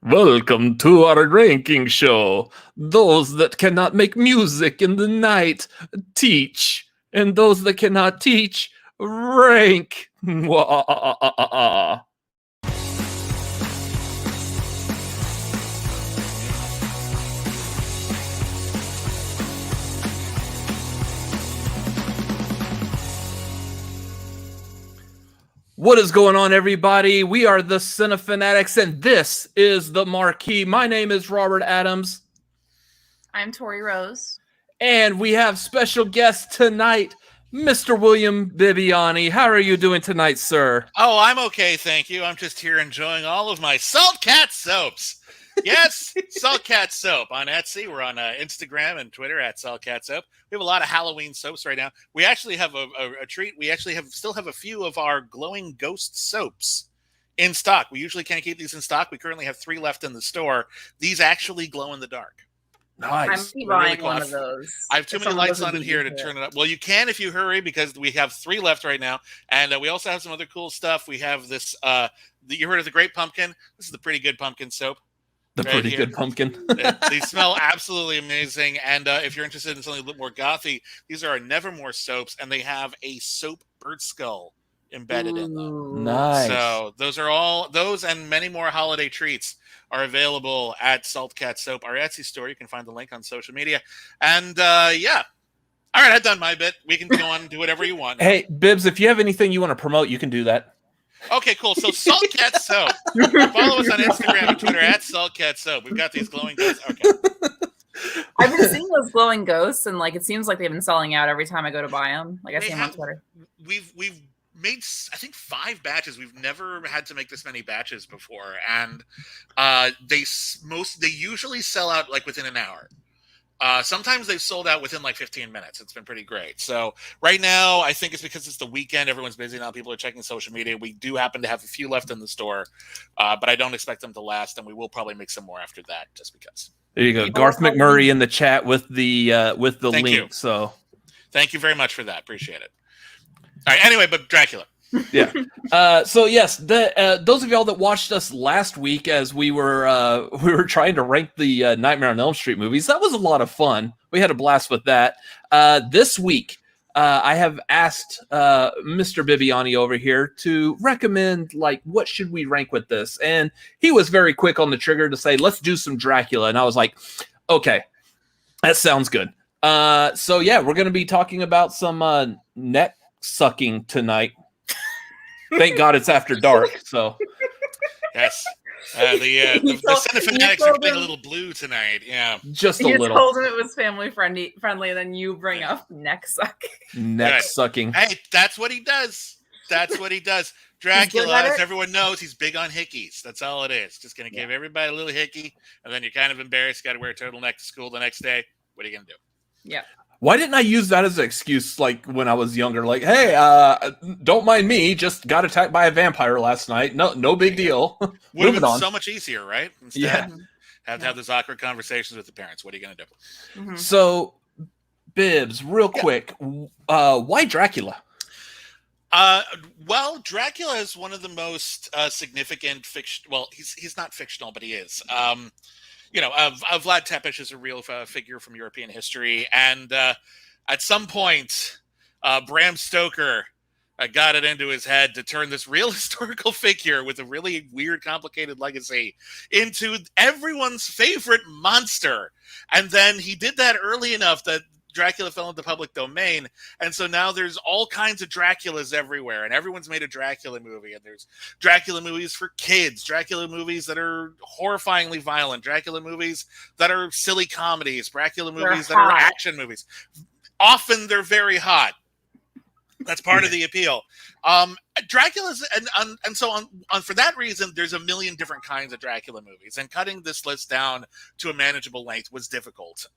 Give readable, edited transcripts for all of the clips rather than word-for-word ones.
Welcome to our ranking show. Those that cannot make music in the night teach, and those that cannot teach rank. What is going on, everybody? We are the Cinefanatics, and this is the Marquee. My name is Robert Adams. I'm Tori Rose. And we have special guest tonight, Mr. William Bibbiani. How are you doing tonight, sir? Oh, I'm okay, thank you. I'm just here enjoying all of my Salt Cat soaps. Yes, Salt Cat Soap on Etsy. We're on Instagram and Twitter at Salt Cat Soap. We have a lot of Halloween soaps right now. We actually have a treat. We actually still have a few of our glowing ghost soaps in stock. We usually can't keep these in stock. We currently have 3 left in the store. These actually glow in the dark. Nice. I'm buying really one of those. I have too many lights on in here to turn it up. Well, you can if you hurry, because we have 3 left right now. And we also have some other cool stuff. We have this, you heard of the Great Pumpkin? This is the Pretty Good Pumpkin soap. The right Pretty here. Good Pumpkin. They smell absolutely amazing. And if you're interested in something a little more gothy, these are our Nevermore soaps, and they have a soap bird skull embedded in them. Nice. So those and many more holiday treats are available at Salt Cat Soap, our Etsy store. You can find the link on social media. And yeah. All right, I've done my bit. We can go on and do whatever you want. Hey, Bibbs, if you have anything you want to promote, you can do that. Okay, cool. So Salt Cat Soap. Follow us on Instagram and Twitter at Salt Cat Soap. We've got these glowing ghosts. Okay. I've been seeing those glowing ghosts, and it seems like they've been selling out every time I go to buy them. I see them on Twitter. We've made, I think, 5 batches. We've never had to make this many batches before, and they usually sell out within an hour. Sometimes they've sold out within 15 minutes. It's been pretty great. So right now, I think it's because it's the weekend. Everyone's busy now. People are checking social media. We do happen to have a few left in the store, but I don't expect them to last, and we will probably make some more after that, just because. There you go. Garth McMurray in the chat with the Thank link. You. So thank you very much for that. Appreciate it. All right. Anyway, but Dracula. Yeah. So yes, those of y'all that watched us last week as we were trying to rank the Nightmare on Elm Street movies, that was a lot of fun. We had a blast with that. This week, I have asked Mr. Bibbiani over here to recommend what should we rank with this, and he was very quick on the trigger to say let's do some Dracula, and I was like, okay, that sounds good. So yeah, we're going to be talking about some neck sucking tonight. Thank God it's after dark. So yes, the Cinefanatics are getting a little blue tonight. Yeah, just a little. You told him it was family friendly, and then you bring up neck sucking. Neck sucking. Hey, that's what he does. That's what he does. Dracula, as everyone knows, he's big on hickeys. That's all it is. Just going to give everybody a little hickey, and then you're kind of embarrassed. Got to wear a turtleneck to school the next day. What are you going to do? Yeah. Why didn't I use that as an excuse when I was younger? Hey, don't mind me, just got attacked by a vampire last night. No big deal. Would have been so much easier, right? Instead, have to have those awkward conversations with the parents. What are you going to do? Mm-hmm. So, Bibbs, real quick, why Dracula? Well, Dracula is one of the most significant fiction. Well, he's not fictional, but he is. Vlad Tepes is a real figure from European history. And at some point, Bram Stoker got it into his head to turn this real historical figure with a really weird, complicated legacy into everyone's favorite monster. And then he did that early enough that Dracula fell into public domain, and so now there's all kinds of Draculas everywhere, and everyone's made a Dracula movie, and there's Dracula movies for kids, Dracula movies that are horrifyingly violent, Dracula movies that are silly comedies, Dracula movies that are action movies. Often they're very hot. That's part of the appeal. Dracula's, and so on for that reason, there's a million different kinds of Dracula movies, and cutting this list down to a manageable length was difficult.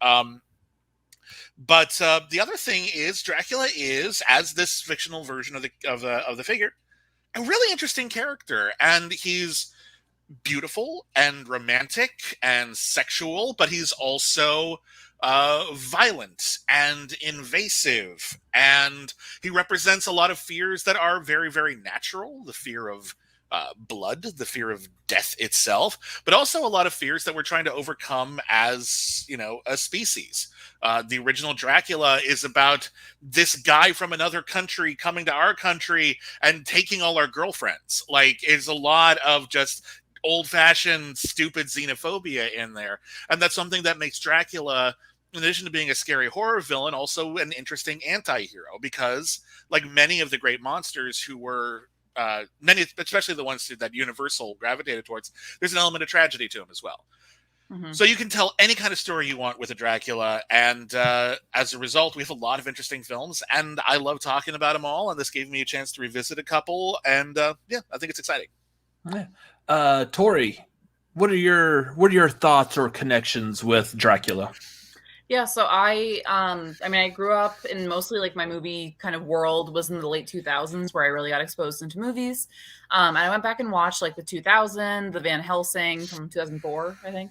But the other thing is, Dracula is, as this fictional version of the figure, a really interesting character, and he's beautiful and romantic and sexual, but he's also violent and invasive, and he represents a lot of fears that are very, very natural. The fear of blood, the fear of death itself, but also a lot of fears that we're trying to overcome as, a species. The original Dracula is about this guy from another country coming to our country and taking all our girlfriends. Like, it's a lot of just old-fashioned, stupid xenophobia in there. And that's something that makes Dracula, in addition to being a scary horror villain, also an interesting anti-hero, because like many of the great monsters who were many, especially the ones that Universal gravitated towards, there's an element of tragedy to him as well. Mm-hmm. So you can tell any kind of story you want with a Dracula, and as a result, we have a lot of interesting films, and I love talking about them all, and this gave me a chance to revisit a couple, and I think it's exciting. Yeah. Tori, what are your thoughts or connections with Dracula? Yeah, so I grew up in mostly like my movie kind of world was in the late 2000s where I really got exposed into movies. And I went back and watched like the 2000, the Van Helsing from 2004, I think.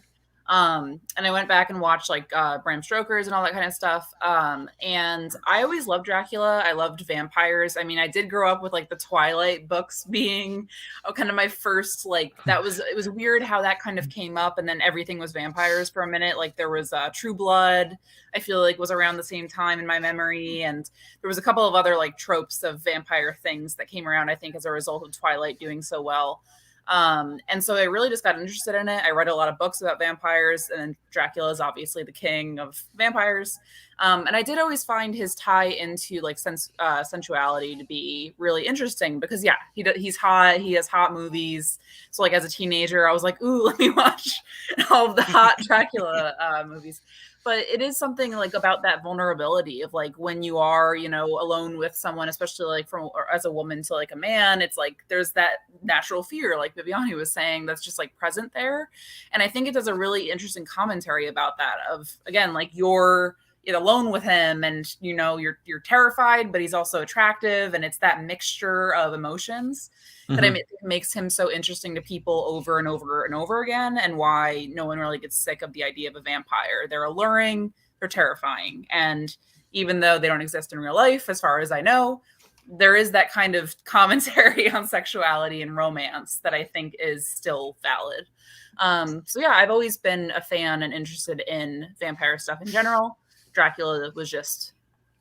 And I went back and watched like Bram Stoker's and all that kind of stuff. And I always loved Dracula. I loved vampires. I mean, I did grow up with like the Twilight books being kind of my first, like, it was weird how that kind of came up. And then everything was vampires for a minute. Like there was True Blood, I feel like was around the same time in my memory. And there was a couple of other like tropes of vampire things that came around, I think, as a result of Twilight doing so well. And so I really just got interested in it. I read a lot of books about vampires, and Dracula is obviously the king of vampires. And I did always find his tie into like sensuality to be really interesting because he's hot. He has hot movies. So like as a teenager, I was like, ooh, let me watch all of the hot Dracula movies. But it is something like about that vulnerability of like when you are, alone with someone, especially like as a woman to like a man, it's like there's that natural fear, like Bibbiani was saying, that's just like present there. And I think it does a really interesting commentary about that of, again, like you're alone with him and, you're terrified, but he's also attractive. And it's that mixture of emotions that I think makes him so interesting to people over and over and over again, and why no one really gets sick of the idea of a vampire. They're alluring, they're terrifying. And even though they don't exist in real life, as far as I know, there is that kind of commentary on sexuality and romance that I think is still valid. So yeah, I've always been a fan and interested in vampire stuff in general. Dracula was just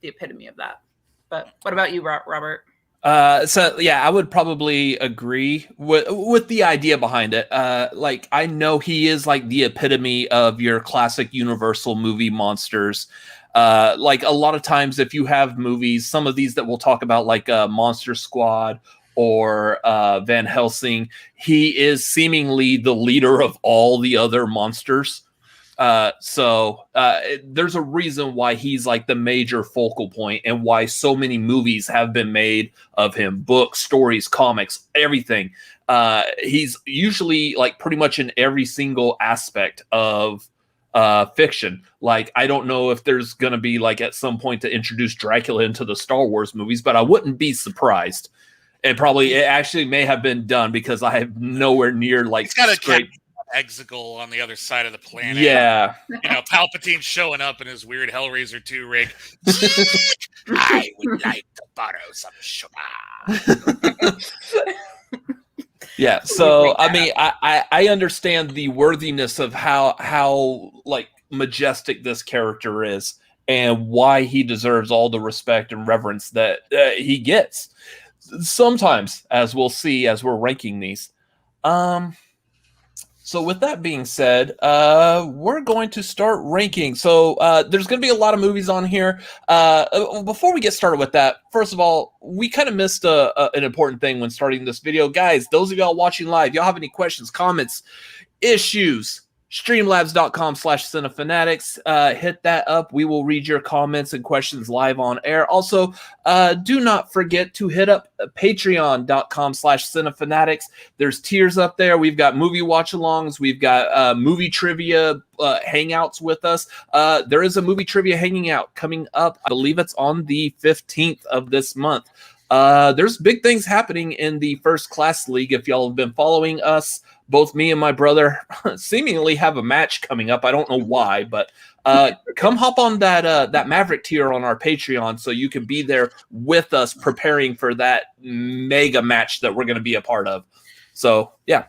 the epitome of that. But what about you, Robert? So yeah, I would probably agree with the idea behind it. Like I know he is like the epitome of your classic Universal movie monsters. Like a lot of times if you have movies, some of these that we'll talk about, like Monster Squad or Van Helsing, he is seemingly the leader of all the other monsters. So there's a reason why he's like the major focal point and why so many movies have been made of him, books, stories, comics, everything. He's usually like pretty much in every single aspect of fiction. Like, I don't know if there's going to be like at some point to introduce Dracula into the Star Wars movies, but I wouldn't be surprised. And probably it actually may have been done because I have nowhere near like straight Exegol on the other side of the planet. Yeah. Palpatine showing up in his weird Hellraiser 2 rig. I would like to borrow some sugar. Yeah, so I mean, I understand the worthiness of how like majestic this character is and why he deserves all the respect and reverence that he gets. Sometimes, as we'll see as we're ranking these. So with that being said, we're going to start ranking. So there's going to be a lot of movies on here. Before we get started with that, first of all, we kind of missed an important thing when starting this video. Guys, those of y'all watching live, y'all have any questions, comments, issues, streamlabs.com/cinefanatics. Hit that up. We will read your comments and questions live on air. Also, do not forget to hit up patreon.com/cinefanatics. There's tiers up there. We've got movie watch-alongs. We've got movie trivia hangouts with us. There is a movie trivia hanging out coming up. I believe it's on the 15th of this month. There's big things happening in the First Class League. If y'all have been following us, both me and my brother seemingly have a match coming up. I don't know why, but come hop on that Maverick tier on our Patreon so you can be there with us preparing for that mega match that we're going to be a part of. So yeah.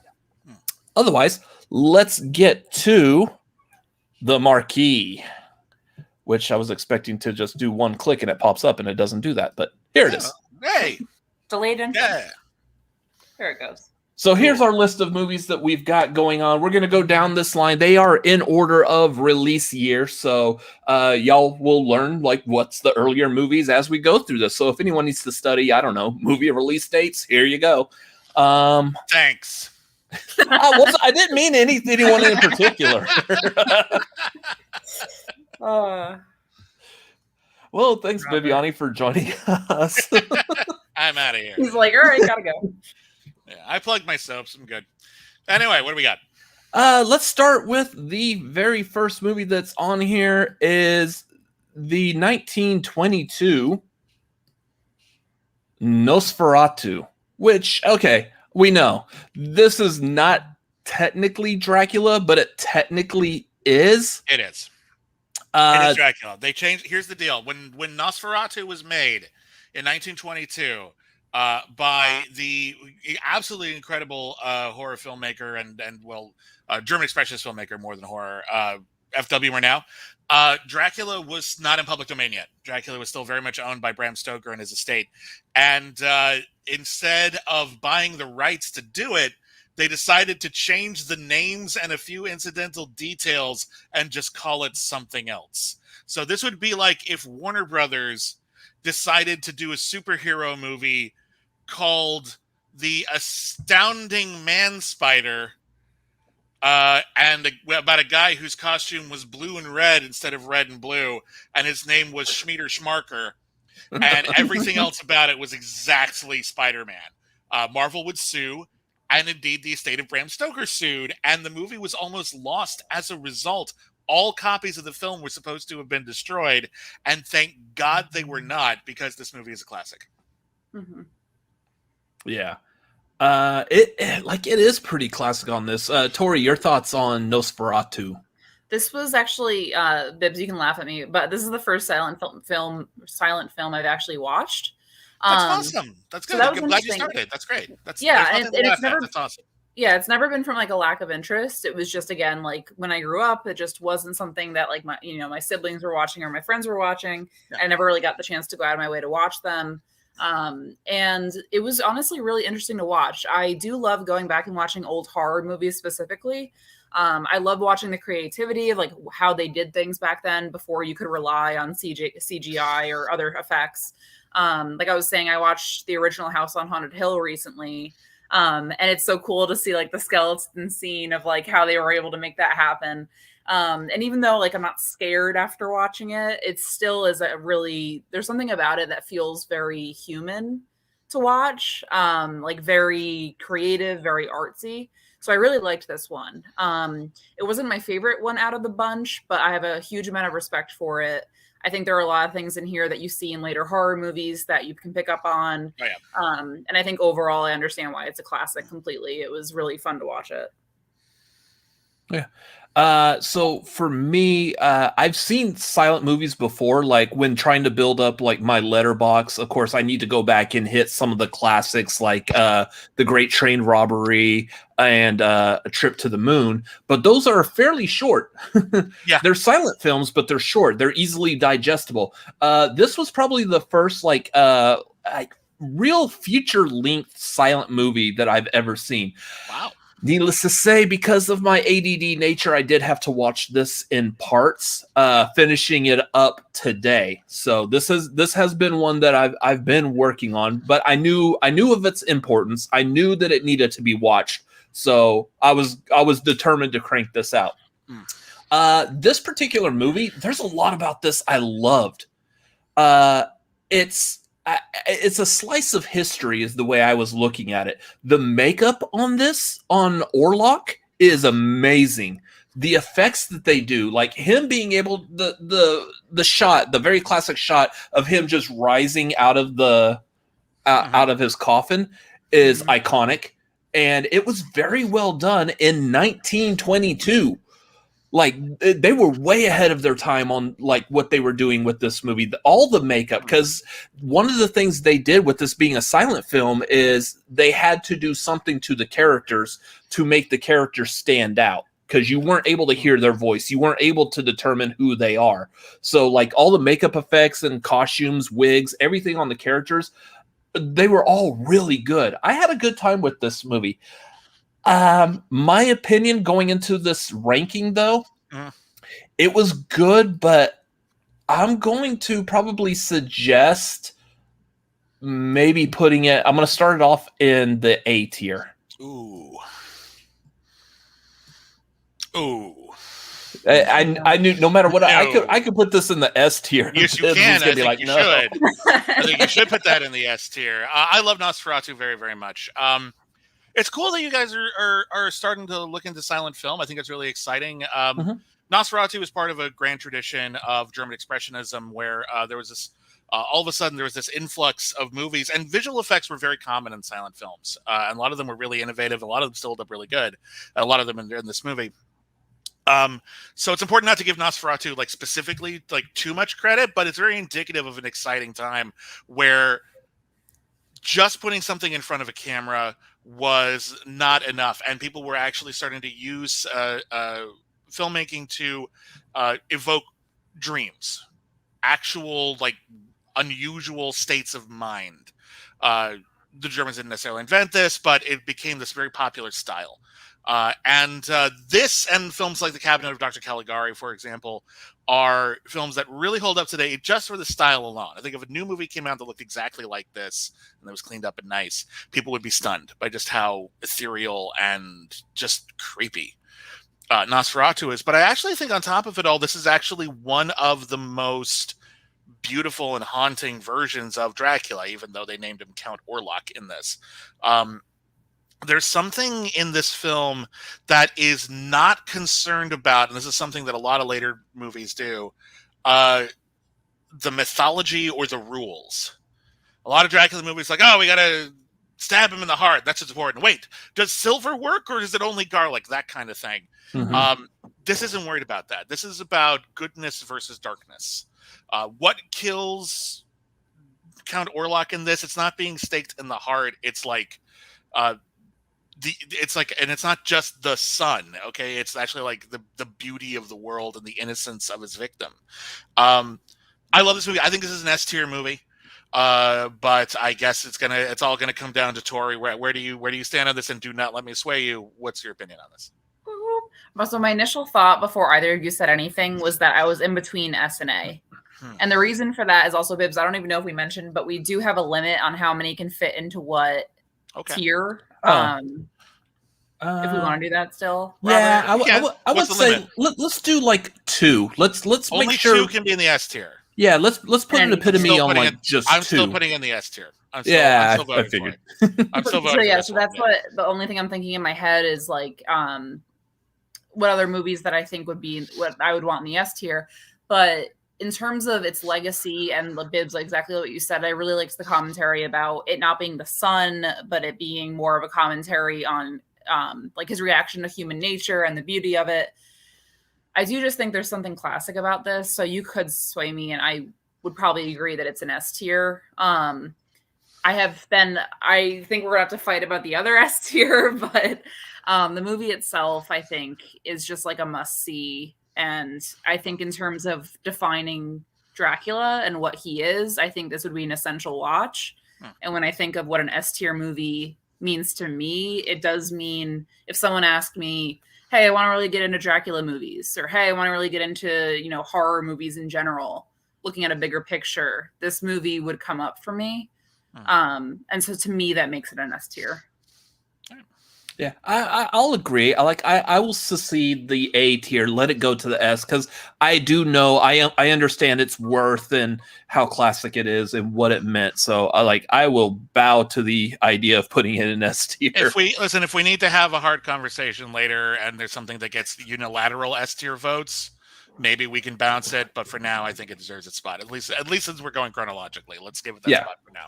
Otherwise, let's get to the Marquee, which I was expecting to just do one click and it pops up, and it doesn't do that. But here it is. Hey, Delayed entry. yeah. There it goes. So here's our list of movies that we've got going on. We're going to go down this line. They are in order of release year. So y'all will learn like what's the earlier movies as we go through this. So if anyone needs to study, I don't know, movie release dates, here you go. Thanks. I didn't mean anyone in particular. Well, thanks, Bibbiani, for joining us. I'm out of here. He's like, all right, gotta go. Yeah, I plugged my soaps. I'm good. Anyway, what do we got? Let's start with the very first movie that's on here is the 1922 Nosferatu, which, okay, we know this is not technically Dracula, but it technically is. It is. It is Dracula. They changed. Here's the deal. When Nosferatu was made in 1922 by the absolutely incredible horror filmmaker and German expressionist filmmaker more than horror, F.W. Murnau, Dracula was not in public domain yet. Dracula was still very much owned by Bram Stoker and his estate. And instead of buying the rights to do it, they decided to change the names and a few incidental details and just call it something else. So this would be like if Warner Brothers decided to do a superhero movie called The Astounding Man Spider, and about a guy whose costume was blue and red instead of red and blue, and his name was Schmeeder Schmarker, and everything else about it was exactly Spider-Man. Marvel would sue, and indeed the estate of Bram Stoker sued, and the movie was almost lost as a result. All copies of the film were supposed to have been destroyed, and thank God they were not, because this movie is a classic. Mm-hmm. Yeah. It is pretty classic on this. Tori, your thoughts on Nosferatu? This was actually Bibbs, you can laugh at me, but this is the first silent film I've actually watched. That's awesome. That's good. So I'm glad you started. That's great. That's it's never. That's awesome. Yeah, it's never been from like a lack of interest. It was just, again, like when I grew up, it just wasn't something that like my siblings were watching or my friends were watching. Yeah. I never really got the chance to go out of my way to watch them. And it was honestly really interesting to watch. I do love going back and watching old horror movies specifically. I love watching the creativity of like how they did things back then before you could rely on CGI or other effects. Like I was saying, I watched the original House on Haunted Hill recently. And it's so cool to see like the skeleton scene of like how they were able to make that happen. And even though like I'm not scared after watching it, it still is there's something about it that feels very human to watch. Like very creative, very artsy. So I really liked this one. It wasn't my favorite one out of the bunch, but I have a huge amount of respect for it. I think there are a lot of things in here that you see in later horror movies that you can pick up on. Oh, yeah. And I think overall, I understand why it's a classic completely. It was really fun to watch it. Yeah. So for me, I've seen silent movies before, like when trying to build up like my Letterboxd. Of course, I need to go back and hit some of the classics like The Great Train Robbery and A Trip to the Moon. But those are fairly short. Yeah, they're silent films, but they're short. They're easily digestible. This was probably the first like real feature-length silent movie that I've ever seen. Wow. Needless to say, because of my ADD nature, I did have to watch this in parts, finishing it up today. So this has been one that I've been working on, but I knew of its importance. I knew that it needed to be watched. So I was determined to crank this out. This particular movie, there's a lot about this I loved. It's a slice of history is the way I was looking at it. The makeup on Errolowl is amazing. The effects that they do, like him being able the shot, the very classic shot of him just rising out of out of his coffin is iconic, and it was very well done in 1922. Like they were way ahead of their time on like what they were doing with this movie. All the makeup, because one of the things they did with this being a silent film is they had to do something to the characters to make the characters stand out, because you weren't able to hear their voice. You weren't able to determine who they are. So like all the makeup effects and costumes, wigs, everything on the characters, they were all really good. I had a good time with this movie. My opinion going into this ranking, though, it was good, but I'm going to probably suggest maybe putting it. I'm going to start it off in the A tier. Ooh. I knew no matter what I could put this in the S tier. Yes, you can. I think you should. I think you should put that in the S tier. I love Nosferatu very, very much. It's cool that you guys are starting to look into silent film. I think it's really exciting. Nosferatu is part of a grand tradition of German Expressionism, where there was this. All of a sudden, there was this influx of movies, and visual effects were very common in silent films. And a lot of them were really innovative. A lot of them still hold up really good. A lot of them in this movie. So it's important not to give Nosferatu like specifically like too much credit, but it's very indicative of an exciting time where just putting something in front of a camera was not enough, and people were actually starting to use filmmaking to evoke dreams, actual like unusual states of mind. The Germans didn't necessarily invent this, but it became this very popular style. This and films like The Cabinet of Dr. Caligari, for example, are films that really hold up today just for the style alone. I think if a new movie came out that looked exactly like this and that was cleaned up and nice, people would be stunned by just how ethereal and just creepy Nosferatu is. But I actually think on top of it all, this is actually one of the most beautiful and haunting versions of Dracula, even though they named him Count Orlok in this. There's something in this film that is not concerned about, and this is something that a lot of later movies do, the mythology or the rules. A lot of Dracula movies like, oh, we gotta stab him in the heart. That's what's important. Wait, does silver work or is it only garlic? That kind of thing. This isn't worried about that. This is about goodness versus darkness. What kills Count Orlok in this? It's not being staked in the heart. It's like... and it's not just the sun, okay? It's actually like the beauty of the world and the innocence of his victim. I love this movie. I think this is an S tier movie, but I guess it's all gonna come down to Tori. Where do you stand on this? And do not let me sway you. What's your opinion on this? So my initial thought before either of you said anything was that I was in between S and A. And the reason for that is also, Bibbs, I don't even know if we mentioned, but we do have a limit on how many can fit into what tier. If we want to do that still, yeah, Robert? I would say let's do like 2. Let's only make sure 2 can be in the S tier. Yeah, let's put an epitome on like just 2. I'm still putting in the S tier. I'm still I figured. I'm still voting. So yeah, so that's what the only thing I'm thinking in my head is like, what other movies that I think would be what I would want in the S tier, but in terms of its legacy and the Bibbs, like exactly what you said, I really liked the commentary about it not being the sun, but it being more of a commentary on like his reaction to human nature and the beauty of it. I do just think there's something classic about this. So you could sway me and I would probably agree that it's an S tier. I think we're gonna have to fight about the other S tier, but the movie itself, I think, is just like a must see. And I think in terms of defining Dracula and what he is, I think this would be an essential watch. And when I think of what an S tier movie means to me, it does mean if someone asked me, hey, I want to really get into Dracula movies, or hey, I want to really get into, horror movies in general, looking at a bigger picture, this movie would come up for me. And so to me, that makes it an S tier. Yeah, I'll agree. I will secede the A tier, let it go to the S, because I do know I understand its worth and how classic it is and what it meant. So I will bow to the idea of putting it in S tier. If we need to have a hard conversation later and there's something that gets unilateral S tier votes, maybe we can bounce it. But for now, I think it deserves its spot. At least since we're going chronologically, let's give it that spot for now.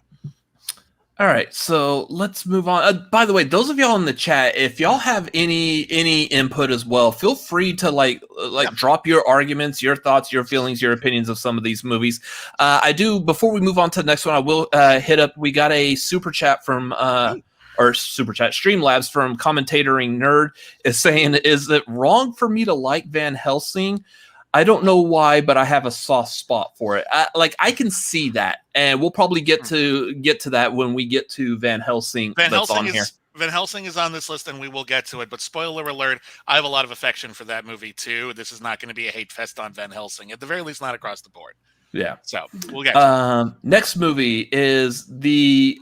All right, so let's move on. By the way, those of y'all in the chat, if y'all have any input as well, feel free to drop your arguments, your thoughts, your feelings, your opinions of some of these movies. I do, before we move on to the next one, I will hit up. We got a super chat from or super chat Streamlabs from Commentating Nerd is saying, "Is it wrong for me to like Van Helsing? I don't know why, but I have a soft spot for it." I can see that, and we'll probably get to that when we get to Van Helsing. Van Helsing is on this list, and we will get to it. But spoiler alert: I have a lot of affection for that movie too. This is not going to be a hate fest on Van Helsing, at the very least, not across the board. Yeah. So we'll get to it. Next movie is the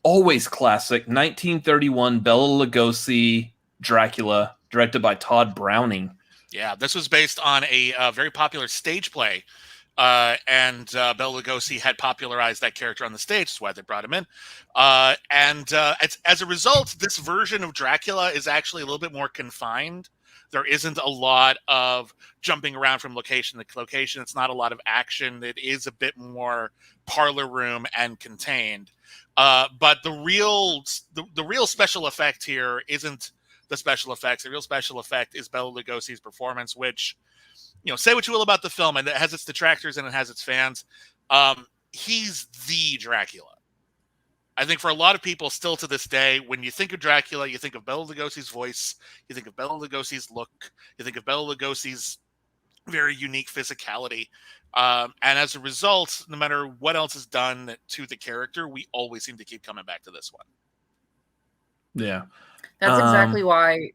always classic 1931 Bela Lugosi Dracula, directed by Todd Browning. Yeah, this was based on a very popular stage play, and Bela Lugosi had popularized that character on the stage. That's why they brought him in. As a result, this version of Dracula is actually a little bit more confined. There isn't a lot of jumping around from location to location. It's not a lot of action. It is a bit more parlor room and contained. But the real special effect here isn't the special effects. The real special effect is Bela Lugosi's performance, which, say what you will about the film, and it has its detractors and it has its fans. He's the Dracula. I think for a lot of people still to this day, when you think of Dracula, you think of Bela Lugosi's voice, you think of Bela Lugosi's look, you think of Bela Lugosi's very unique physicality. And as a result, no matter what else is done to the character, we always seem to keep coming back to this one. Yeah. That's exactly why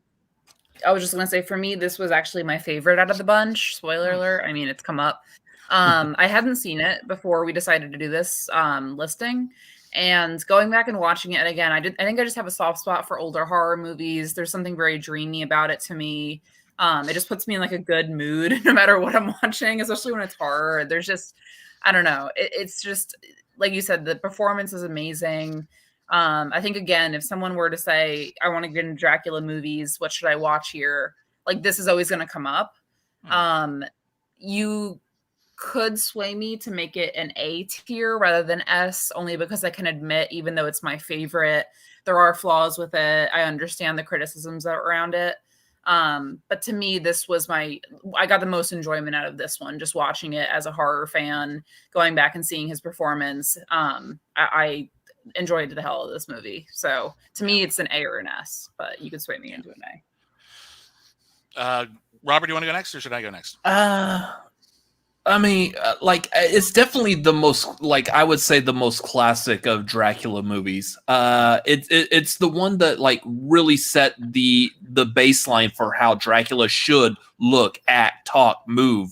I was just going to say, for me, this was actually my favorite out of the bunch. Spoiler alert. I mean, it's come up. I hadn't seen it before we decided to do this listing. And going back and watching it, and again, I think I just have a soft spot for older horror movies. There's something very dreamy about it to me. It just puts me in like a good mood no matter what I'm watching, especially when it's horror. There's just, I don't know. It's just, like you said, the performance is amazing. I think, again, if someone were to say, I want to get into Dracula movies, what should I watch here? Like, this is always going to come up. You could sway me to make it an A tier rather than S, only because I can admit, even though it's my favorite, there are flaws with it. I understand the criticisms that are around it. But to me, this was I got the most enjoyment out of this one, just watching it as a horror fan, going back and seeing his performance. I enjoyed the hell of this movie. So to me, it's an A or an S, but you could sway me into an A. Robert, do you want to go next, or should I go next? I mean, it's definitely the most, I would say, the most classic of Dracula movies. It's the one that really set the baseline for how Dracula should look, act, talk, move,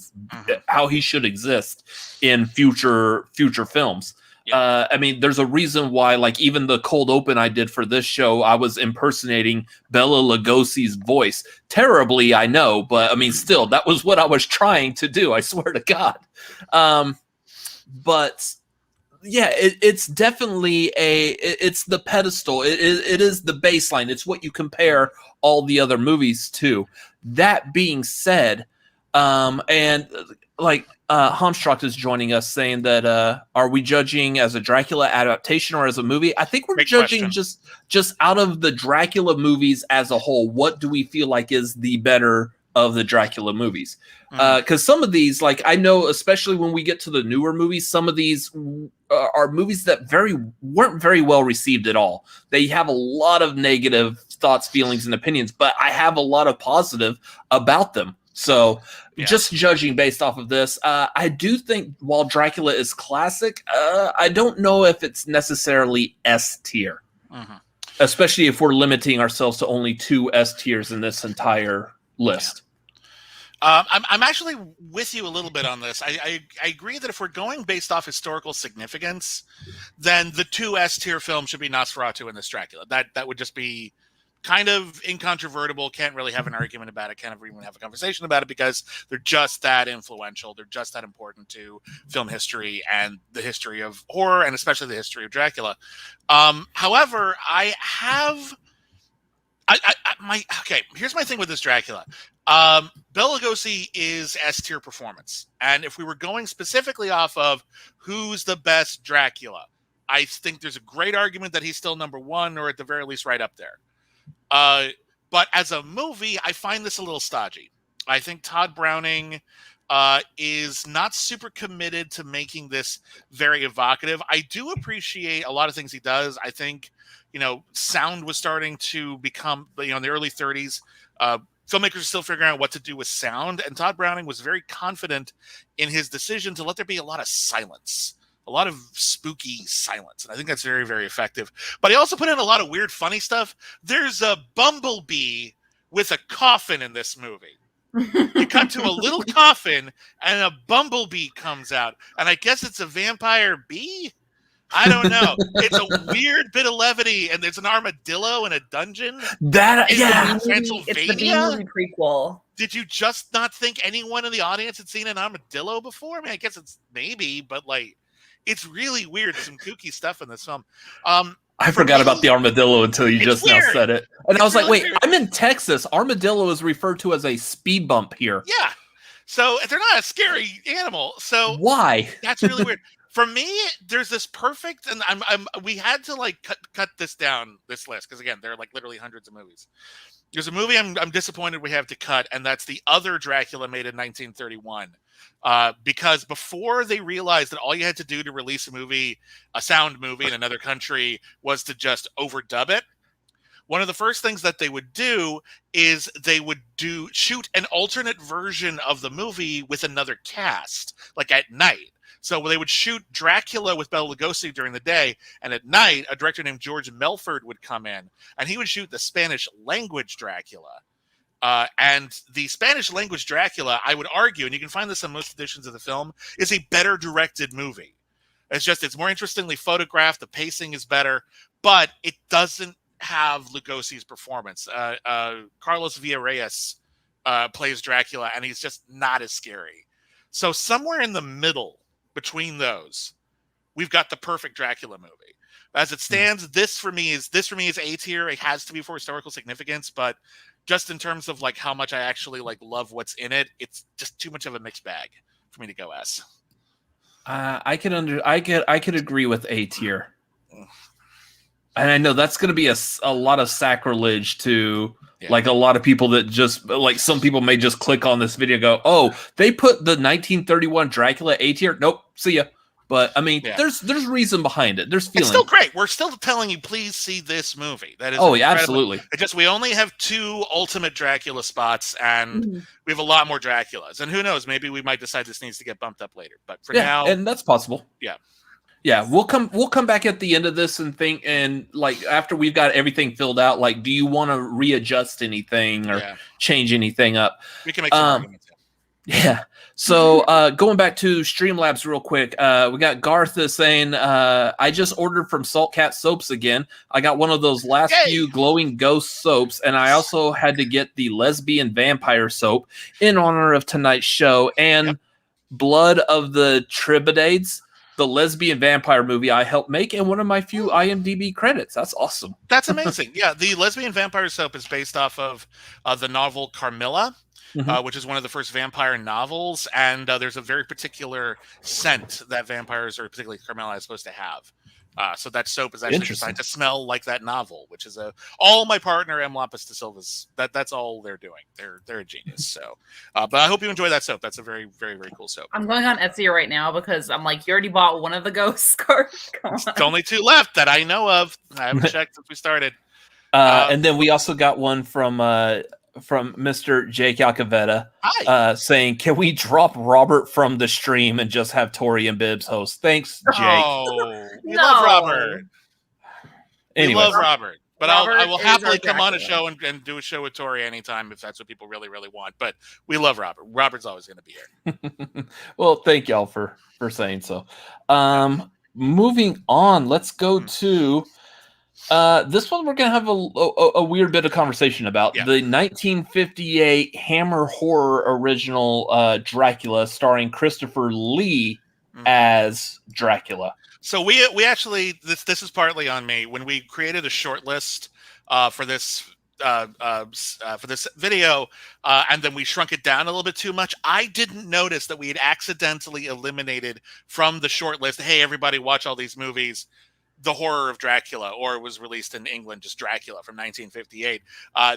how he should exist in future films. Yeah. I mean, there's a reason why, even the cold open I did for this show, I was impersonating Bela Lugosi's voice. Terribly, I know, but I mean, still, that was what I was trying to do. I swear to God. But yeah, it's definitely it's the pedestal. It is the baseline. It's what you compare all the other movies to. That being said, Hamstrock is joining us saying that are we judging as a Dracula adaptation or as a movie? I think we're Great judging question. just out of the Dracula movies as a whole. What do we feel like is the better of the Dracula movies? Because some of these, I know, especially when we get to the newer movies, some of these are movies that weren't very well received at all. They have a lot of negative thoughts, feelings, and opinions, but I have a lot of positive about them. So just judging based off of this, I do think while Dracula is classic, I don't know if it's necessarily S tier, especially if we're limiting ourselves to only 2 S tiers in this entire list. I'm actually with you a little bit on this. I agree that if we're going based off historical significance, then the 2 S tier films should be Nosferatu and this Dracula. That would just be kind of incontrovertible. Can't really have an argument about it. Can't even have a conversation about it because they're just that influential. They're just that important to film history and the history of horror, and especially the history of Dracula. However, here's my thing with this Dracula. Bela Lugosi is S tier performance, and if we were going specifically off of who's the best Dracula, I think there's a great argument that he's still number one, or at the very least right up there. But as a movie, I find this a little stodgy. I think Todd Browning is not super committed to making this very evocative. I do appreciate a lot of things he does. I think, sound was starting to become, in the early 30s, filmmakers are still figuring out what to do with sound. And Todd Browning was very confident in his decision to let there be a lot of silence, a lot of spooky silence. And I think that's very, very effective. But he also put in a lot of weird, funny stuff. There's a bumblebee with a coffin in this movie. You cut to a little coffin and a bumblebee comes out. And I guess it's a vampire bee? I don't know. It's a weird bit of levity, and there's an armadillo in a dungeon. It's Pennsylvania. the B movie prequel. Did you just not think anyone in the audience had seen an armadillo before? I mean, I guess it's maybe, but it's really weird. Some kooky stuff in this film. I forgot about the armadillo until you just now said it. And I was like, wait, weird. I'm in Texas. Armadillo is referred to as a speed bump here. Yeah. So they're not a scary animal. So why? That's really weird. For me, there's this perfect, and we had to cut this down, this list, because again, there are literally hundreds of movies. There's a movie I'm disappointed we have to cut, and that's the other Dracula made in 1931. Because before they realized that all you had to do to release a sound movie in another country, was to just overdub it, one of the first things that they would do is they would shoot an alternate version of the movie with another cast, at night. So they would shoot Dracula with Bela Lugosi during the day, and at night, a director named George Melford would come in, and he would shoot the Spanish language Dracula. And the Spanish language Dracula, I would argue, and you can find this on most editions of the film, is a better directed movie. It's more interestingly photographed, the pacing is better, but it doesn't have Lugosi's performance. Carlos Villarreal plays Dracula, and he's just not as scary. So somewhere in the middle between those, we've got the perfect Dracula movie. As it stands, this for me is A tier. It has to be for historical significance, but just in terms of how much I actually love what's in it, it's just too much of a mixed bag for me to go S. I could agree with A tier. And I know that's going to be a lot of sacrilege to a lot of people that just some people may just click on this video and go, oh, they put the 1931 Dracula A tier. Nope. See ya. But I mean, there's reason behind it. There's feeling. It's still great. We're still telling you, please see this movie. That is absolutely. It's just we only have 2 ultimate Dracula spots, and we have a lot more Draculas. And who knows? Maybe we might decide this needs to get bumped up later. But for now, and that's possible. Yeah. Yeah, we'll come back at the end of this and think, and after we've got everything filled out, do you want to readjust anything or change anything up? We can make some arguments. Yeah. So going back to Streamlabs real quick, we got Garth saying, I just ordered from Salt Cat Soaps again. I got one of those last few glowing ghost soaps, and I also had to get the lesbian vampire soap in honor of tonight's show, and Blood of the Tribadades, the lesbian vampire movie I helped make, and one of my few IMDb credits. That's awesome. That's amazing. Yeah, the lesbian vampire soap is based off of the novel Carmilla, which is one of the first vampire novels, and there's a very particular scent that vampires, or particularly Carmilla, is supposed to have. So that soap is actually designed to smell like that novel, which is all my partner M. Lapis de Silva's. That's all they're doing. They're a genius. So, but I hope you enjoy that soap. That's a very, very, very cool soap. I'm going on Etsy right now because I'm you already bought one of the ghost cards. There's only 2 left that I know of. I haven't checked since we started. And then we also got one from Mr. Jake Iacovetta saying, can we drop Robert from the stream and just have Tori and Bibbs host? Thanks, Jake. Oh, we love Robert. Anyway. We love Robert. But I will happily come on a Dracula. show and do a show with Tori anytime if that's what people really, really want. But we love Robert. Robert's always going to be here. Well, thank y'all for saying so. Moving on, let's go to this one. We're going to have a weird bit of conversation about the 1958 Hammer horror original Dracula, starring Christopher Lee as Dracula. So we actually, this is partly on me. When we created a short list for this video, and then we shrunk it down a little bit too much, I didn't notice that we had accidentally eliminated from the short list, hey, everybody watch all these movies, The Horror of Dracula, or it was released in England, just Dracula from 1958.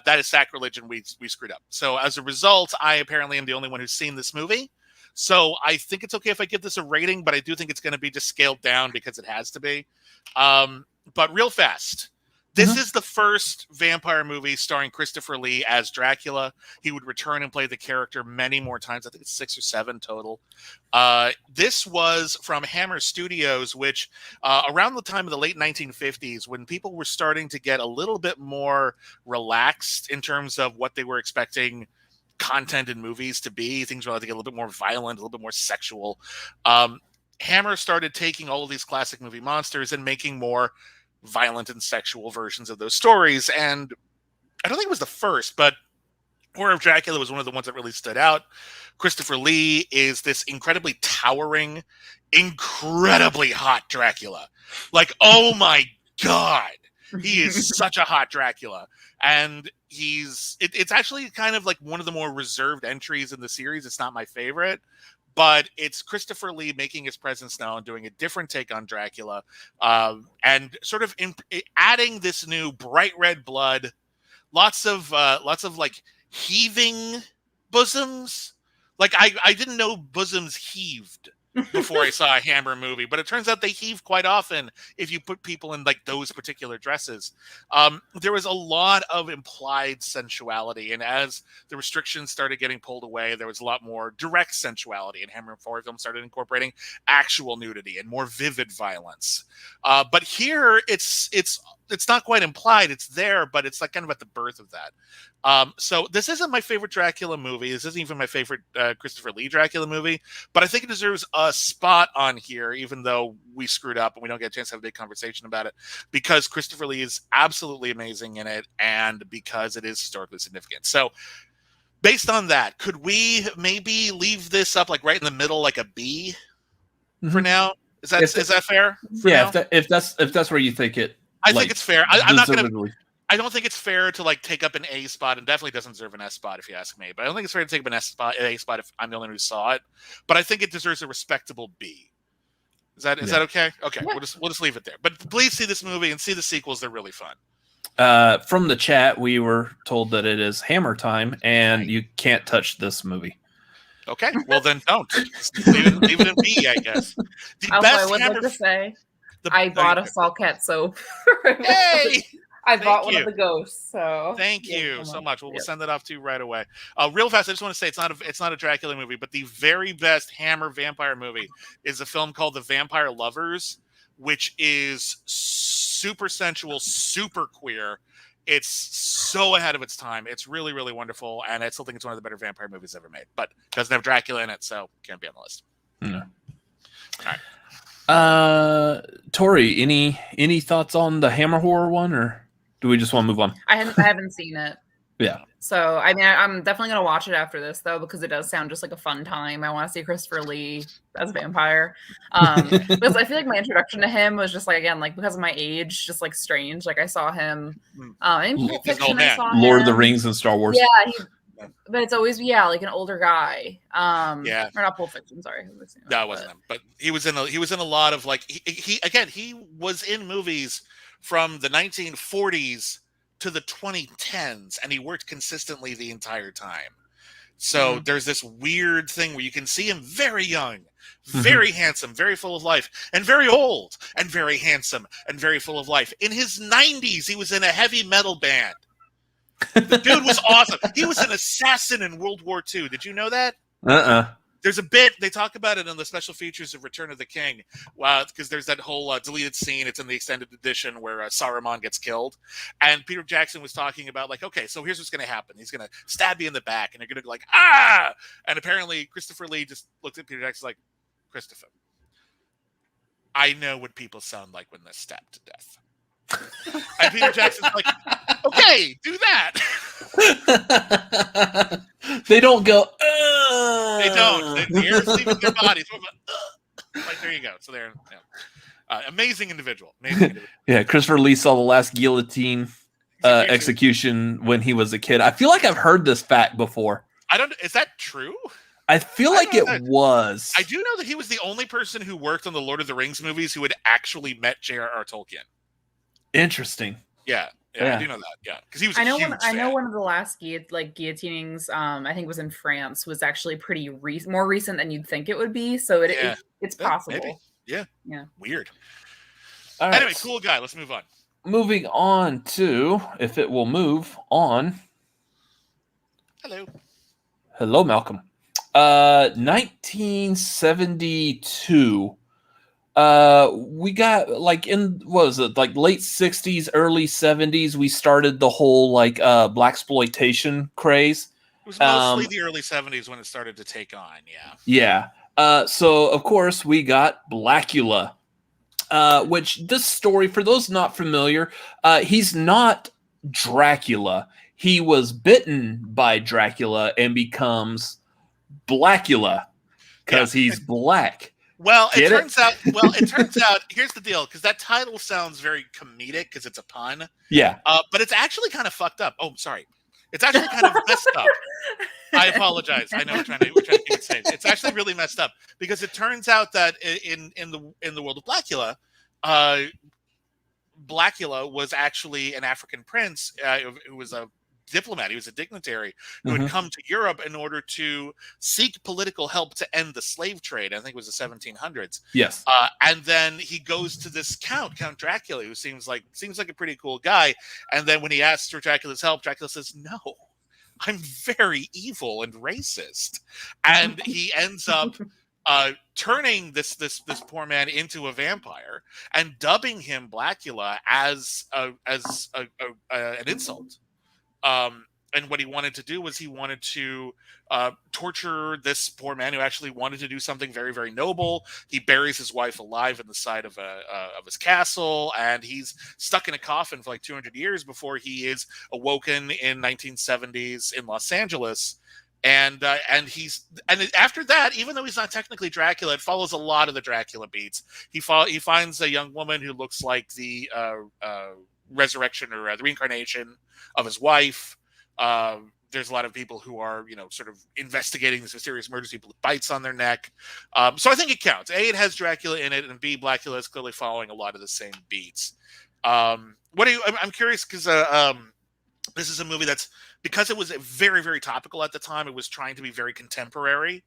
That is sacrilege, and we screwed up. So as a result, I apparently am the only one who's seen this movie. So I think it's okay if I give this a rating, but I do think it's going to be just scaled down because it has to be. But real fast, this is the first vampire movie starring Christopher Lee as Dracula. He would return and play the character many more times. I think it's 6 or 7 total. This was from Hammer Studios, which around the time of the late 1950s, when people were starting to get a little bit more relaxed in terms of what they were expecting content in movies to be, things were allowed to get a little bit more violent, a little bit more sexual. Hammer started taking all of these classic movie monsters and making more violent and sexual versions of those stories. And I don't think it was the first, but Horror of Dracula was one of the ones that really stood out. Christopher Lee is this incredibly towering, incredibly hot Dracula. Like, oh my God, he is such a hot Dracula. And it's actually kind of like one of the more reserved entries in the series. It's not my favorite, but it's Christopher Lee making his presence known, doing a different take on Dracula, and sort of adding this new bright red blood, lots of like heaving bosoms. Like I didn't know bosoms heaved before I saw a Hammer movie, but it turns out they heave quite often if you put people in like those particular dresses. There was a lot of implied sensuality, and as the restrictions started getting pulled away, there was a lot more direct sensuality, and Hammer horror films started incorporating actual nudity and more vivid violence. But here it's not quite implied, it's there, but it's like kind of at the birth of that. So this isn't my favorite Dracula movie. This isn't even my favorite Christopher Lee Dracula movie, but I think it deserves a spot on here, even though we screwed up and we don't get a chance to have a big conversation about it, because Christopher Lee is absolutely amazing in it and because it is historically significant. So based on that, could we maybe leave this up like right in the middle, like a B for now? Is that fair? Yeah, if that's where you think it. I think it's fair. I'm not going to. I don't think it's fair to like take up an A spot, and definitely doesn't deserve an S spot if you ask me. But I don't think it's fair to take up an A spot if I'm the only one who saw it. But I think it deserves a respectable B. Is that okay? Okay, yeah. We'll just leave it there. But please see this movie and see the sequels; they're really fun. From the chat, we were told that it is Hammer time, and you can't touch this movie. Okay, well then don't. leave it in B, I guess. The best I would Hammer like to say. I bought a Salket soap. Hey! I bought one of the ghosts. So thank you so much. We'll send that off to you right away. Real fast, I just want to say it's not a Dracula movie, but the very best Hammer vampire movie is a film called The Vampire Lovers, which is super sensual, super queer. It's so ahead of its time. It's really, really wonderful, and I still think it's one of the better vampire movies ever made. But it doesn't have Dracula in it, so can't be on the list. No. All right. Tori, any thoughts on the Hammer horror one, or do we just want to move on? I haven't seen it. Yeah. So I mean, I'm definitely gonna watch it after this though, because it does sound just like a fun time. I want to see Christopher Lee as a vampire, because I feel like my introduction to him was just like, again, like because of my age, just like strange. Like I saw him in Pulp Fiction. Lord of the Rings and Star Wars. Yeah. But it's always like an older guy. Or not Pulp Fiction. Sorry, no, it wasn't him. But he was in a lot of like he was in movies from the 1940s to the 2010s, and he worked consistently the entire time. So there's this weird thing where you can see him very young, very handsome, very full of life, and very old, and very handsome, and very full of life. In his 90s, he was in a heavy metal band. The dude was awesome. He was an assassin in World War II. Did you know that? There's a bit, they talk about it in the special features of Return of the King, because there's that whole deleted scene. It's in the extended edition where Saruman gets killed. And Peter Jackson was talking about, like, okay, so here's what's going to happen. He's going to stab you in the back, and you're going to go like, ah! And apparently Christopher Lee just looked at Peter Jackson like, Christopher, I know what people sound like when they're stabbed to death. And Peter Jackson's like, okay, do that. They don't go, They don't. The air's leaving their bodies. Like, there you go. So they're amazing individual. Yeah, Christopher Lee saw the last guillotine execution when he was a kid. I feel like I've heard this fact before. Is that true? I feel like it was. I do know that he was the only person who worked on the Lord of the Rings movies who had actually met J.R.R. Tolkien. Interesting. Yeah, I do know that. Yeah, because he was. I know one of the last guillotinings. I think was in France. Was actually pretty more recent than you'd think it would be. So it's possible. Maybe. Yeah. Weird. All right. Anyway, cool guy. Let's move on. Moving on to, if it will move on. Hello, Malcolm. 1972. We got like in what was it, like late 60s, early 70s, we started the whole like blaxploitation craze. It was mostly the early 70s when it started to take on, yeah. So of course we got Blacula, which this story, for those not familiar, he's not Dracula. He was bitten by Dracula and becomes Blacula because he's black. Well, it turns out. Here's the deal, because that title sounds very comedic because it's a pun. Yeah. But it's actually kind of fucked up. Oh, sorry. It's actually kind of messed up. I apologize. I know we're trying to keep it safe. It's actually really messed up because it turns out that in the world of Blacula, Blacula was actually an African prince who was a diplomat. He was a dignitary who had come to Europe in order to seek political help to end the slave trade. I think it was the 1700s. Yes. And then he goes to this Count Dracula, who seems like a pretty cool guy. And then when he asks for Dracula's help, Dracula says, "No, I'm very evil and racist." And he ends up turning this poor man into a vampire and dubbing him Blacula as an insult. And what he wanted to do was he wanted to torture this poor man who actually wanted to do something very, very noble. He buries his wife alive in the side of his castle, and he's stuck in a coffin for like 200 years before he is awoken in 1970s in Los Angeles. And after that, even though he's not technically Dracula, it follows a lot of the Dracula beats. He finds a young woman who looks like the resurrection or the reincarnation of his wife. There's a lot of people who are, sort of investigating this mysterious murders, people with bites on their neck. So I think it counts. A, it has Dracula in it, and B, Blacula is clearly following a lot of the same beats. I'm curious because this is a movie that's, because it was very, very topical at the time, it was trying to be very contemporary.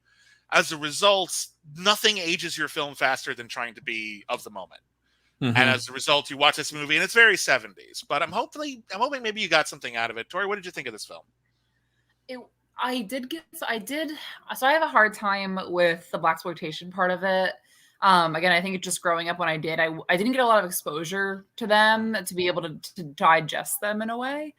As a result, nothing ages your film faster than trying to be of the moment. Mm-hmm. And as a result, you watch this movie, and it's very 70s. But I'm hoping maybe you got something out of it. Tori, what did you think of this film? So I have a hard time with the blaxploitation part of it. Again, I think it's just growing up when I didn't get a lot of exposure to them to be able to digest them in a way.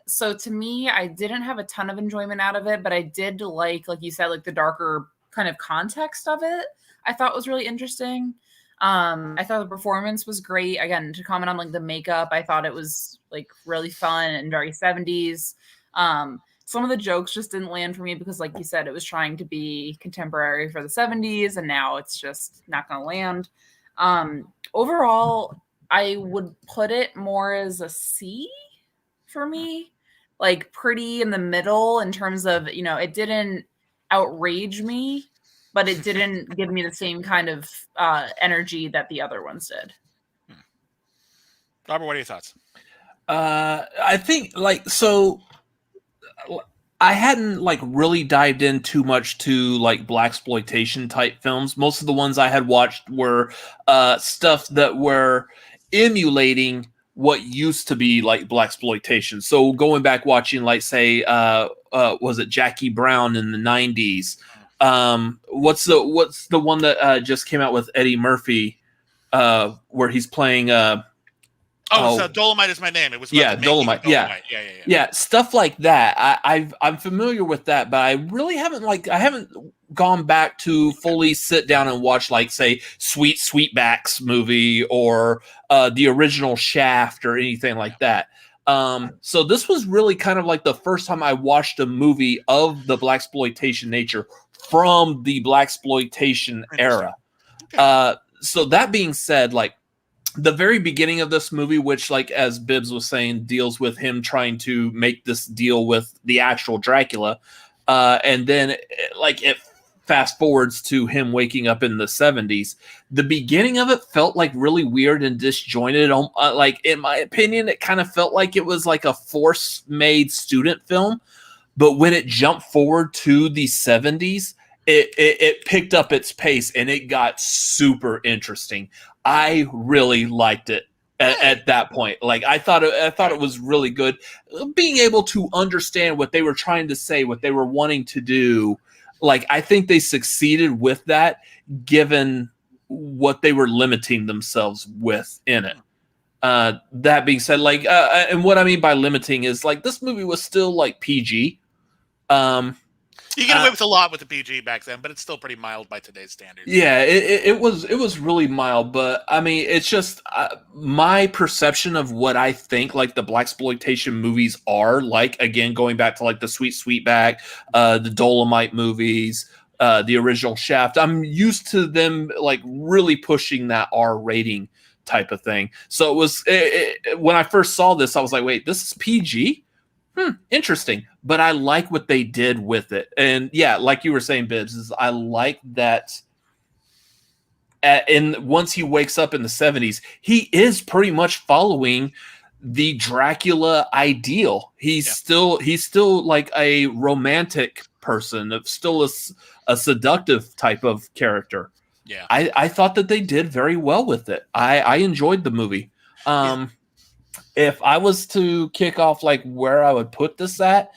So to me, I didn't have a ton of enjoyment out of it, but I did like you said, like the darker kind of context of it. I thought was really interesting. I thought the performance was great. Again, to comment on like the makeup, I thought it was like really fun and very 70s. Some of the jokes just didn't land for me because, like you said, it was trying to be contemporary for the 70s, and now it's just not going to land. Overall, I would put it more as a C for me, like pretty in the middle in terms of, it didn't outrage me, but it didn't give me the same kind of energy that the other ones did. Robert, what are your thoughts? I think I hadn't really dived in too much to blaxploitation type films. Most of the ones I had watched were stuff that were emulating what used to be like blaxploitation. So going back watching say was it Jackie Brown in the 90s? What's the one that just came out with Eddie Murphy where he's playing so Dolomite Is My Name. It was Dolomite. Yeah, stuff like that. I'm familiar with that, but I really haven't gone back to fully sit down and watch say Sweetback's movie or the original Shaft or anything like that. So this was really kind of the first time I watched a movie of the blaxploitation nature from the blaxploitation era. Okay. So that being said, the very beginning of this movie, which as Bibbs was saying, deals with him trying to make this deal with the actual Dracula. and then like it fast forwards to him waking up in the 70s. The beginning of it felt like really weird and disjointed. Like in my opinion, it kind of felt like it was like a force-made student film. But when it jumped forward to the 70s, it picked up its pace and it got super interesting. I really liked it at that point. Like I thought it was really good. Being able to understand what they were trying to say, what they were wanting to do. Like I think they succeeded with that, given what they were limiting themselves with in it. That being said, like, and what I mean by limiting is like this movie was still like PG. You get away with a lot with the PG back then, but it's still pretty mild by today's standards. Yeah, it was really mild, but I mean, it's just my perception of what I think like the blaxploitation movies are like. Again, going back to like the Sweet Sweetback, the Dolomite movies, the original Shaft. I'm used to them like really pushing that R rating type of thing. So it was when I first saw this, I was like, wait, this is PG? Interesting. But I like what they did with it. And yeah, like you were saying, Bibbs, is I like that once he wakes up in the 70s, he is pretty much following the Dracula ideal. He's still like a romantic person, still a seductive type of character. Yeah. I thought that they did very well with it. I enjoyed the movie. If I was to kick off like where I would put this at,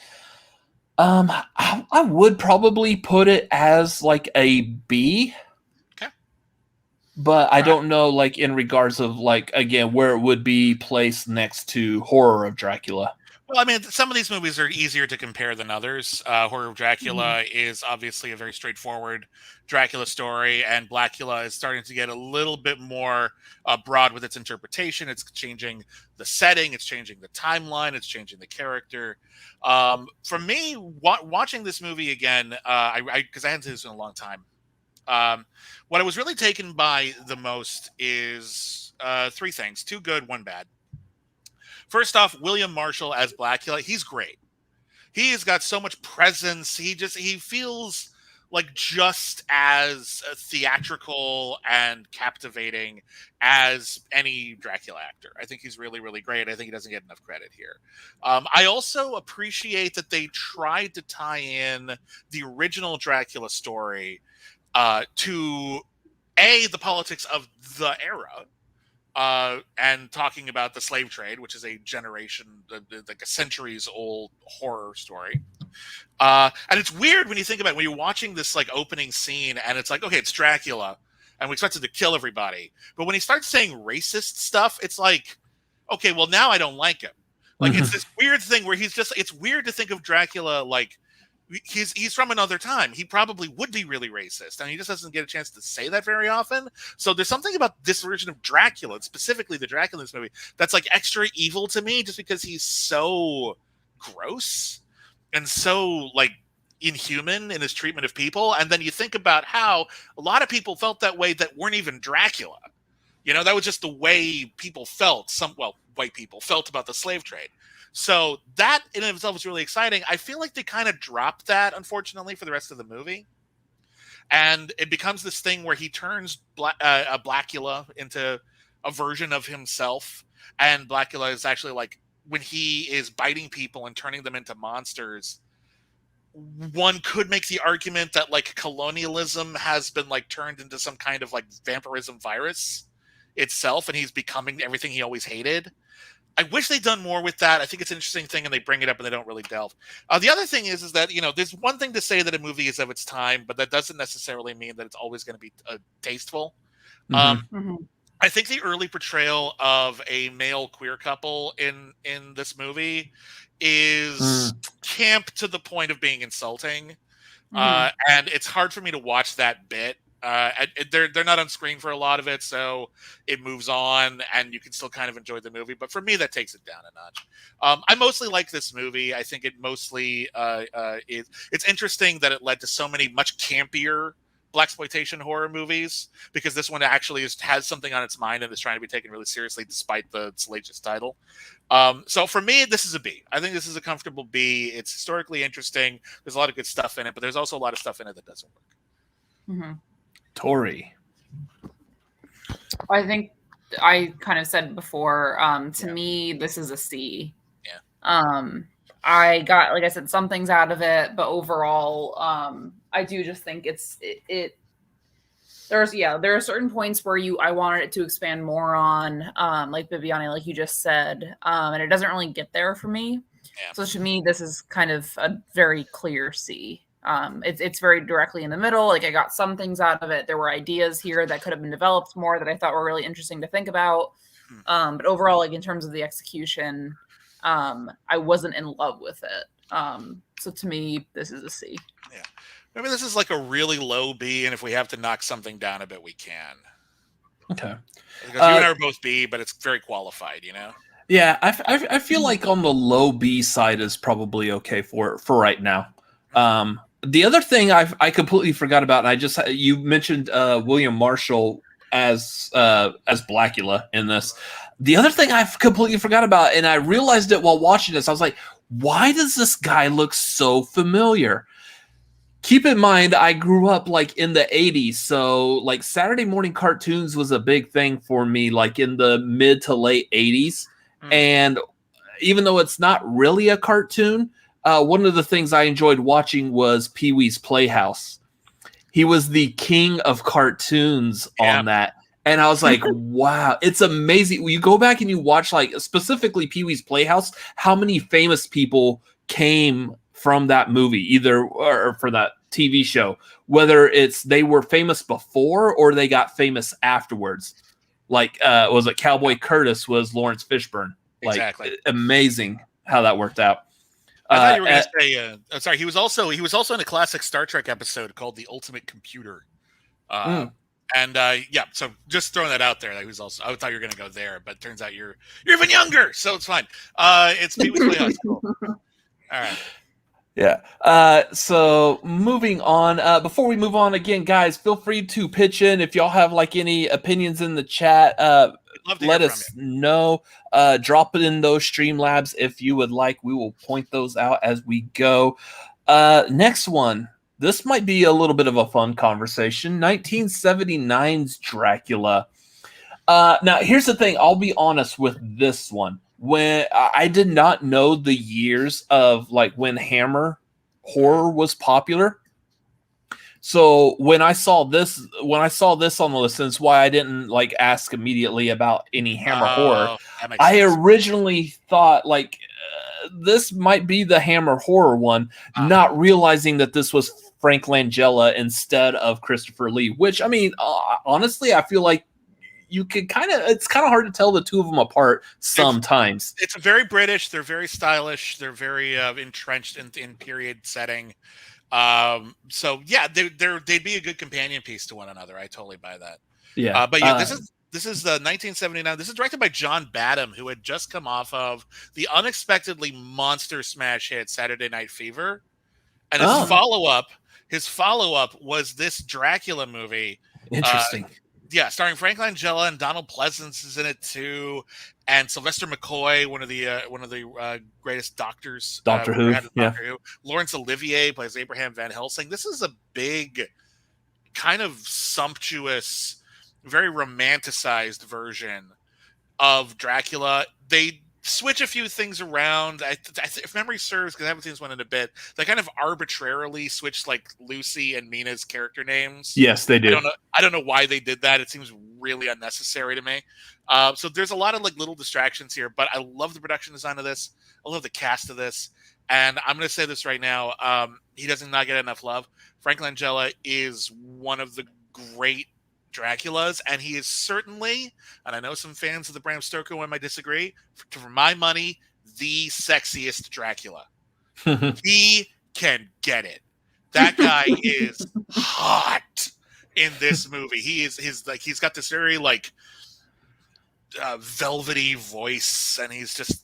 I would probably put it as like a B. Okay. But I don't know, like in regards of like again where it would be placed next to Horror of Dracula. Well, I mean, some of these movies are easier to compare than others. Horror of Dracula is obviously a very straightforward Dracula story, and Blackula is starting to get a little bit more broad with its interpretation. It's changing the setting, it's changing the timeline, it's changing the character. For me, watching this movie again, because I hadn't seen this in a long time, what I was really taken by the most is three things: two good, one bad. First off, William Marshall as Blackula, he's great. He has got so much presence. He feels like just as theatrical and captivating as any Dracula actor. I think he's really, really great. I think he doesn't get enough credit here. I also appreciate that they tried to tie in the original Dracula story to the politics of the era. And talking about the slave trade, which is a generation, like a centuries-old horror story. And it's weird when you think about it, when you're watching this like opening scene, and it's like, okay, it's Dracula, and we expected to kill everybody. But when he starts saying racist stuff, it's like, okay, well, now I don't like him. Like, it's this weird thing where it's weird to think of Dracula like, he's from another time. He probably would be really racist, and he just doesn't get a chance to say that very often. So there's something about this version of Dracula, specifically the Dracula in this movie, that's like extra evil to me, just because he's so gross and so like inhuman in his treatment of people. And then you think about how a lot of people felt that way that weren't even Dracula. You know, that was just the way people felt. White people felt about the slave trade. So that in and of itself is really exciting. I feel like they kind of dropped that, unfortunately, for the rest of the movie. And it becomes this thing where he turns a Blackula into a version of himself. And Blackula is actually like, when he is biting people and turning them into monsters, one could make the argument that like colonialism has been like turned into some kind of like vampirism virus itself. And he's becoming everything he always hated. I wish they'd done more with that. I think it's an interesting thing, and they bring it up and they don't really delve. The other thing is that, you know, there's one thing to say that a movie is of its time, but that doesn't necessarily mean that it's always going to be tasteful. I think the early portrayal of a male queer couple in this movie is camp to the point of being insulting. And it's hard for me to watch that bit. They're not on screen for a lot of it, so it moves on, and you can still kind of enjoy the movie. But for me, that takes it down a notch. I mostly like this movie. I think it mostly it's interesting that it led to so many much campier blaxploitation horror movies, because this one actually has something on its mind and is trying to be taken really seriously despite the salacious title. So for me, this is a B. I think this is a comfortable B. It's historically interesting. There's a lot of good stuff in it, but there's also a lot of stuff in it that doesn't work. Mm-hmm. Tori. I think I kind of said before, to me, this is a C. Yeah. I got, like I said, some things out of it, but overall, I do just think there are certain points where I wanted it to expand more on, like Bibbiani, like you just said, and it doesn't really get there for me. Yeah. So to me, this is kind of a very clear C. It's very directly in the middle. Like I got some things out of it. There were ideas here that could have been developed more that I thought were really interesting to think about. But overall, like in terms of the execution, I wasn't in love with it. So to me, this is a C. Yeah. Maybe this is like a really low B, and if we have to knock something down a bit, we can. Okay. Because you and I are both B, but it's very qualified, you know? Yeah, I feel like on the low B side is probably okay for right now. The other thing I completely forgot about, and you mentioned William Marshall as Blackula in this. The other thing I completely forgot about, and I realized it while watching this, I was like, why does this guy look so familiar? Keep in mind, I grew up like in the 80s, so like Saturday morning cartoons was a big thing for me, like in the mid to late 80s. And even though it's not really a cartoon, one of the things I enjoyed watching was Pee-wee's Playhouse. He was the king of cartoons on that. And I was like, wow, it's amazing. When you go back and you watch, like, specifically Pee-wee's Playhouse, how many famous people came from that movie, or for that TV show, whether it's they were famous before or they got famous afterwards. Like, was it Cowboy Curtis was Lawrence Fishburne? Like, exactly. Amazing how that worked out. I thought you were going to say, sorry, he was also in a classic Star Trek episode called The Ultimate Computer. And so just throwing that out there, I thought you were going to go there, but it turns out you're even younger, so it's fine. It's Pee-wee's Playhouse. Cool. All right. Yeah. So moving on, before we move on again, guys, feel free to pitch in if y'all have like any opinions in the chat. Let us know. Drop it in those Streamlabs if you would like. We will point those out as we go. Next one. This might be a little bit of a fun conversation. 1979's Dracula. Now, here's the thing. I'll be honest with this one. When I did not know the years of like when Hammer horror was popular. So when I saw this on the list, that's why I didn't like ask immediately about any Hammer horror. I originally thought like this might be the Hammer horror one, not realizing that this was Frank Langella instead of Christopher Lee, which I mean, honestly, I feel like it's kind of hard to tell the two of them apart sometimes. It's very British. They're very stylish. They're very entrenched in period setting. So yeah, they'd be a good companion piece to one another. I totally buy that. Yeah. But yeah, this is 1979. This is directed by John Badham, who had just come off of the unexpectedly monster smash hit Saturday Night Fever. And his follow-up was this Dracula movie. Interesting. Yeah, starring Frank Langella and Donald Pleasance is in it too, and Sylvester McCoy, one of the greatest doctors. Doctor Who. Laurence Olivier plays Abraham Van Helsing. This is a big, kind of sumptuous, very romanticized version of Dracula. They switch a few things around. If memory serves, because I haven't seen this one in a bit, they kind of arbitrarily switched like Lucy and Mina's character names. Yes, they do. I don't know why they did that. It seems really unnecessary to me. So there's a lot of like little distractions here, but I love the production design of this. I love the cast of this. And I'm going to say this right now. He does not get enough love. Frank Langella is one of the great Draculas, and he is certainly, and I know some fans of the Bram Stoker one might disagree, for my money, the sexiest Dracula. He can get it. That guy is hot in this movie. He's got this very like velvety voice, and he's just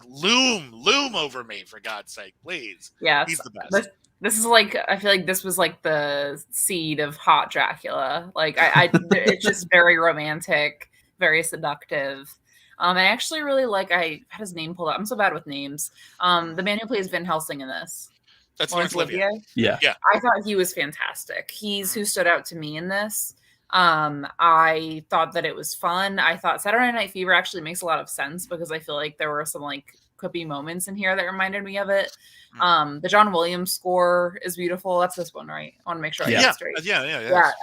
loom over me, for God's sake, please. Yeah, he's the best. This is like, I feel like this was like the seed of hot Dracula. Like it's just very romantic, very seductive. I actually really like, I had his name pulled up. I'm so bad with names. The man who plays Van Helsing in this. That's Laurence Olivier. Yeah. I thought he was fantastic. He's who stood out to me in this. I thought that it was fun. I thought Saturday Night Fever actually makes a lot of sense because I feel like there were some like quippy moments in here that reminded me of it. The John Williams score is beautiful. That's this one, right? I want to make sure I get it straight. Yeah.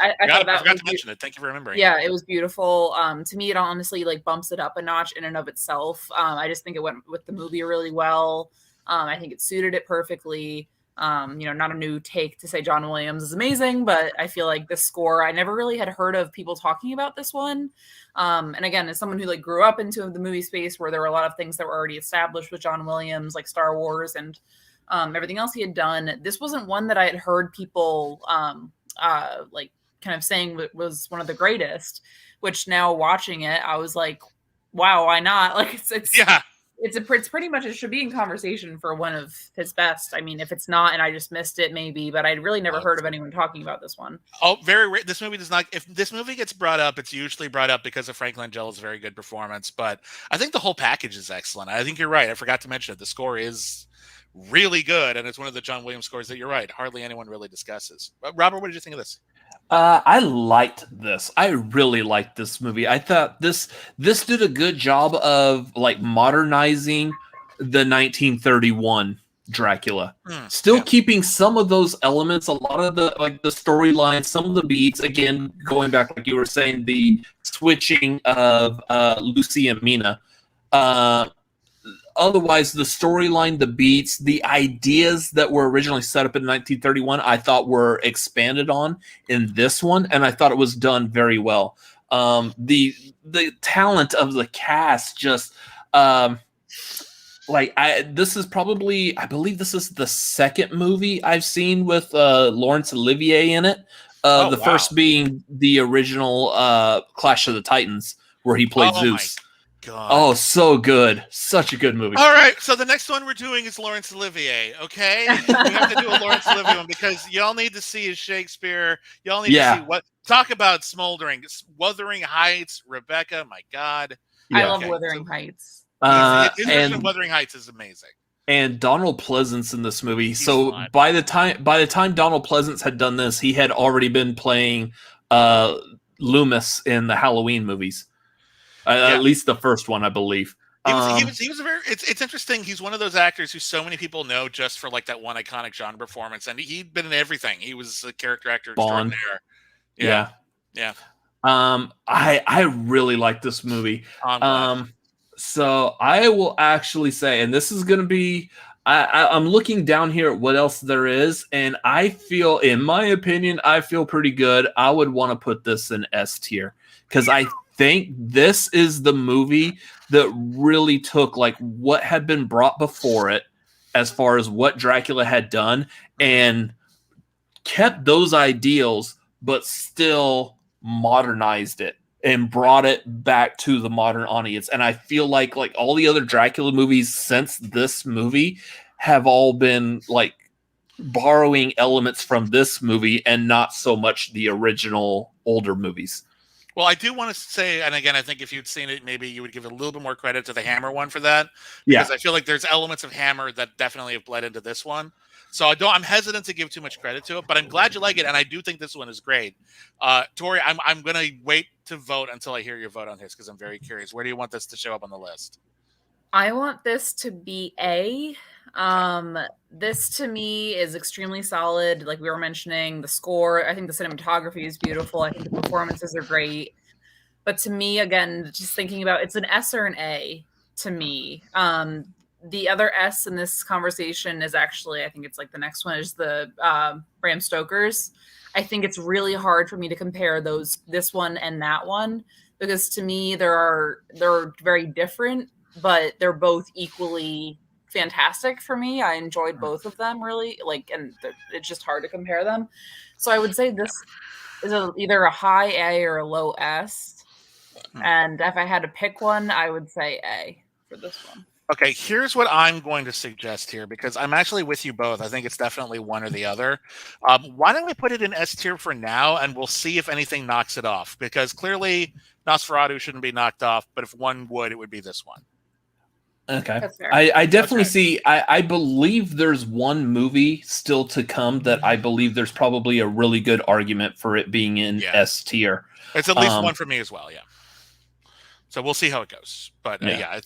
I thought that I forgot to mention it. Thank you for remembering. Yeah, it was beautiful. To me, it honestly like bumps it up a notch in and of itself. I just think it went with the movie really well. I think it suited it perfectly. Not a new take to say John Williams is amazing, but I feel like this score, I never really had heard of people talking about this one. And again, as someone who like grew up into the movie space where there were a lot of things that were already established with John Williams, like Star Wars and everything else he had done, this wasn't one that I had heard people like kind of saying was one of the greatest, which now watching it, I was like, wow, why not? Like it's pretty much, it should be in conversation for one of his best. I mean, if it's not, and I just missed it, maybe, but I'd really never heard of anyone talking about this one. Oh, very rare. This movie does not. If this movie gets brought up, it's usually brought up because of Frank Langella's very good performance. But I think the whole package is excellent. I think you're right. I forgot to mention it. The score is really good, and it's one of the John Williams scores that you're right. Hardly anyone really discusses. Robert, what did you think of this? I liked this. I really liked this movie. I thought this did a good job of like modernizing the 1931 Dracula. Still keeping some of those elements, a lot of the like the storyline, some of the beats. Again, going back like you were saying, the switching of Lucy and Mina. Otherwise, the storyline, the beats, the ideas that were originally set up in 1931, I thought were expanded on in this one, and I thought it was done very well. The talent of the cast just this is probably, I believe this is the second movie I've seen with Laurence Olivier in it. First being the original Clash of the Titans, where he played Zeus. God. Oh, so good. Such a good movie. All right, so the next one we're doing is Laurence Olivier, okay? We have to do a Laurence Olivier one because y'all need to see his Shakespeare. Y'all need to see what... Talk about smoldering. Wuthering Heights, Rebecca, my God. I love Wuthering Heights. His version of Wuthering Heights is amazing. And Donald Pleasance in this movie. So by the time Donald Pleasance had done this, he had already been playing Loomis in the Halloween movies. At least the first one, I believe. He was a very. It's interesting. He's one of those actors who so many people know just for like that one iconic genre performance, and he'd been in everything. He was a character actor extraordinaire. Yeah. I really like this movie. So I will actually say, and this is going to be. I'm looking down here at what else there is, and I feel, in my opinion, I feel pretty good. I would want to put this in S tier because I think this is the movie that really took like what had been brought before it as far as what Dracula had done and kept those ideals but still modernized it and brought it back to the modern audience. And I feel like all the other Dracula movies since this movie have all been like borrowing elements from this movie and not so much the original older movies. Well, I do want to say, and again, I think if you'd seen it, maybe you would give a little bit more credit to the Hammer one for that. Because I feel like there's elements of Hammer that definitely have bled into this one. So I'm hesitant to give too much credit to it, but I'm glad you like it, and I do think this one is great. Tori, I'm going to wait to vote until I hear your vote on this because I'm very curious. Where do you want this to show up on the list? I want this to be A. This to me is extremely solid. Like we were mentioning, the score, I think the cinematography is beautiful. I think the performances are great. But to me, again, just thinking about it's an S or an A to me. The other S in this conversation is actually, I think it's like the next one is the Bram Stoker's. I think it's really hard for me to compare this one and that one because to me they're very different, but they're both equally fantastic for me. I enjoyed both of them really, and it's just hard to compare them. So I would say this is either a high A or a low S. And if I had to pick one, I would say A for this one. Okay, here's what I'm going to suggest here, because I'm actually with you both. I think it's definitely one or the other. Why don't we put it in S tier for now, and we'll see if anything knocks it off? Because clearly Nosferatu shouldn't be knocked off, but if one would, it would be this one. Okay. That's fair. I definitely Okay. see. I believe there's one movie still to come that I believe there's probably a really good argument for it being in Yeah. S tier. It's at least one for me as well, yeah. So we'll see how it goes, but Yeah.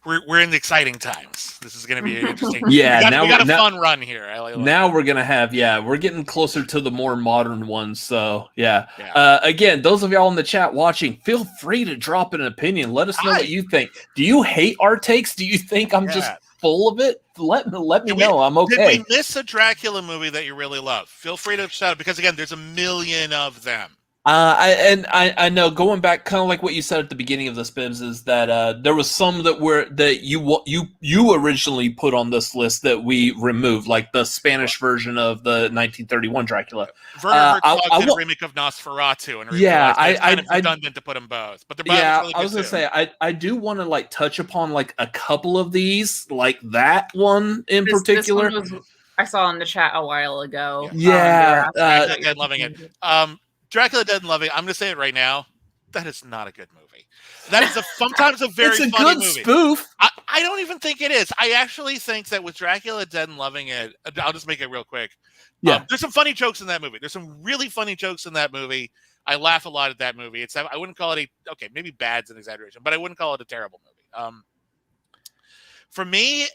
we're in the exciting times. This is going to be interesting. Yeah, we got a fun run here. Now we're gonna have we're getting closer to the more modern ones. So Yeah. again, those of y'all in the chat watching, feel free to drop an opinion. Let us know what you think. Do you hate our takes? Do you think I'm just full of it? Let me know. I'm okay. Did we miss a Dracula movie that you really love? Feel free to shout out, because again, there's a million of them. I know, going back, kind of like what you said at the beginning of this, Bibbs, is that there was some that you originally put on this list that we removed, like the Spanish version of the 1931 Dracula. Werner Herzog did a remake of Nosferatu, and it's kind of redundant to put them both. But they're both really good. I was gonna say I do want to like touch upon like a couple of these, like that one in particular. This one I saw in the chat a while ago. Dracula loving it. Dracula Dead and Loving. I'm going to say it right now. That is not a good movie. That is sometimes a very funny movie. It's a good spoof. I don't even think it is. I actually think that with Dracula Dead and Loving It, I'll just make it real quick. Yeah, there's some funny jokes in that movie. There's some really funny jokes in that movie. I laugh a lot at that movie. I wouldn't call it maybe bad's an exaggeration, but I wouldn't call it a terrible movie. For me,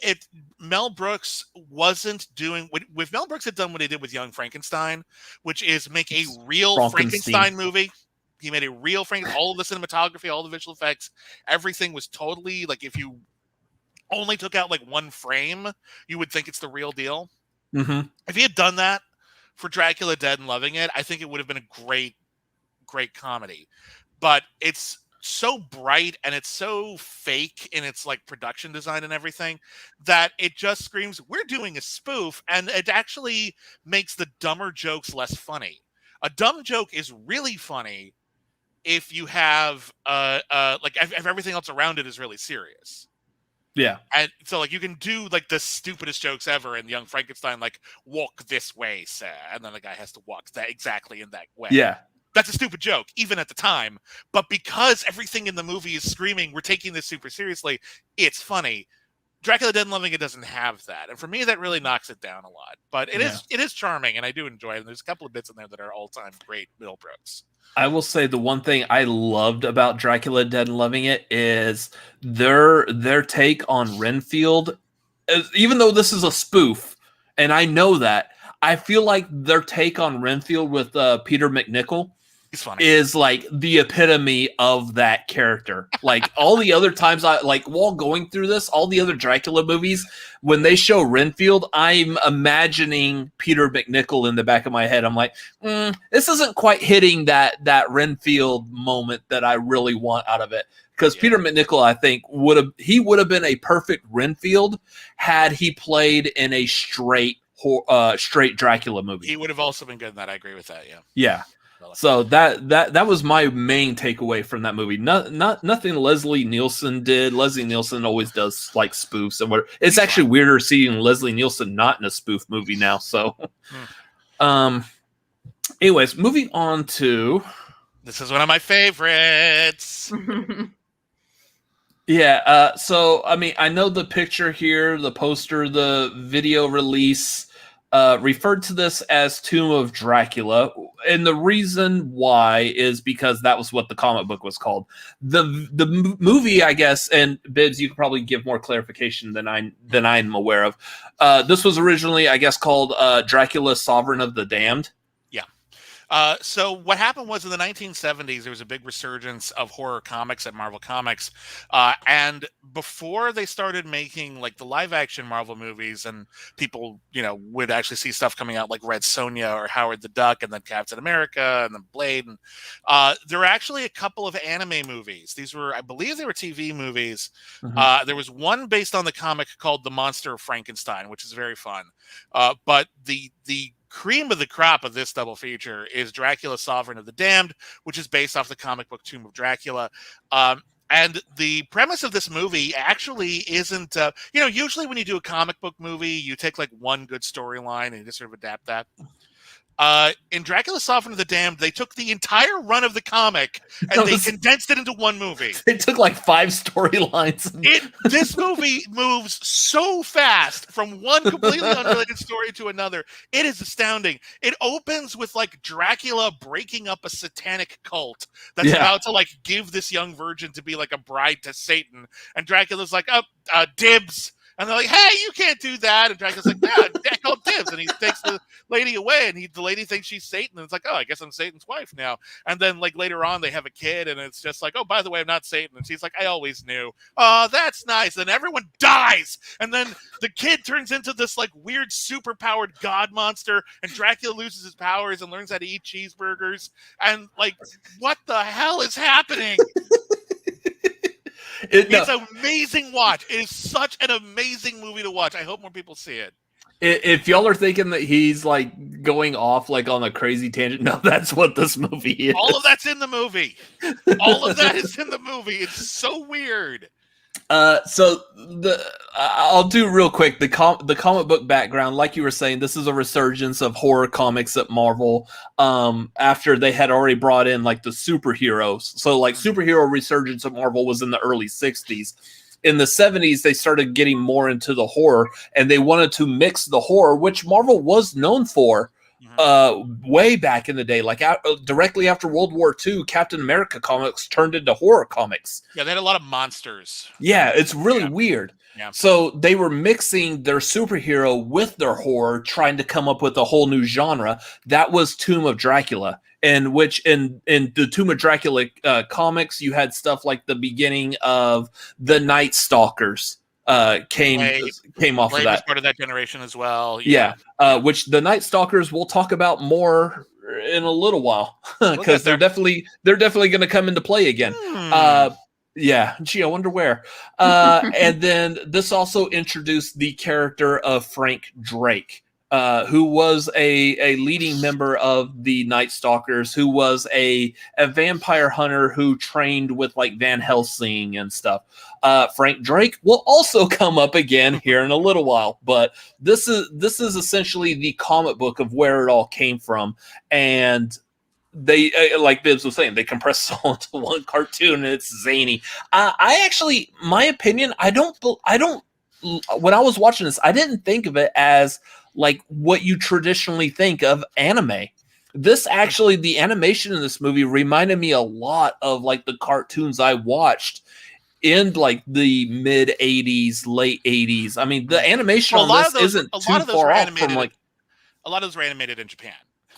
Mel Brooks wasn't doing with Mel Brooks had done what he did with Young Frankenstein, which is make a real Frankenstein movie. He made a real Frankenstein. All of the cinematography, all the visual effects, everything was totally like, if you only took out like one frame, you would think it's the real deal. Mm-hmm. If he had done that for Dracula Dead and Loving It, I think it would have been a great comedy. But it's so bright and it's so fake in its like production design and everything that it just screams, we're doing a spoof, and it actually makes the dumber jokes less funny. A dumb joke is really funny if you have if everything else around it is really serious. Yeah. And so like you can do like the stupidest jokes ever in Young Frankenstein, like walk this way, sir, and then the guy has to walk that exactly in that way. Yeah. That's a stupid joke, even at the time. But because everything in the movie is screaming, we're taking this super seriously, it's funny. Dracula Dead and Loving It doesn't have that. And for me, that really knocks it down a lot. But it is charming, and I do enjoy it. And there's a couple of bits in there that are all-time great Mel Brooks. I will say the one thing I loved about Dracula Dead and Loving It is their take on Renfield. Even though this is a spoof, and I know that, I feel like their take on Renfield with Peter McNichol is like the epitome of that character. Like all the other times while going through this, all the other Dracula movies, when they show Renfield, I'm imagining Peter McNichol in the back of my head. I'm like, this isn't quite hitting that Renfield moment that I really want out of it. Because Peter McNichol, I think, would have been a perfect Renfield had he played in a straight Dracula movie. He would have also been good in that. I agree with that. Yeah. Yeah. So that was my main takeaway from that movie. Nothing Leslie Nielsen did. Leslie Nielsen always does like spoofs, and it's actually weirder seeing Leslie Nielsen not in a spoof movie now. So, anyways, moving on to this is one of my favorites. Yeah. So I mean, I know the picture here, the poster, the video release. Referred to this as Tomb of Dracula, and the reason why is because that was what the comic book was called. The movie, I guess, and Bibbs, you could probably give more clarification than I'm aware of. This was originally, I guess, called Dracula, Sovereign of the Damned. So what happened was in the 1970s, there was a big resurgence of horror comics at Marvel Comics. And before they started making like the live action Marvel movies and people, would actually see stuff coming out like Red Sonja or Howard the Duck and then Captain America and then Blade. And there were actually a couple of anime movies. These were, I believe they were TV movies. Mm-hmm. There was one based on the comic called The Monster of Frankenstein, which is very fun. But the cream of the crop of this double feature is Dracula, Sovereign of the Damned, which is based off the comic book Tomb of Dracula. And the premise of this movie actually isn't, usually when you do a comic book movie, you take like one good storyline and you just sort of adapt that. In Dracula Softened of the Damned, they took the entire run of the comic and they condensed it into one movie. It took like 5 storylines. This movie moves so fast from one completely unrelated story to another. It is astounding. It opens with like Dracula breaking up a satanic cult that's about to like give this young virgin to be like a bride to Satan. And Dracula's like, dibs. And they're like, hey, you can't do that. And Dracula's like, yeah, I called dibs. And he takes the lady away, and the lady thinks she's Satan. And it's like, oh, I guess I'm Satan's wife now. And then, like, later on, they have a kid, and it's just like, oh, by the way, I'm not Satan. And she's like, I always knew. Oh, that's nice. And everyone dies. And then the kid turns into this, like, weird, super-powered god monster, and Dracula loses his powers and learns how to eat cheeseburgers. And, like, what the hell is happening? It's an amazing watch. It is such an amazing movie to watch. I hope more people see it. If y'all are thinking that he's like going off like on a crazy tangent, no, that's what this movie is. All of that's in the movie. All of that is in the movie. It's so weird. So I'll do real quick the comic book background. Like you were saying, this is a resurgence of horror comics at Marvel. After they had already brought in like the superheroes. So like superhero resurgence at Marvel was in the early 60s. In the 70s, they started getting more into the horror, and they wanted to mix the horror, which Marvel was known for. Way back in the day, like directly after World War II, Captain America comics turned into horror comics. Yeah, they had a lot of monsters. Yeah, it's really weird. Yeah. So they were mixing their superhero with their horror, trying to come up with a whole new genre. That was Tomb of Dracula, in which in the Tomb of Dracula comics, you had stuff like the beginning of the Night Stalkers. Came off of that. Part of that generation as well. Yeah. Which the Night Stalkers we'll talk about more in a little while because they're definitely going to come into play again. Yeah. Gee, I wonder where. And then this also introduced the character of Frank Drake, who was a leading member of the Night Stalkers, who was a vampire hunter who trained with like Van Helsing and stuff. Frank Drake will also come up again here in a little while, but this is essentially the comic book of where it all came from. And they, like Bibbs was saying, they compress it all into one cartoon, and it's zany. I actually, my opinion, I don't, when I was watching this, I didn't think of it as like what you traditionally think of anime. This actually, the animation in this movie reminded me a lot of like the cartoons I watched in like the mid 80s, late 80s. I mean, the animation on this isn't too far off from like a lot of those were animated in Japan.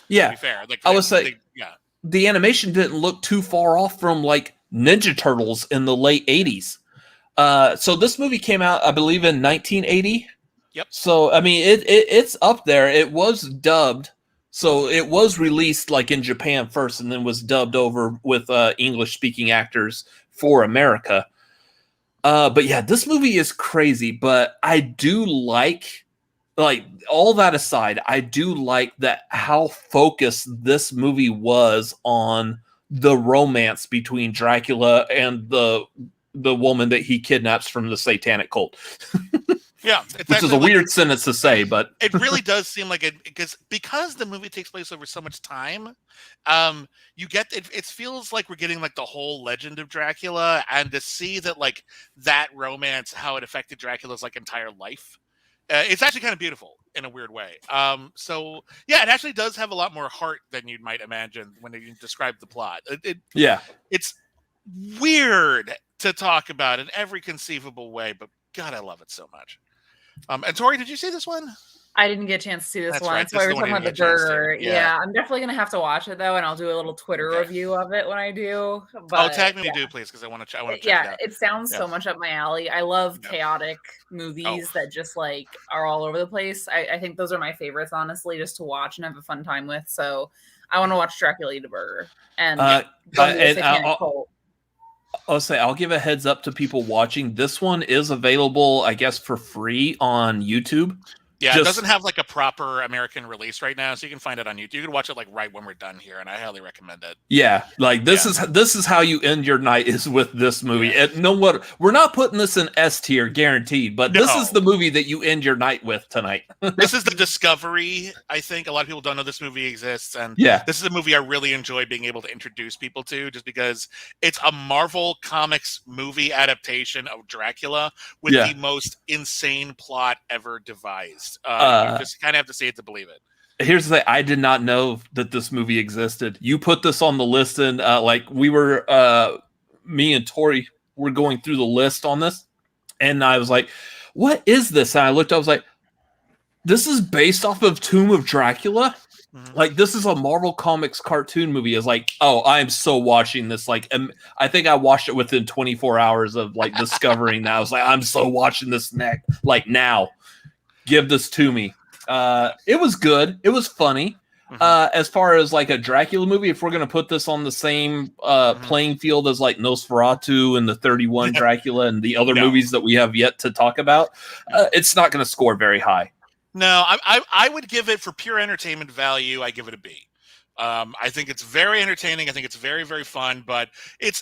Yeah, to be fair. Like I would say, the animation didn't look too far off from like Ninja Turtles in the late 80s. So this movie came out, I believe, in 1980. Yep. So I mean, it's up there. It was dubbed, so it was released like in Japan first, and then was dubbed over with English-speaking actors for America. But yeah, this movie is crazy. But I do like all that aside, I do like that how focused this movie was on the romance between Dracula and the woman that he kidnaps from the satanic cult. Yeah, which is a weird sentence to say, but it really does seem like it because the movie takes place over so much time. You get it feels like we're getting like the whole legend of Dracula, and to see that like that romance, how it affected Dracula's like entire life, it's actually kind of beautiful in a weird way. So yeah, it actually does have a lot more heart than you might imagine when you describe the plot. It's weird to talk about in every conceivable way, but God, I love it so much. And Tori, did you see this one? I didn't get a chance to see this one. Right. So we were talking about the burger. Yeah, I'm definitely gonna have to watch it though, and I'll do a little Twitter review of it when I do. But, tag me, do please, because I want to check it out. It sounds so much up my alley. I love chaotic movies that just like are all over the place. I think those are my favorites, honestly, just to watch and have a fun time with. So I want to watch Dracula eat a burger and I'll say, I'll give a heads up to people watching. This one is available, I guess, for free on YouTube. Yeah, it doesn't have like a proper American release right now, so you can find it on YouTube. You can watch it like right when we're done here, and I highly recommend it. Yeah, like this is how you end your night is with this movie. Yeah. And no, what we're not putting this in S tier, guaranteed, but this is the movie that you end your night with tonight. This is the discovery. I think a lot of people don't know this movie exists, and this is a movie I really enjoy being able to introduce people to, just because it's a Marvel Comics movie adaptation of Dracula with the most insane plot ever devised. You just kind of have to see it to believe it. Here's the thing. I did not know that this movie existed. You put this on the list, and like we were, me and Tori were going through the list on this, and I was like, what is this? And I looked, I was like, this is based off of Tomb of Dracula? Mm-hmm. Like, this is a Marvel Comics cartoon movie. Is like, oh, I am so watching this. Like, I think I watched it within 24 hours of like discovering that. I was like, I'm so watching this like now. Give this to me. It was good. It was funny. Mm-hmm. As far as like a Dracula movie, if we're going to put this on the same playing field as like Nosferatu and the 31 Dracula and the other movies that we have yet to talk about, it's not going to score very high. No, I would give it, for pure entertainment value, I give it a B. I think it's very entertaining. I think it's very, very fun, but it's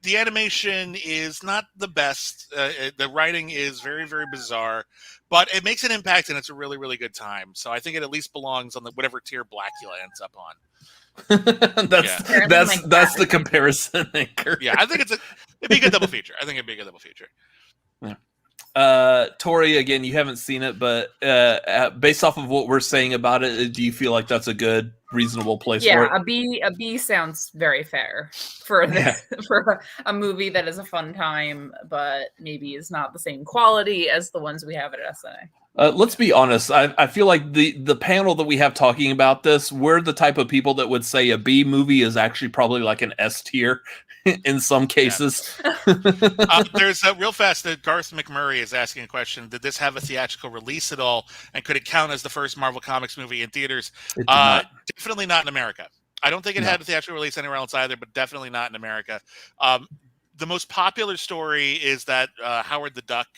the animation is not the best. The writing is very, very bizarre, but it makes an impact, and it's a really, really good time. So I think it at least belongs on the whatever tier Blackula ends up on. That's the comparison anchor. Yeah, I think it'd be a good double feature. I think it'd be a good double feature. Yeah. Tori, again, you haven't seen it, but based off of what we're saying about it, do you feel like that's a good, reasonable place for it? A B sounds very fair for this, for a movie that is a fun time, but maybe is not the same quality as the ones we have at SNA. Let's be honest. I feel like the panel that we have talking about this, we're the type of people that would say a B movie is actually probably like an S tier in some cases. Yeah. There's real fast that Garth McMurray is asking a question. Did this have a theatrical release at all? And could it count as the first Marvel Comics movie in theaters? Definitely not in America. I don't think it had a theatrical release anywhere else either, but definitely not in America. The most popular story is that Howard the Duck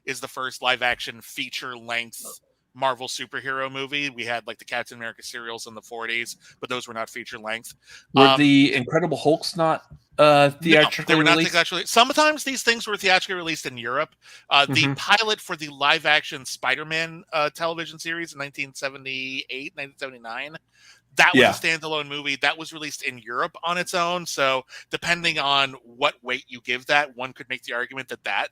is the first live-action feature-length Marvel superhero movie. We had like the Captain America serials in the 40s, but those were not feature-length. Were the Incredible Hulks not theatrically released? Sometimes these things were theatrically released in Europe. The pilot for the live-action Spider-Man television series in 1978, 1979, that was a standalone movie that was released in Europe on its own. So depending on what weight you give that, one could make the argument that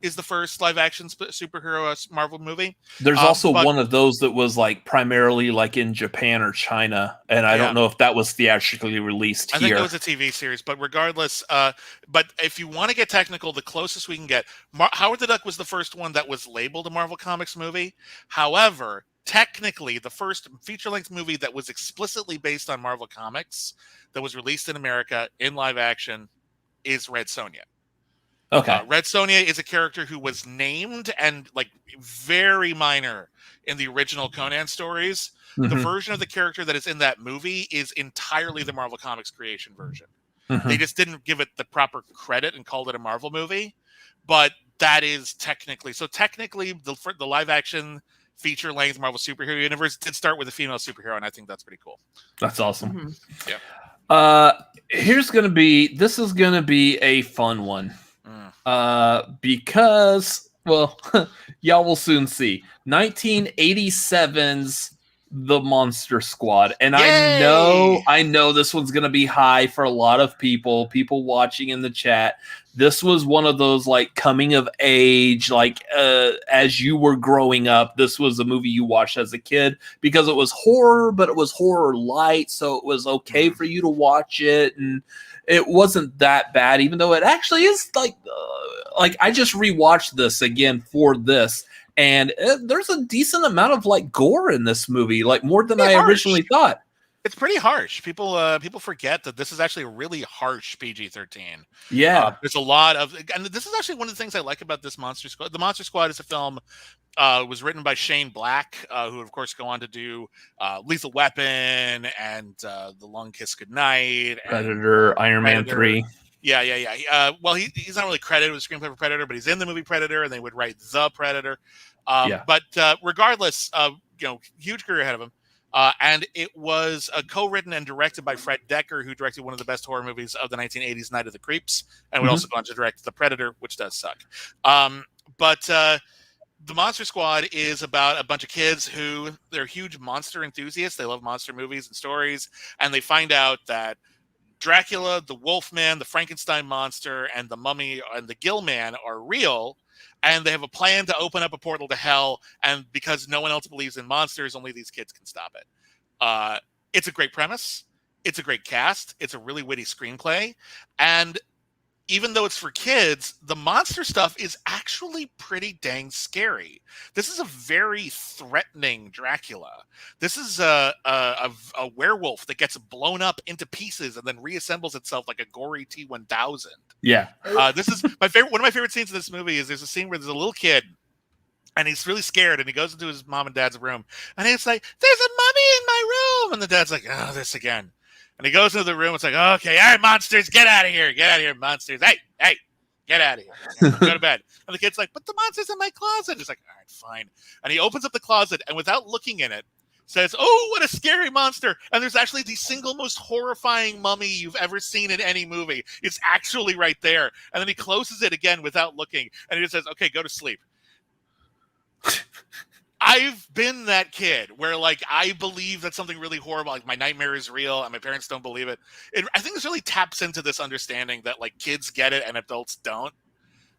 is the first live-action superhero Marvel movie. There's also one of those that was like primarily like in Japan or China, and I don't know if that was theatrically released here. I think it was a TV series, but regardless, but if you want to get technical, the closest we can get, Howard the Duck was the first one that was labeled a Marvel Comics movie. However, technically, the first feature-length movie that was explicitly based on Marvel Comics that was released in America in live action is Red Sonja. Okay. Red Sonja is a character who was named and like very minor in the original Conan stories. Mm-hmm. The version of the character that is in that movie is entirely the Marvel Comics creation version. Mm-hmm. They just didn't give it the proper credit and called it a Marvel movie. But that is technically the live action feature length Marvel superhero universe did start with a female superhero, and I think that's pretty cool. That's awesome. Mm-hmm. Yeah. This is gonna be a fun one. Because, well, y'all will soon see. 1987's The Monster Squad. And Yay! I know this one's going to be high for a lot of people watching in the chat. This was one of those like coming of age, like as you were growing up, this was a movie you watched as a kid because it was horror, but it was horror light. So it was okay for you to watch it. And it wasn't that bad, even though it actually is like I just rewatched this again for this, and there's a decent amount of like gore in this movie, like more than I originally thought. It's pretty harsh. People forget that this is actually a really harsh PG-13. Yeah, there's a lot of, and this is actually one of the things I like about this Monster Squad. The Monster Squad is a film. Was written by Shane Black, who of course go on to do Lethal Weapon and The Long Kiss Goodnight, Predator, Iron Man 3. Yeah. Well, he's not really credited with screenplay for Predator, but he's in the movie Predator, and they would write The Predator. But regardless, huge career ahead of him. And it was co-written and directed by Fred Decker, who directed one of the best horror movies of the 1980s, Night of the Creeps, and would also go on to direct The Predator, which does suck. But The Monster Squad is about a bunch of kids who they're huge monster enthusiasts. They love monster movies and stories, and they find out that Dracula, the Wolfman, the Frankenstein monster, and the Mummy and the Gill Man are real. And they have a plan to open up a portal to hell. And because no one else believes in monsters, only these kids can stop it. It's a great premise. It's a great cast. It's a really witty screenplay. And even though it's for kids, the monster stuff is actually pretty dang scary. This is a very threatening Dracula. This is a werewolf that gets blown up into pieces and then reassembles itself like a gory T-1000. Yeah. This is my favorite. One of my favorite scenes in this movie is there's a scene where there's a little kid and he's really scared and he goes into his mom and dad's room and he's like, "There's a mummy in my room," and the dad's like, "Oh, this again." And he goes into the room. It's like, "Okay, all right, monsters, get out of here. Get out of here, monsters. Hey, get out of here. Go to bed." And the kid's like, "But the monster's in my closet." He's like, "All right, fine." And he opens up the closet and without looking in it, says, "Oh, what a scary monster." And there's actually the single most horrifying mummy you've ever seen in any movie. It's actually right there. And then he closes it again without looking. And he just says, "Okay, go to sleep." I've been that kid where, like, I believe that something really horrible, like my nightmare is real, and my parents don't believe it. I think this really taps into this understanding that, like, kids get it and adults don't.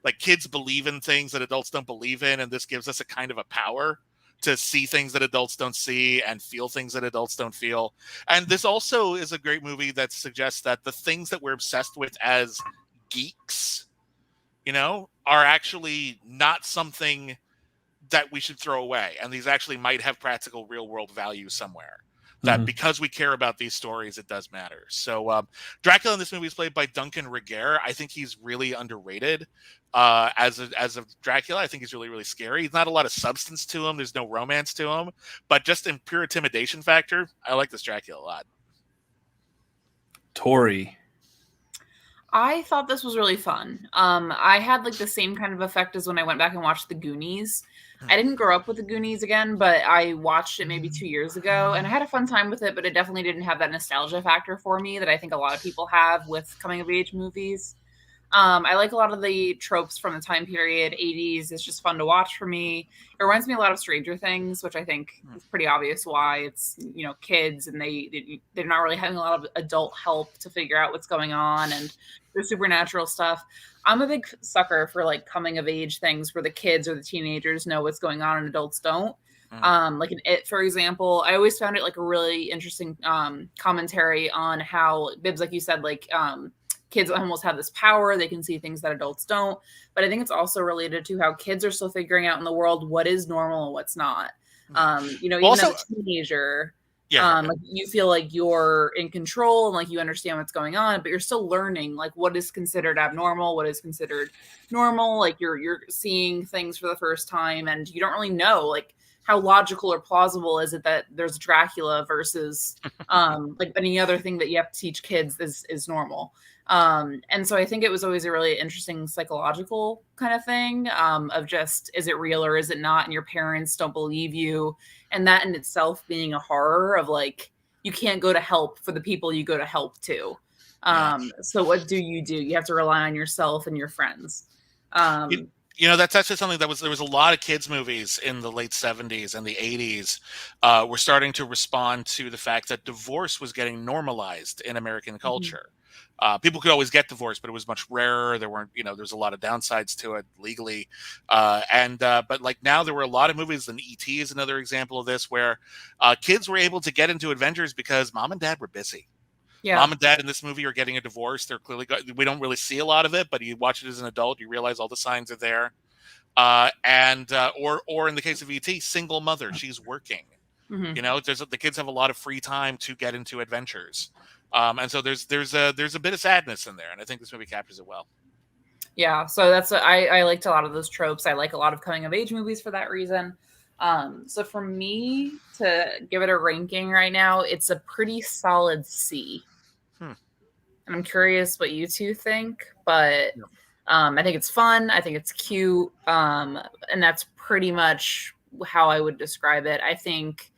Like, kids believe in things that adults don't believe in, and this gives us a kind of a power to see things that adults don't see and feel things that adults don't feel. And this also is a great movie that suggests that the things that we're obsessed with as geeks, are actually not something that we should throw away. And these actually might have practical real world value somewhere. That because we care about these stories, it does matter. So Dracula in this movie is played by Duncan Regehr. I think he's really underrated as a Dracula. I think he's really, really scary. There's not a lot of substance to him. There's no romance to him. But just in pure intimidation factor, I like this Dracula a lot. Tori. I thought this was really fun. I had like the same kind of effect as when I went back and watched The Goonies. I didn't grow up with The Goonies again, but I watched it maybe 2 years ago, and I had a fun time with it, but it definitely didn't have that nostalgia factor for me that I think a lot of people have with coming-of-age movies. I like a lot of the tropes from the time period, 80s. It's just fun to watch for me. It reminds me a lot of Stranger Things, which I think is pretty obvious why. It's, kids, and they're not really having a lot of adult help to figure out what's going on, and there's supernatural stuff. I'm a big sucker for like coming of age things where the kids or the teenagers know what's going on and adults don't. Like in It, for example, I always found it like a really interesting commentary on how Bibbs, like you said, like kids almost have this power. They can see things that adults don't. But I think it's also related to how kids are still figuring out in the world what is normal and what's not. Even also, as a teenager, Yeah. Like you feel like you're in control and like you understand what's going on, but you're still learning like what is considered abnormal, what is considered normal. Like you're seeing things for the first time and you don't really know like how logical or plausible is it that there's Dracula versus like any other thing that you have to teach kids is normal. And so I think it was always a really interesting psychological kind of thing of just, is it real or is it not? And your parents don't believe you. And that in itself being a horror of like, you can't go to help for the people you go to help to. So what do? You have to rely on yourself and your friends. That's actually something there was a lot of kids movies in the late 70s and the 80s were starting to respond to the fact that divorce was getting normalized in American culture. People could always get divorced, but it was much rarer. There weren't, there's a lot of downsides to it legally. But like now there were a lot of movies, and E.T. is another example of this, where kids were able to get into adventures because mom and dad were busy. Yeah. Mom and dad in this movie are getting a divorce. They're clearly we don't really see a lot of it, but you watch it as an adult, you realize all the signs are there. Or in the case of E.T., single mother, she's working. The kids have a lot of free time to get into adventures. And so there's a bit of sadness in there, and I think this movie captures it well. Yeah, so I liked a lot of those tropes. I like a lot of coming of age movies for that reason. So for me to give it a ranking right now, it's a pretty solid C. Am and I'm curious what you two think. But I think it's fun. I think it's cute, and that's pretty much how I would describe it. I think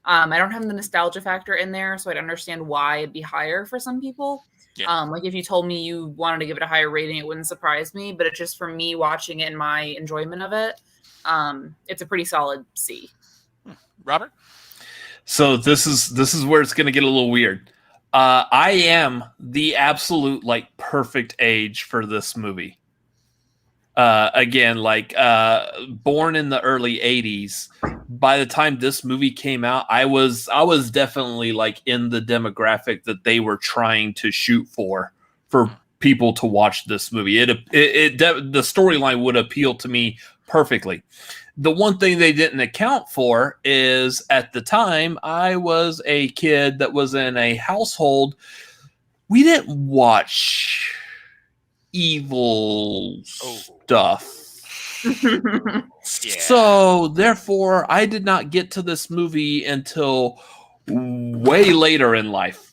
I don't have the nostalgia factor in there, so I'd understand why it'd be higher for some people. Yeah. Like if you told me you wanted to give it a higher rating, it wouldn't surprise me. But it's just for me watching it and my enjoyment of it. It's a pretty solid C. Robert? So this is where it's going to get a little weird. I am the absolute like perfect age for this movie. Again, like born in the early 80s. By the time this movie came out, I was definitely like in the demographic that they were trying to shoot for people to watch this movie. The storyline would appeal to me perfectly. The one thing they didn't account for is at the time I was a kid that was in a household. We didn't watch evil stuff. So therefore I did not get to this movie until way later in life.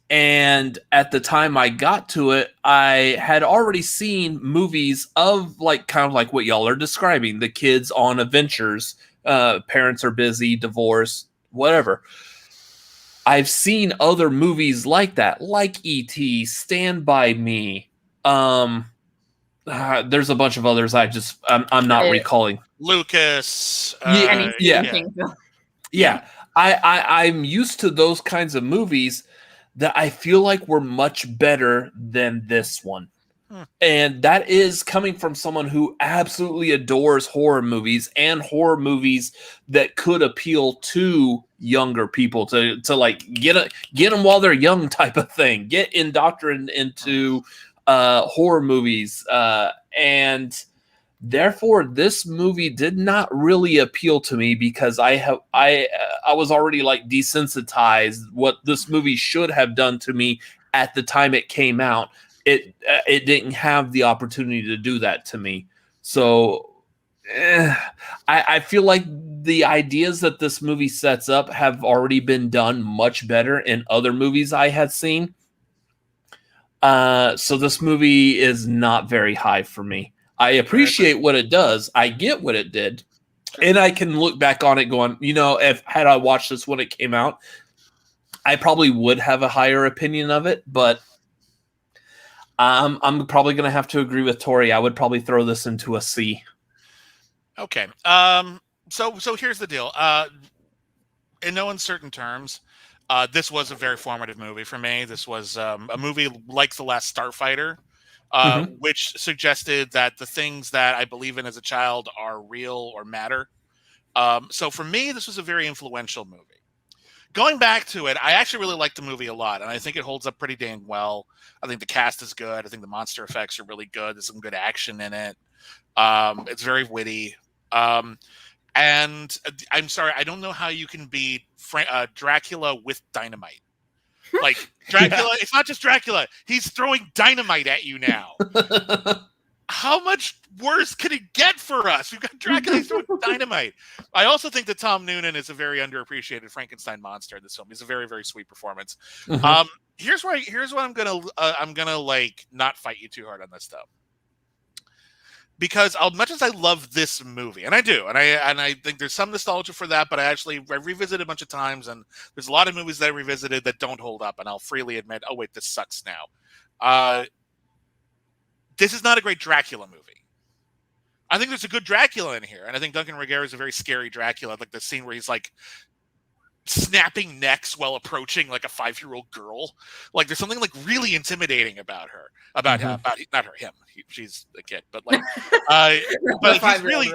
And at the time I got to it, I had already seen movies of like kind of like what y'all are describing, the kids on adventures, parents are busy, divorce, whatever. I've seen other movies like that, like E.T., Stand By Me. There's a bunch of others I'm not recalling. Lucas. Yeah. I'm used to those kinds of movies that I feel like were much better than this one. And that is coming from someone who absolutely adores horror movies and horror movies that could appeal to younger people to like get them while they're young type of thing. Get indoctrinated into horror movies. And therefore this movie did not really appeal to me because I was already like desensitized what this movie should have done to me at the time it came out. It didn't have the opportunity to do that to me. So I feel like the ideas that this movie sets up have already been done much better in other movies I had seen. So this movie is not very high for me. I appreciate what it does. I get what it did. And I can look back on it going, had I watched this when it came out, I probably would have a higher opinion of it, but I'm probably going to have to agree with Tori. I would probably throw this into a C. Okay. So here's the deal. In no uncertain terms, this was a very formative movie for me. This was a movie like The Last Starfighter, which suggested that the things that I believe in as a child are real or matter. So for me, this was a very influential movie. Going back to it, I actually really like the movie a lot, and I think it holds up pretty dang well. I think the cast is good. I think the monster effects are really good. There's some good action in it. It's very witty. And I'm sorry, I don't know how you can beat Dracula with dynamite. Like, Dracula, It's not just Dracula. He's throwing dynamite at you now. How much worse could it get for us? We've got Dracula throwing dynamite. I also think that Tom Noonan is a very underappreciated Frankenstein monster in this film. He's a very, very sweet performance. Here's what I'm gonna like not fight you too hard on this though. Because as much as I love this movie, and I do, and I think there's some nostalgia for that, but I revisited a bunch of times, and there's a lot of movies that I revisited that don't hold up, and I'll freely admit, oh wait, this sucks now. This is not a great Dracula movie. I think there's a good Dracula in here, and I think Duncan Regehr is a very scary Dracula, like the scene where he's like snapping necks while approaching like a 5-year-old girl. Like there's something like really intimidating about her, about not her, him. She's a kid, but like, but he's really.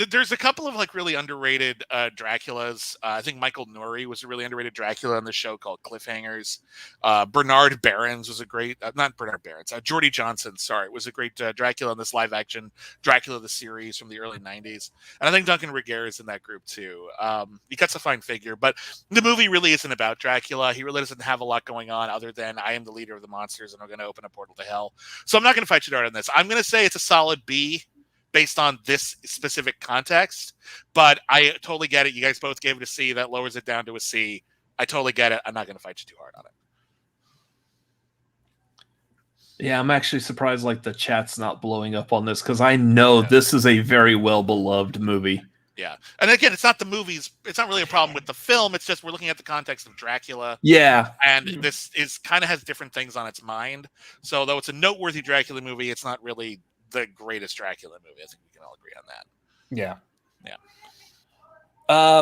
There's a couple of like really underrated Draculas. I think Michael Nouri was a really underrated Dracula on the show called Cliffhangers. Bernard Behrens was a great, not Bernard Behrens, Geordie Johnson, was a great Dracula in this live action Dracula the series from the early 90s. And I think Duncan Regehr is in that group too. He cuts a fine figure, but the movie really isn't about Dracula. He really doesn't have a lot going on other than I am the leader of the monsters and I'm going to open a portal to hell. So I'm not going to fight you hard on this. I'm going to say it's a solid B based on this specific context, but I totally get it. You guys both gave it a C. That lowers it down to a C. I totally get it. I'm not going to fight you too hard on it. Yeah, I'm actually surprised like the chat's not blowing up on this because I know this is a very well beloved movie. Yeah, and again, it's not the movies. It's not really a problem with the film. It's just we're looking at the context of Dracula. Yeah, and this is kind of has different things on its mind. So though it's a noteworthy Dracula movie, it's not really the greatest Dracula movie. I think we can all agree on that. Yeah. Yeah.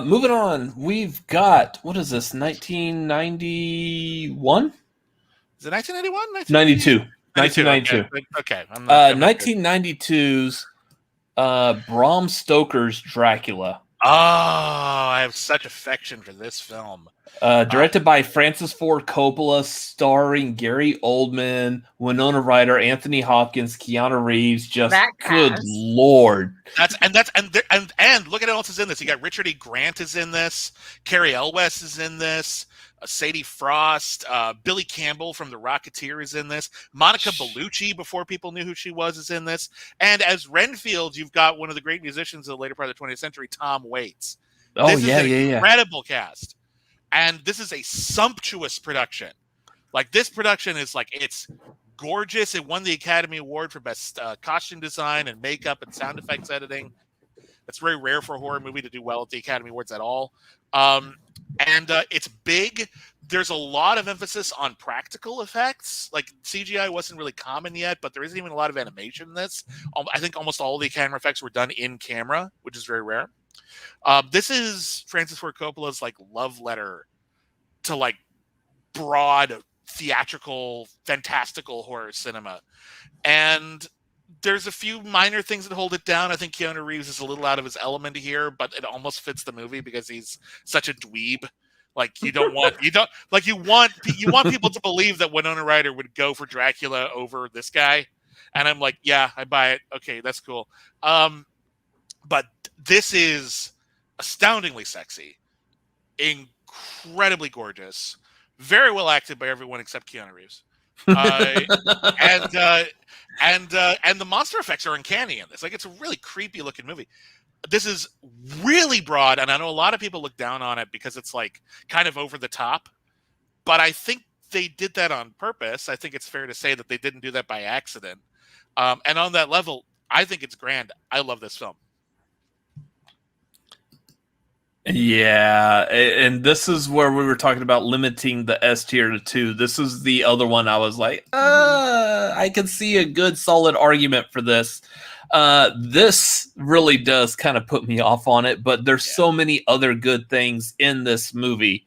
Moving on, we've got what is this? 1991? Is it 1991? 92. 1992. Okay. 1992's Bram Stoker's Dracula. Oh, I have such affection for this film. Directed by Francis Ford Coppola, starring Gary Oldman, Winona Ryder, Anthony Hopkins, Keanu Reeves. Just good lord. And look at who else is in this. You got Richard E. Grant is in this. Carrie Elwes is in this. Sadie Frost, Billy Campbell from The Rocketeer is in this. Monica Bellucci, before people knew who she was, is in this. And as Renfield, you've got one of the great musicians of the later part of the 20th century, Tom Waits. Oh, this yeah, is an yeah. incredible cast. And this is a sumptuous production. Like, this production is like, it's gorgeous. It won the Academy Award for Best Costume Design and Makeup and Sound Effects Editing. It's very rare for a horror movie to do well at the Academy Awards at all. And it's big. There's a lot of emphasis on practical effects. Like, CGI wasn't really common yet, but there isn't even a lot of animation in this. I think almost all the camera effects were done in camera, which is very rare. This is Francis Ford Coppola's like love letter to like broad theatrical, fantastical horror cinema. And there's a few minor things that hold it down. I think Keanu Reeves is a little out of his element here, but it almost fits the movie because he's such a dweeb. Like, you want people to believe that Winona Ryder would go for Dracula over this guy. And I'm like, yeah, I buy it. Okay, that's cool. But this is astoundingly sexy, incredibly gorgeous, very well acted by everyone except Keanu Reeves. And the monster effects are uncanny in this. Like, it's a really creepy looking movie. This is really broad, and I know a lot of people look down on it because it's like kind of over the top, but I think they did that on purpose. I think it's fair to say that they didn't do that by accident. And on that level, I think it's grand. I love this film. Yeah, and this is where we were talking about limiting the S tier to 2. This is the other one I was like, I can see a good solid argument for this. This really does kind of put me off on it, but there's so many other good things in this movie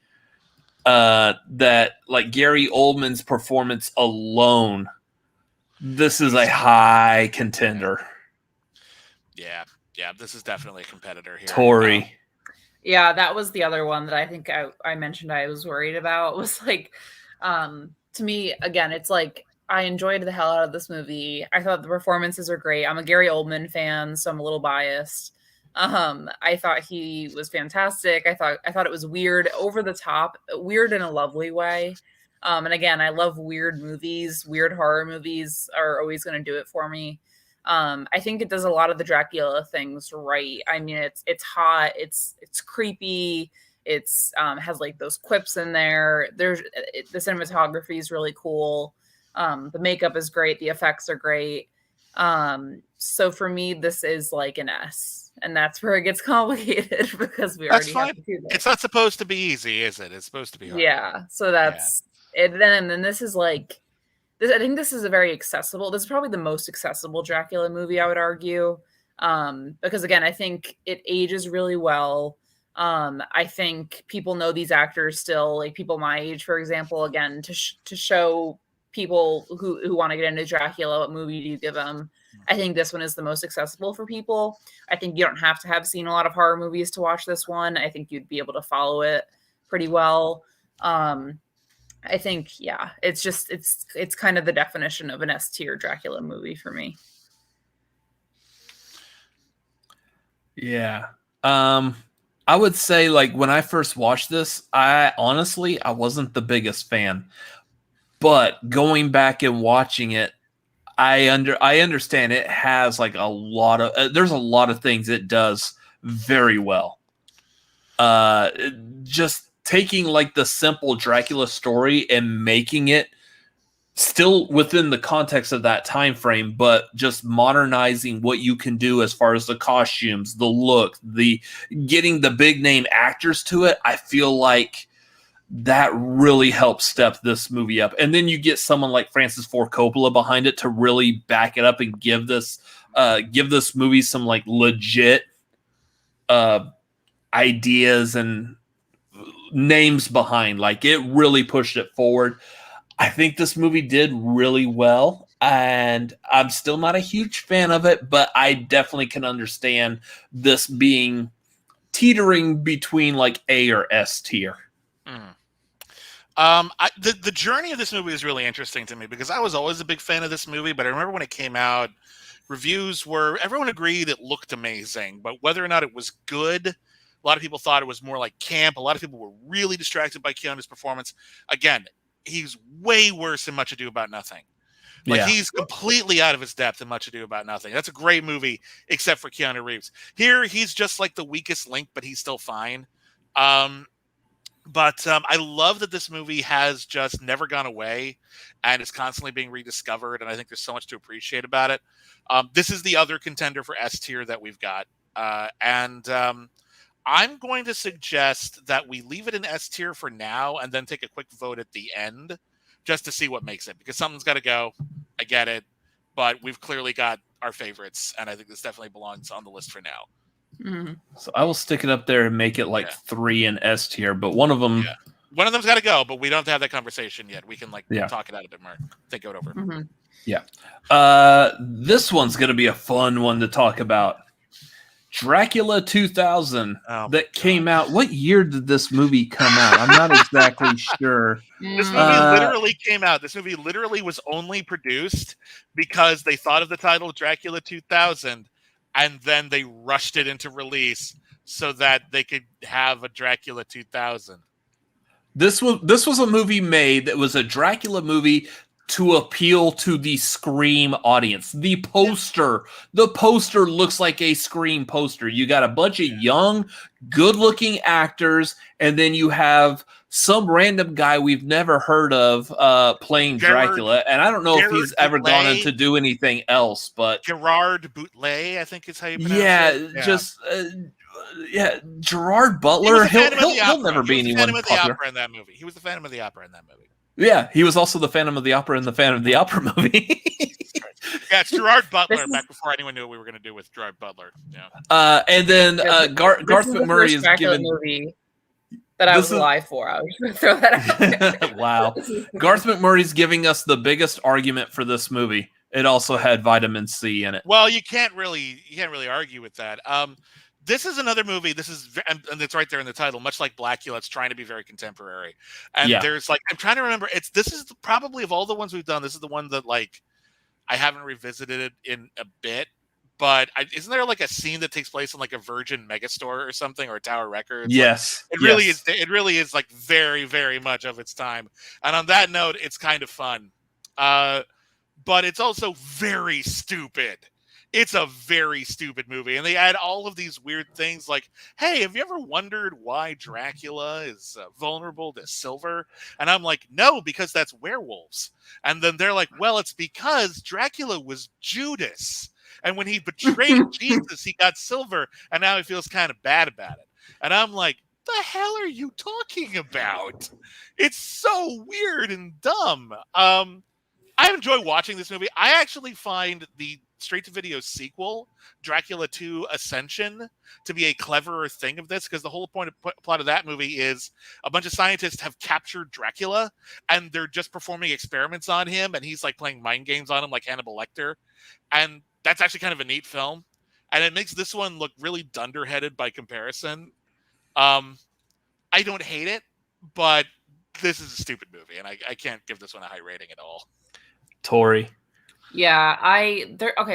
that, like Gary Oldman's performance alone, this is a high contender. Yeah, this is definitely a competitor here. Tori. Yeah, that was the other one that I think I mentioned I was worried about. Was like, to me, again, it's like, I enjoyed the hell out of this movie. I thought the performances are great. I'm a Gary Oldman fan, so I'm a little biased. I thought he was fantastic. I thought it was weird, over the top, weird in a lovely way. And again, I love weird movies. Weird horror movies are always going to do it for me. I think it does a lot of the Dracula things right. I mean, it's hot, it's creepy, it's has like those quips in there. The cinematography is really cool. The makeup is great, the effects are great. So for me, this is like an S, and that's where it gets complicated because we already have to do that. It's not supposed to be easy, is it? It's supposed to be hard. Yeah. So that's it. Then this is like. I think this is a very accessible. This is probably the most accessible Dracula movie, I would argue, because again, I think it ages really well. I think people know these actors still, like people my age, for example. Again, to show people who want to get into Dracula, what movie do you give them? I think this one is the most accessible for people. I think you don't have to have seen a lot of horror movies to watch this one. I think you'd be able to follow it pretty well. I think, it's kind of the definition of an S tier Dracula movie for me. Yeah. I would say, like, when I first watched this, I wasn't the biggest fan. But going back and watching it, I understand it has like a lot of there's a lot of things it does very well. Just taking like the simple Dracula story and making it still within the context of that time frame, but just modernizing what you can do as far as the costumes, the look, the getting the big name actors to it. I feel like that really helps step this movie up. And then you get someone like Francis Ford Coppola behind it to really back it up and give this movie some like legit ideas and names behind. Like, it really pushed it forward. I think this movie did really well, and I'm still not a huge fan of it, but I definitely can understand this being teetering between like A or S tier. The journey of this movie is really interesting to me because I was always a big fan of this movie, but I remember when it came out, reviews were, everyone agreed it looked amazing, but whether or not it was good, a lot of people thought it was more like camp. A lot of people were really distracted by Keanu's performance. Again, he's way worse than Much Ado About Nothing. Like, he's completely out of his depth in Much Ado About Nothing. That's a great movie, except for Keanu Reeves. Here, he's just like the weakest link, but he's still fine. But I love that this movie has just never gone away and is constantly being rediscovered, and I think there's so much to appreciate about it. This is the other contender for S tier that we've got. I'm going to suggest that we leave it in S tier for now and then take a quick vote at the end just to see what makes it, because something's got to go. I get it, but we've clearly got our favorites, and I think this definitely belongs on the list for now. Mm-hmm. So I will stick it up there and make it like 3 in S tier, but one of them... Yeah. One of them's got to go, but we don't have to have that conversation yet. We can talk it out a bit more. Think it over. Mm-hmm. Yeah. This one's going to be a fun one to talk about. Dracula 2000 came out. What year did this movie come out? I'm not exactly sure. This movie literally came out. This movie literally was only produced because they thought of the title Dracula 2000, and then they rushed it into release so that they could have a Dracula 2000. This was a movie made that was a Dracula movie to appeal to the Scream audience. The poster looks like a Scream poster. You got a bunch of young, good-looking actors, and then you have some random guy we've never heard of playing Dracula. And I don't know if he's ever gone on to do anything else, but Gerard Butler, I think is how you pronounce it. Gerard Butler. He'll never be anyone popular. He was the Phantom of the Opera in that movie. Yeah, he was also the Phantom of the Opera in the Phantom of the Opera movie. Yeah, it's Gerard Butler back before anyone knew what we were going to do with Gerard Butler. Yeah. And then Garth McMurray is given movie that I was alive for. I was going to throw that out there. Wow. Garth McMurray's giving us the biggest argument for this movie. It also had vitamin C in it. Well, you can't really argue with that. This is another movie. And it's right there in the title. Much like Blackula, it's trying to be very contemporary. And there's I'm trying to remember. This is probably of all the ones we've done. This is the one that I haven't revisited it in a bit. But isn't there a scene that takes place in a Virgin Megastore or something, or a Tower Records? Yes, it really is. It really is very, very much of its time. And on that note, it's kind of fun. But it's also very stupid. It's a very stupid movie. And they add all of these weird things like, hey, have you ever wondered why Dracula is vulnerable to silver? And I'm like, no, because that's werewolves. And then they're like, well, it's because Dracula was Judas. And when he betrayed Jesus, he got silver. And now he feels kind of bad about it. And I'm like, the hell are you talking about? It's so weird and dumb. I enjoy watching this movie. I actually find the straight-to-video sequel, Dracula 2 Ascension, to be a cleverer thing of this, because the whole plot of that movie is a bunch of scientists have captured Dracula, and they're just performing experiments on him, and he's playing mind games on him like Hannibal Lecter. And that's actually kind of a neat film. And it makes this one look really dunderheaded by comparison. I don't hate it, but this is a stupid movie, and I can't give this one a high rating at all. Tori. Yeah,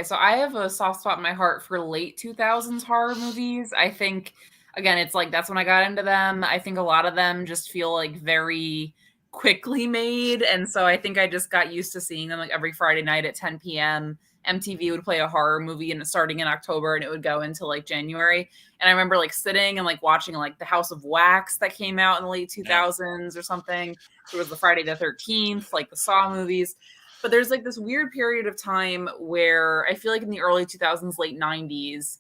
so I have a soft spot in my heart for late 2000s horror movies. I think, again, it's that's when I got into them. I think a lot of them just feel very quickly made. And so I think I just got used to seeing them every Friday night at 10 p.m. MTV would play a horror movie and starting in October and it would go into like January. And I remember like sitting and like watching like The House of Wax that came out in the late 2000s or something. There was the Friday the 13th, like the Saw movies. But there's like this weird period of time where I feel like in the early 2000s, late 90s,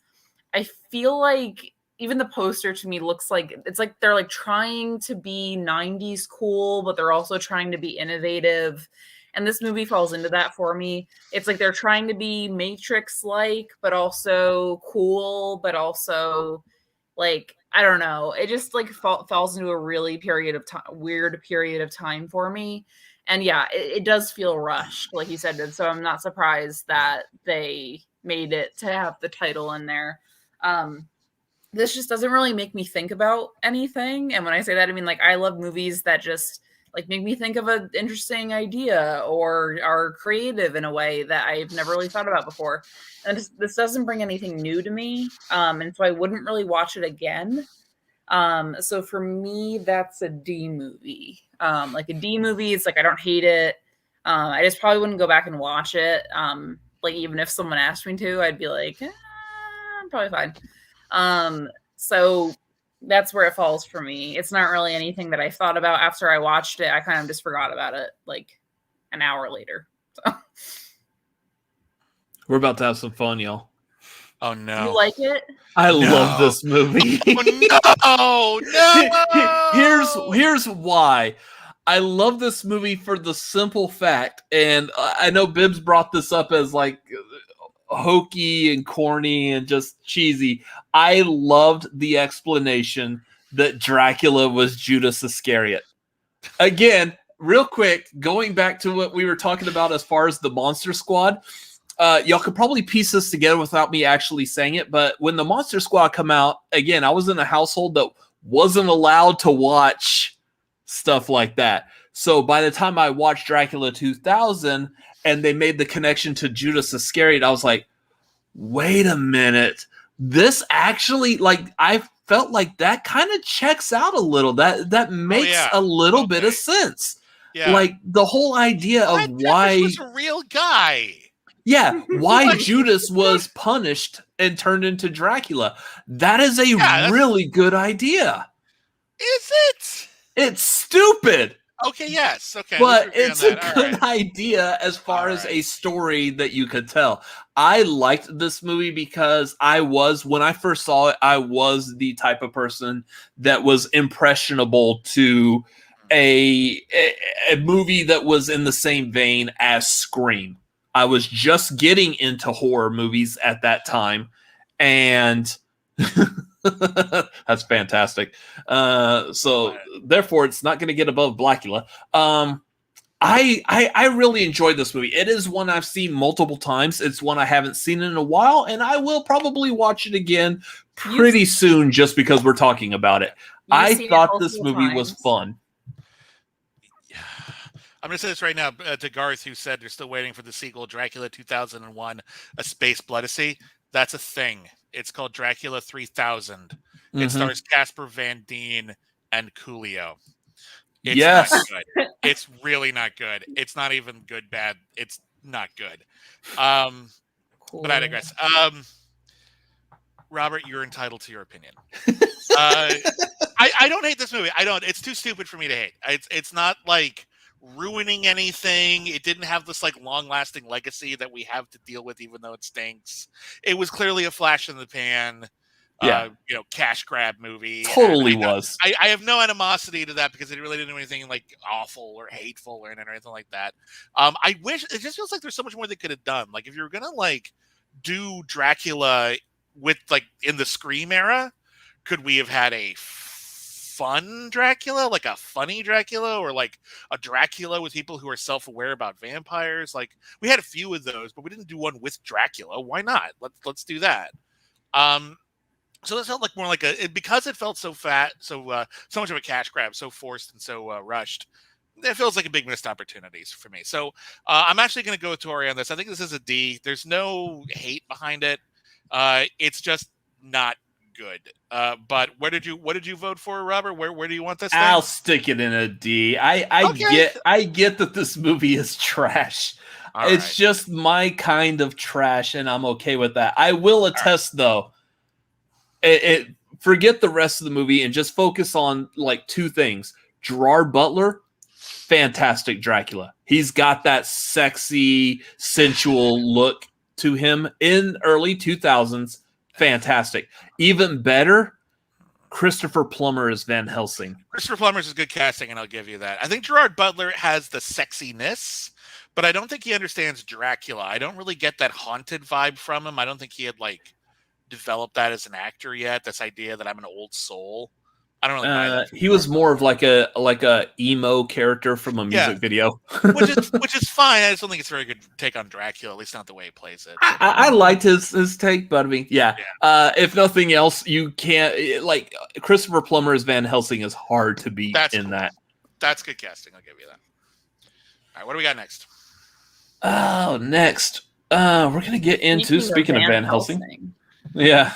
I feel like even the poster to me looks like it's like they're like trying to be 90s cool, but they're also trying to be innovative. And this movie falls into that for me. It's like they're trying to be Matrix-like, but also cool, but also like, I don't know. It just like falls into a really weird period of time for me. And yeah, it does feel rushed, like you said. So I'm not surprised that they made it to have the title in there. This just doesn't really make me think about anything. And when I say that, I mean, like, I love movies that just like make me think of an interesting idea or are creative in a way that I've never really thought about before. And this doesn't bring anything new to me. And so I wouldn't really watch it again. So for me, that's a D movie. Like a D movie, it's like I don't hate it. I just probably wouldn't go back and watch it. Like even if someone asked me to, I'd be like, I'm probably fine. So that's where it falls for me. It's not really anything that I thought about after I watched it. I kind of just forgot about it like an hour later. So. We're about to have some fun, y'all. Oh no! You like it? I love this movie. Oh no! Here's why. I love this movie for the simple fact, and I know Bibbs brought this up as like hokey and corny and just cheesy. I loved the explanation that Dracula was Judas Iscariot. Again, real quick, going back to what we were talking about as far as the Monster Squad. Y'all could probably piece this together without me actually saying it, but when the Monster Squad come out, again, I was in a household that wasn't allowed to watch stuff like that. So by the time I watched Dracula 2000 and they made the connection to Judas Iscariot, I was like, wait a minute. This actually, like, I felt like that kind of checks out a little. That makes a little bit of sense. Yeah. Like the whole idea of why was a real guy. Yeah, why Judas was punished and turned into Dracula. That is a really good idea. Is it? It's stupid. Okay, yes. Okay. But it's a good idea as far as a story that you could tell. I liked this movie because when I first saw it, I was the type of person that was impressionable to a movie that was in the same vein as Scream. I was just getting into horror movies at that time, and that's fantastic. So therefore, it's not going to get above Blackula. I really enjoyed this movie. It is one I've seen multiple times. It's one I haven't seen in a while, and I will probably watch it again pretty soon just because we're talking about it. I thought this movie was fun. I'm going to say this right now to Garth, who said they're still waiting for the sequel, Dracula 2001, A Space Bloodacy. That's a thing. It's called Dracula 3000. Mm-hmm. It stars Casper Van Dien and Coolio. It's not good. It's really not good. It's not even good, bad. It's not good. Cool. But I digress. Robert, you're entitled to your opinion. I don't hate this movie. I don't. It's too stupid for me to hate. It's not like ruining anything. It didn't have this like long-lasting legacy that we have to deal with, even though it stinks. It was clearly a flash in the pan, cash grab movie. Totally was. I have no animosity to that because it really didn't do anything like awful or hateful or anything like that. I wish it just feels like there's so much more they could have done. Like if you're gonna like do Dracula with like in the Scream era, could we have had a fun Dracula, like a funny Dracula, or like a Dracula with people who are self-aware about vampires? Like we had a few of those, but we didn't do one with Dracula. Why not? Let's do that. So this felt like more like because it felt so fat, so much of a cash grab, so forced and so rushed. It feels like a big missed opportunities for me. So I'm actually going to go with Tori on this. I think this is a D. There's no hate behind it. It's just not good. But what did you vote for, Robert? Where do you want this thing? I'll stick it in a D. I get that this movie is trash. It's just my kind of trash, and I'm okay with that. I will attest, though, forget the rest of the movie and just focus on like two things. Gerard Butler, fantastic Dracula. He's got that sexy, sensual look to him in early 2000s. Fantastic. Even better, Christopher Plummer as Van Helsing. Christopher Plummer is good casting, and I'll give you that. I think Gerard Butler has the sexiness, but I don't think he understands Dracula. I don't really get that haunted vibe from him. I don't think he had like developed that as an actor yet. This idea that I'm an old soul. I don't really buy that. He was more of like a emo character from a music video, which is fine. I just don't think it's a very good take on Dracula, at least not the way he plays it. I liked his take, but I mean, if nothing else, you can't like Christopher Plummer as Van Helsing is hard to beat that. That's good casting. I'll give you that. All right, what do we got next? Oh, next, we're gonna get into speaking of Van Helsing. Yeah.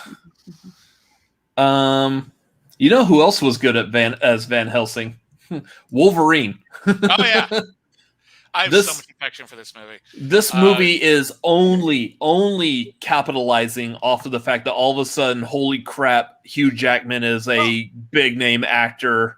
You know who else was good at Van Helsing? Wolverine. Oh yeah. I have so much affection for this movie. This movie is only capitalizing off of the fact that all of a sudden, holy crap, Hugh Jackman is a big name actor.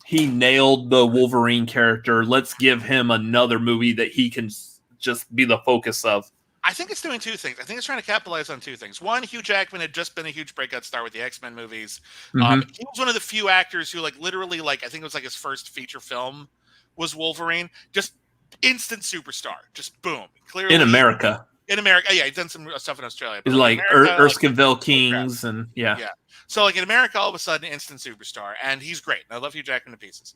He nailed the Wolverine character. Let's give him another movie that he can just be the focus of. I think it's doing two things. I think it's trying to capitalize on two things. One, Hugh Jackman had just been a huge breakout star with the X-Men movies. Mm-hmm. He was one of the few actors who, like, literally, like, I think it was like his first feature film was Wolverine. Just instant superstar. Just boom. Clearly in America. Yeah, he's done some stuff in Australia. But like Erskine Kings and yeah. So like in America, all of a sudden, instant superstar, and he's great. I love Hugh Jackman to pieces.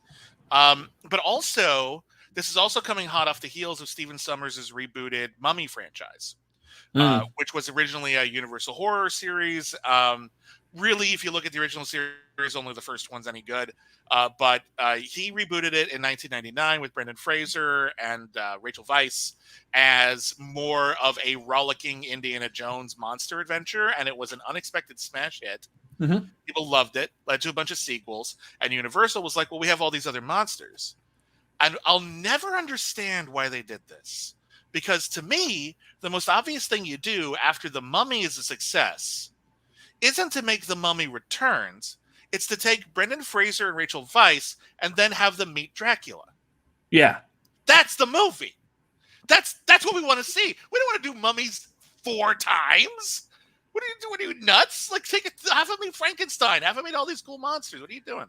But also, this is also coming hot off the heels of Stephen Sommers' rebooted Mummy franchise, which was originally a Universal horror series. Really, if you look at the original series, only the first one's any good. But he rebooted it in 1999 with Brendan Fraser and Rachel Weisz as more of a rollicking Indiana Jones monster adventure, and it was an unexpected smash hit. Mm-hmm. People loved it, led to a bunch of sequels, and Universal was like, well, we have all these other monsters. And I'll never understand why they did this. Because to me, the most obvious thing you do after The Mummy is a success isn't to make The Mummy Returns. It's to take Brendan Fraser and Rachel Weisz and then have them meet Dracula. Yeah. That's the movie. That's what we want to see. We don't want to do mummies 4 times. What are you doing? Are you nuts? Like, have them meet Frankenstein. Have them meet all these cool monsters. What are you doing?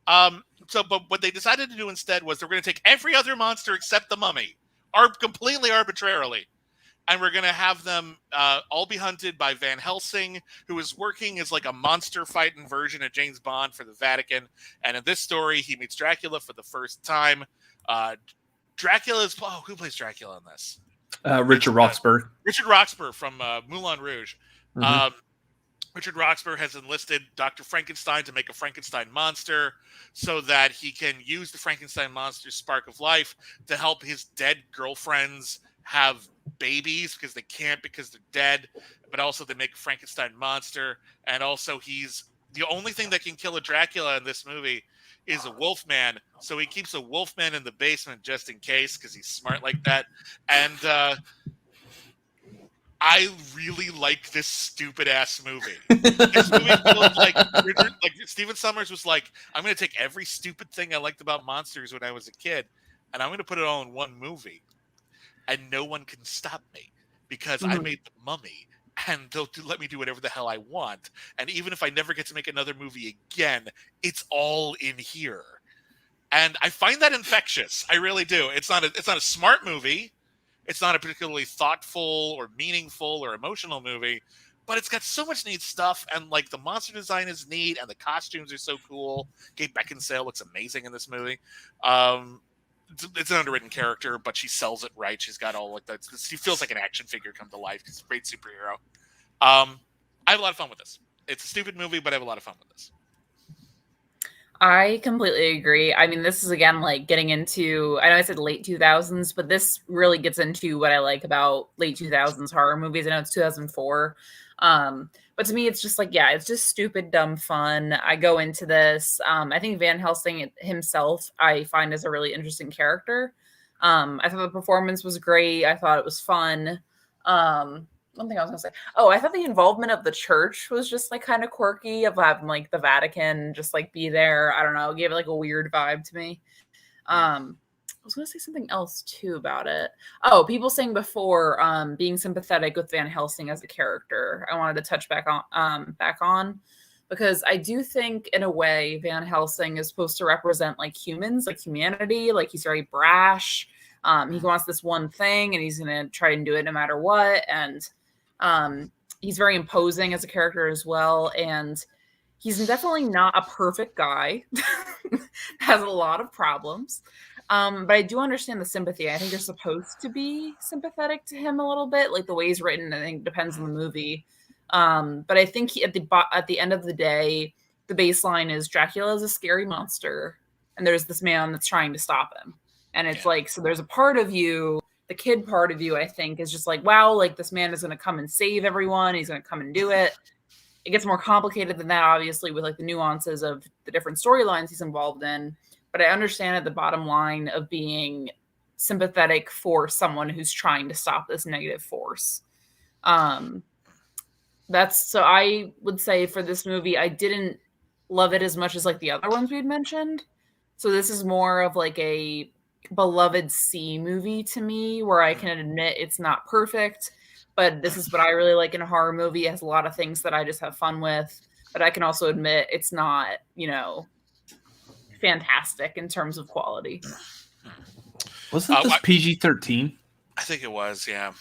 But what they decided to do instead was they're going to take every other monster except the mummy, completely arbitrarily. And we're going to have them all be hunted by Van Helsing, who is working as like a monster fighting version of James Bond for the Vatican. And in this story, he meets Dracula for the first time. Dracula's who plays Dracula in this? Richard Roxburgh. Richard Roxburgh from Moulin Rouge. Mm-hmm. Richard Roxburgh has enlisted Dr. Frankenstein to make a Frankenstein monster so that he can use the Frankenstein monster's spark of life to help his dead girlfriends have babies because they can't because they're dead, but also they make a Frankenstein monster. And also he's the only thing that can kill a Dracula in this movie is a wolfman. So he keeps a wolfman in the basement just in case because he's smart like that. And I really like this stupid ass movie. This movie feels like Stephen Sommers was like, I'm going to take every stupid thing I liked about monsters when I was a kid, and I'm going to put it all in one movie, and no one can stop me because I made The Mummy, and they'll let me do whatever the hell I want. And even if I never get to make another movie again, it's all in here. And I find that infectious. I really do. It's not a smart movie. It's not a particularly thoughtful or meaningful or emotional movie, but it's got so much neat stuff. And like the monster design is neat and the costumes are so cool. Kate Beckinsale looks amazing in this movie. It's an underwritten character, but she sells it right. She's got all like that. She feels like an action figure come to life. She's a great superhero. I have a lot of fun with this. It's a stupid movie, but I have a lot of fun with this. I completely agree. I mean, this is, again, like getting into, I know I said late 2000s, but this really gets into what I like about late 2000s horror movies. I know it's 2004. But to me, it's just like, yeah, it's just stupid, dumb fun. I go into this. I think Van Helsing himself, I find is a really interesting character. I thought the performance was great. I thought it was fun. One thing I was gonna say. Oh, I thought the involvement of the church was just like kind of quirky, of having like the Vatican just like be there. I don't know, gave it like a weird vibe to me. I was gonna say something else too about it. Oh, people saying before being sympathetic with Van Helsing as a character. I wanted to touch back on because I do think in a way Van Helsing is supposed to represent like humans, like humanity. Like he's very brash. He wants this one thing and he's gonna try and do it no matter what. And he's very imposing as a character as well. And he's definitely not a perfect guy. Has a lot of problems. But I do understand the sympathy. I think you're supposed to be sympathetic to him a little bit. Like the way he's written, I think depends on the movie. But I think at the end of the day, the baseline is Dracula is a scary monster, and there's this man that's trying to stop him. And it's like, so there's a part of you, the kid part of you, I think, is just like, wow, like this man is going to come and save everyone. He's going to come and do it. It gets more complicated than that, obviously, with like the nuances of the different storylines he's involved in. But I understand at the bottom line of being sympathetic for someone who's trying to stop this negative force. So I would say for this movie, I didn't love it as much as like the other ones we'd mentioned. So this is more of like a beloved C movie to me, where I can admit it's not perfect, but this is what I really like in a horror movie. It has a lot of things that I just have fun with, but I can also admit it's not, fantastic in terms of quality. Wasn't this PG-13? I think it was, yeah.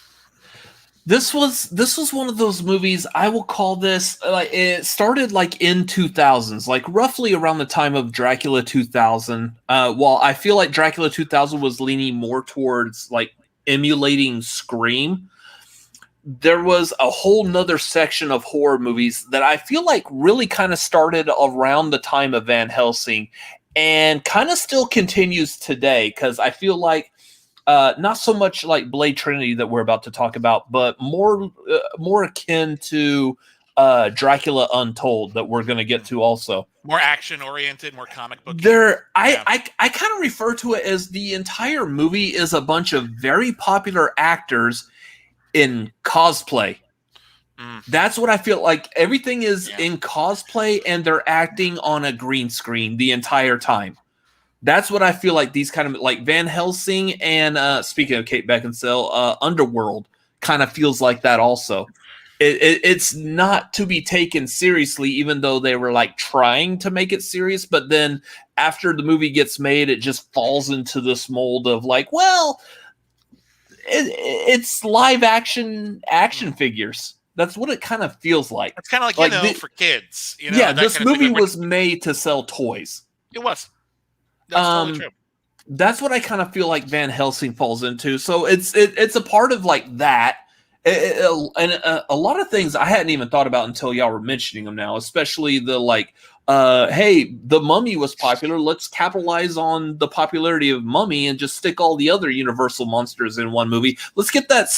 This was one of those movies. I will call this it started like in 2000s, like roughly around the time of Dracula 2000. While I feel like Dracula 2000 was leaning more towards like emulating Scream, there was a whole nother section of horror movies that I feel like really kind of started around the time of Van Helsing and kind of still continues today, because I feel like not so much like Blade Trinity that we're about to talk about, but more akin to Dracula Untold that we're going to get to also. More action oriented, more comic book. I kind of refer to it as the entire movie is a bunch of very popular actors in cosplay. That's what I feel like. Everything is in cosplay and they're acting on a green screen the entire time. That's what I feel like these kind of like Van Helsing and speaking of Kate Beckinsale, Underworld kind of feels like that also. It's not to be taken seriously, even though they were like trying to make it serious. But then after the movie gets made, it just falls into this mold of like, well, it's live action figures. That's what it kind of feels like. It's kind of like for kids. This movie was made to sell toys. It was. That's totally true. That's what I kind of feel like Van Helsing falls into. So it's a part of like that. And a lot of things I hadn't even thought about until y'all were mentioning them now, especially the like, hey, the Mummy was popular. Let's capitalize on the popularity of Mummy and just stick all the other Universal monsters in one movie. Let's get that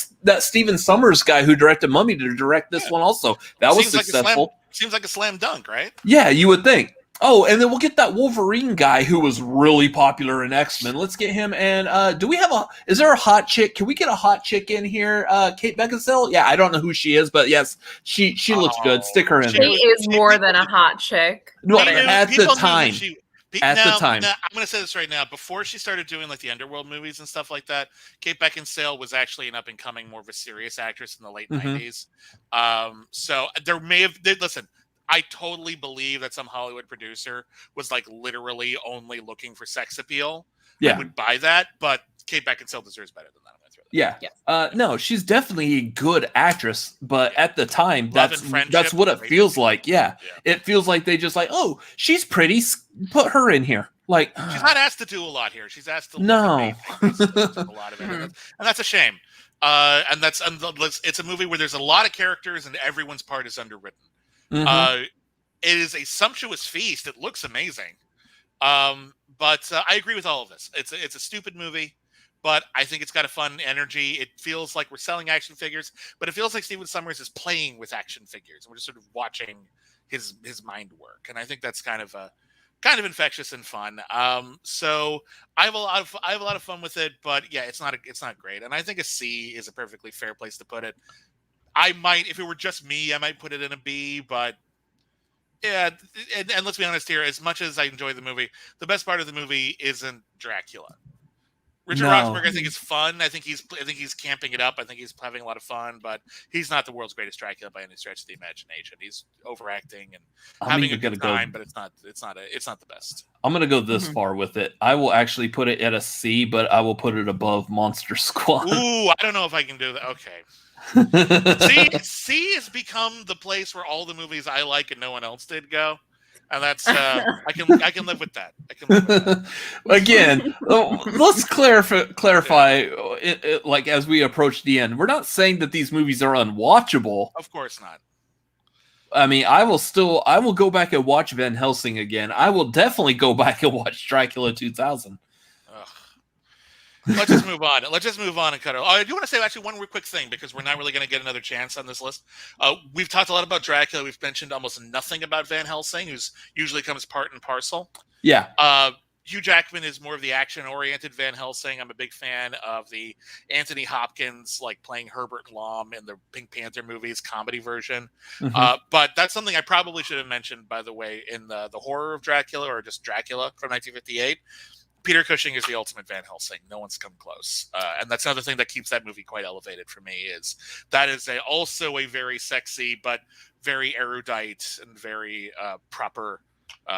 Stephen Sommers guy who directed Mummy to direct this one also. That was successful. Seems like a slam dunk, right? Yeah, you would think. Oh, and then we'll get that Wolverine guy who was really popular in X-Men. Let's get him. And is there a hot chick? Can we get a hot chick in here? Kate Beckinsale? Yeah, I don't know who she is, but yes, she looks good. Stick her in there. She is more than a hot chick. No, at the time. I'm going to say this right now. Before she started doing like the Underworld movies and stuff like that, Kate Beckinsale was actually an up-and-coming, more of a serious actress in the late 90s. So there may have... Listen, I totally believe that some Hollywood producer was like literally only looking for sex appeal. Yeah. I would buy that, but Kate Beckinsale deserves better than that. I'm gonna throw that. Yeah. No, she's definitely a good actress, but at the time, that's what it feels like. Yeah. It feels like they just like, oh, she's pretty. Put her in here. Like she's not asked to do a lot here. She's asked to no a lot of it, and that's a shame. And it's a movie where there's a lot of characters and everyone's part is underwritten. It is a sumptuous feast. It looks amazing. But I agree with all of this. It's a stupid movie, but I think it's got a fun energy. It feels like we're selling action figures, but it feels like Stephen Sommers is playing with action figures. And we're just sort of watching his mind work. And I think that's kind of kind of infectious and fun. So I have a lot of fun with it, but yeah, it's not great. And I think a C is a perfectly fair place to put it. I might, if it were just me, I might put it in a B, but yeah, and let's be honest here, as much as I enjoy the movie, the best part of the movie isn't Dracula. Richard Roxburgh, I think, is fun. I think he's camping it up. I think he's having a lot of fun, but he's not the world's greatest Dracula by any stretch of the imagination. He's overacting and having a good time, but it's not the best. I'm gonna go this far with it. I will actually put it at a C, but I will put it above Monster Squad. Ooh, I don't know if I can do that. Okay. C has become the place where all the movies I like and no one else did go. And that's I can live with that. Again, let's clarify. Like as we approach the end, we're not saying that these movies are unwatchable. Of course not. I mean, I will go back and watch Van Helsing again. I will definitely go back and watch Dracula 2000. Let's just move on. And cut it. Oh, I do want to say actually one real quick thing because we're not really going to get another chance on this list. We've talked a lot about Dracula. We've mentioned almost nothing about Van Helsing, who's usually comes part and parcel. Yeah. Hugh Jackman is more of the action-oriented Van Helsing. I'm a big fan of the Anthony Hopkins, like playing Herbert Lom in the Pink Panther movies comedy version. But that's something I probably should have mentioned, by the way, in the horror of Dracula or just Dracula from 1958. Peter Cushing is the ultimate Van Helsing. No one's come close. And that's another thing that keeps that movie quite elevated for me is that is also a very sexy but very erudite and very proper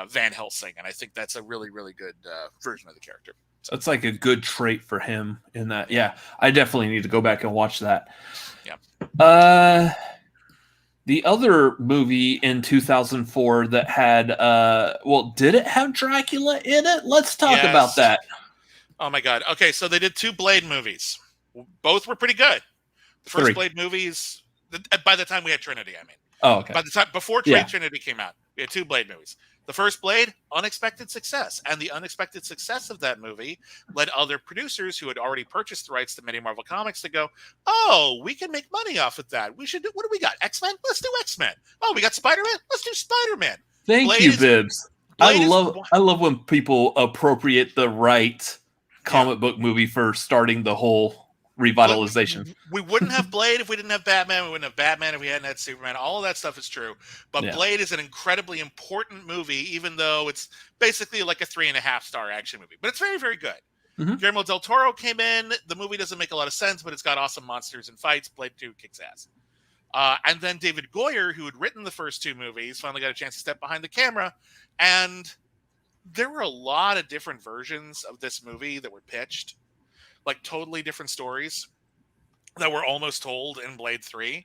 Van Helsing. And I think that's a really, really good version of the character. So it's like a good trait for him in that. Yeah, I definitely need to go back and watch that. Yeah. The other movie in 2004 that had, did it have Dracula in it? Let's talk about that. Oh my God. Okay, so they did 2 Blade movies. Both were pretty good. The first 3 Blade movies, by the time we had Trinity, I mean. Oh, okay. By the time, before Trinity came out, we had 2 Blade movies. The first Blade, unexpected success. And the unexpected success of that movie led other producers who had already purchased the rights to many Marvel comics to go, oh, we can make money off of that. We should do, what do we got? X-Men? Let's do X-Men. Oh, we got Spider-Man? Let's do Spider-Man. Thank you, Bibbs. I love when people appropriate the right comic book movie for starting the whole revitalization. We wouldn't have Blade if we didn't have Batman. We wouldn't have Batman if we hadn't had Superman. All of that stuff is true. But Blade is an incredibly important movie, even though it's basically like a 3.5-star action movie. But it's very, very good. Guillermo del Toro came in. The movie doesn't make a lot of sense, but it's got awesome monsters and fights. Blade 2 kicks ass. And then David Goyer, who had written the first 2 movies, finally got a chance to step behind the camera. And there were a lot of different versions of this movie that were pitched. Like totally different stories that were almost told in Blade 3.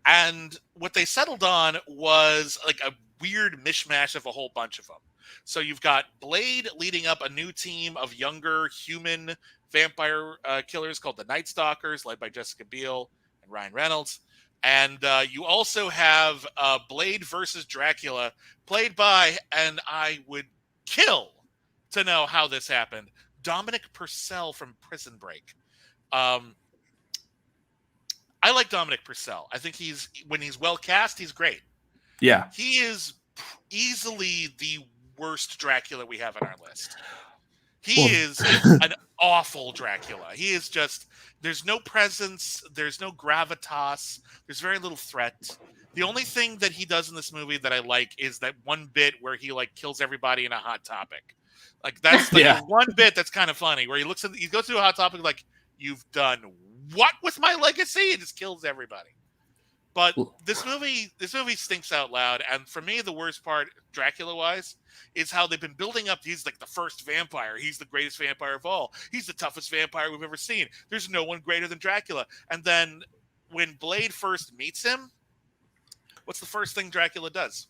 And what they settled on was like a weird mishmash of a whole bunch of them. So you've got Blade leading up a new team of younger human vampire killers called the Night Stalkers, led by Jessica Biel and Ryan Reynolds. And you also have Blade versus Dracula, played by, and I would kill to know how this happened, Dominic Purcell from Prison Break. I like Dominic Purcell. I think when he's well cast, he's great. Yeah. He is easily the worst Dracula we have on our list. He is an awful Dracula. He is just, there's no presence, there's no gravitas, there's very little threat. The only thing that he does in this movie that I like is that one bit where he like kills everybody in a Hot Topic. Like that's the one bit that's kind of funny where he goes through a Hot Topic like, you've done what with my legacy? It just kills everybody. But this movie stinks out loud. And for me, the worst part, Dracula-wise, is how they've been building up. He's like the first vampire. He's the greatest vampire of all. He's the toughest vampire we've ever seen. There's no one greater than Dracula. And then when Blade first meets him, what's the first thing Dracula does?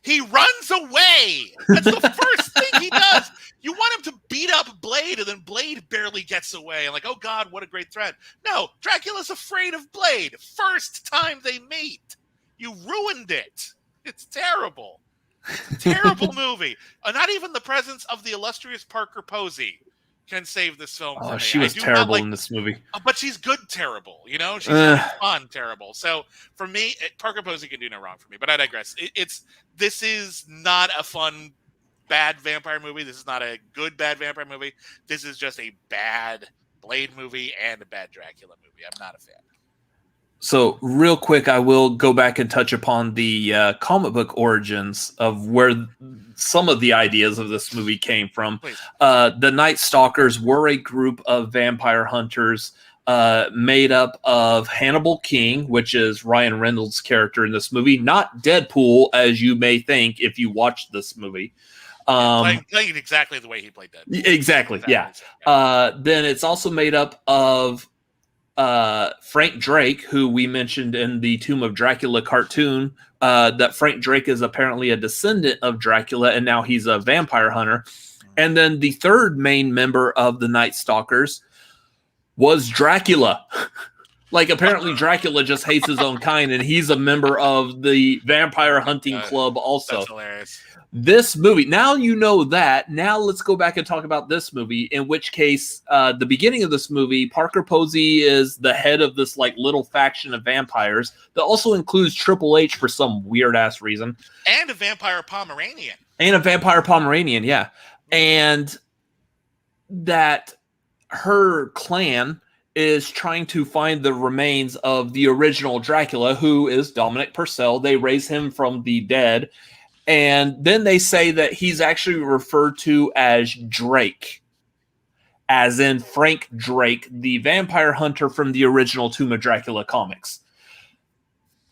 He runs away. That's the first thing he does. You want him to beat up Blade, and then Blade barely gets away. And like, oh God, what a great threat. No, Dracula's afraid of Blade. First time they meet. You ruined it. It's terrible. Terrible movie. Not even the presence of the illustrious Parker Posey can save this film. Oh, she was terrible in this movie. But she's good terrible, you know? She's fun terrible. So for me, Parker Posey can do no wrong for me, but I digress. This is not a fun bad vampire movie. This is not a good bad vampire movie. This is just a bad Blade movie and a bad Dracula movie. I'm not a fan. So real quick, I will go back and touch upon the comic book origins of where some of the ideas of this movie came from. The Night Stalkers were a group of vampire hunters made up of Hannibal King, which is Ryan Reynolds' character in this movie, not Deadpool, as you may think if you watched this movie. Playing exactly the way he played Deadpool. Exactly, yeah. Then it's also made up of Frank Drake, who we mentioned in the Tomb of Dracula cartoon, that Frank Drake is apparently a descendant of Dracula, and now he's a vampire hunter. And then the third main member of the Night Stalkers was Dracula. Like, apparently Dracula just hates his own kind, and he's a member of the vampire hunting club also. That's hilarious. This movie, now you know that. Now let's go back and talk about this movie, in which case, the beginning of this movie, Parker Posey is the head of this like little faction of vampires that also includes Triple H for some weird-ass reason. And a vampire Pomeranian. Yeah. And that her clan is trying to find the remains of the original Dracula, who is Dominic Purcell. They raise him from the dead. And then they say that he's actually referred to as Drake, as in Frank Drake, the vampire hunter from the original Tomb of Dracula comics.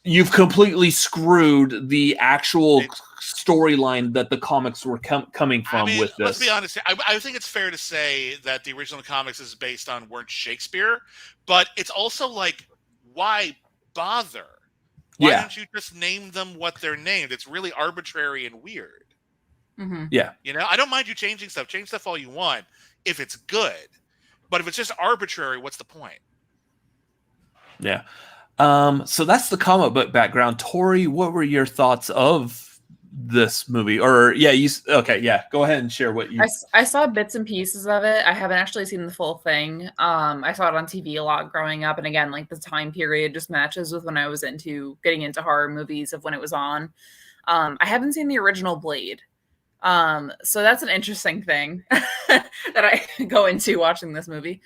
You've completely screwed the actual storyline that the comics were coming from with this. Let's be honest. I think it's fair to say that the original comics is based on weren't Shakespeare, but it's also like, why bother? Why don't you just name them what they're named? It's really arbitrary and weird. Mm-hmm. Yeah. You know, I don't mind you changing stuff. Change stuff all you want if it's good. But if it's just arbitrary, what's the point? Yeah. So that's the comic book background. Tori, what were your thoughts of this movie? Or go ahead and share what you... I saw bits and pieces of it. I haven't actually seen the full thing. I saw it on TV a lot growing up, and again, like the time period just matches with when I was getting into horror movies of when it was on. I haven't seen the original Blade. So that's an interesting thing that I go into watching this movie.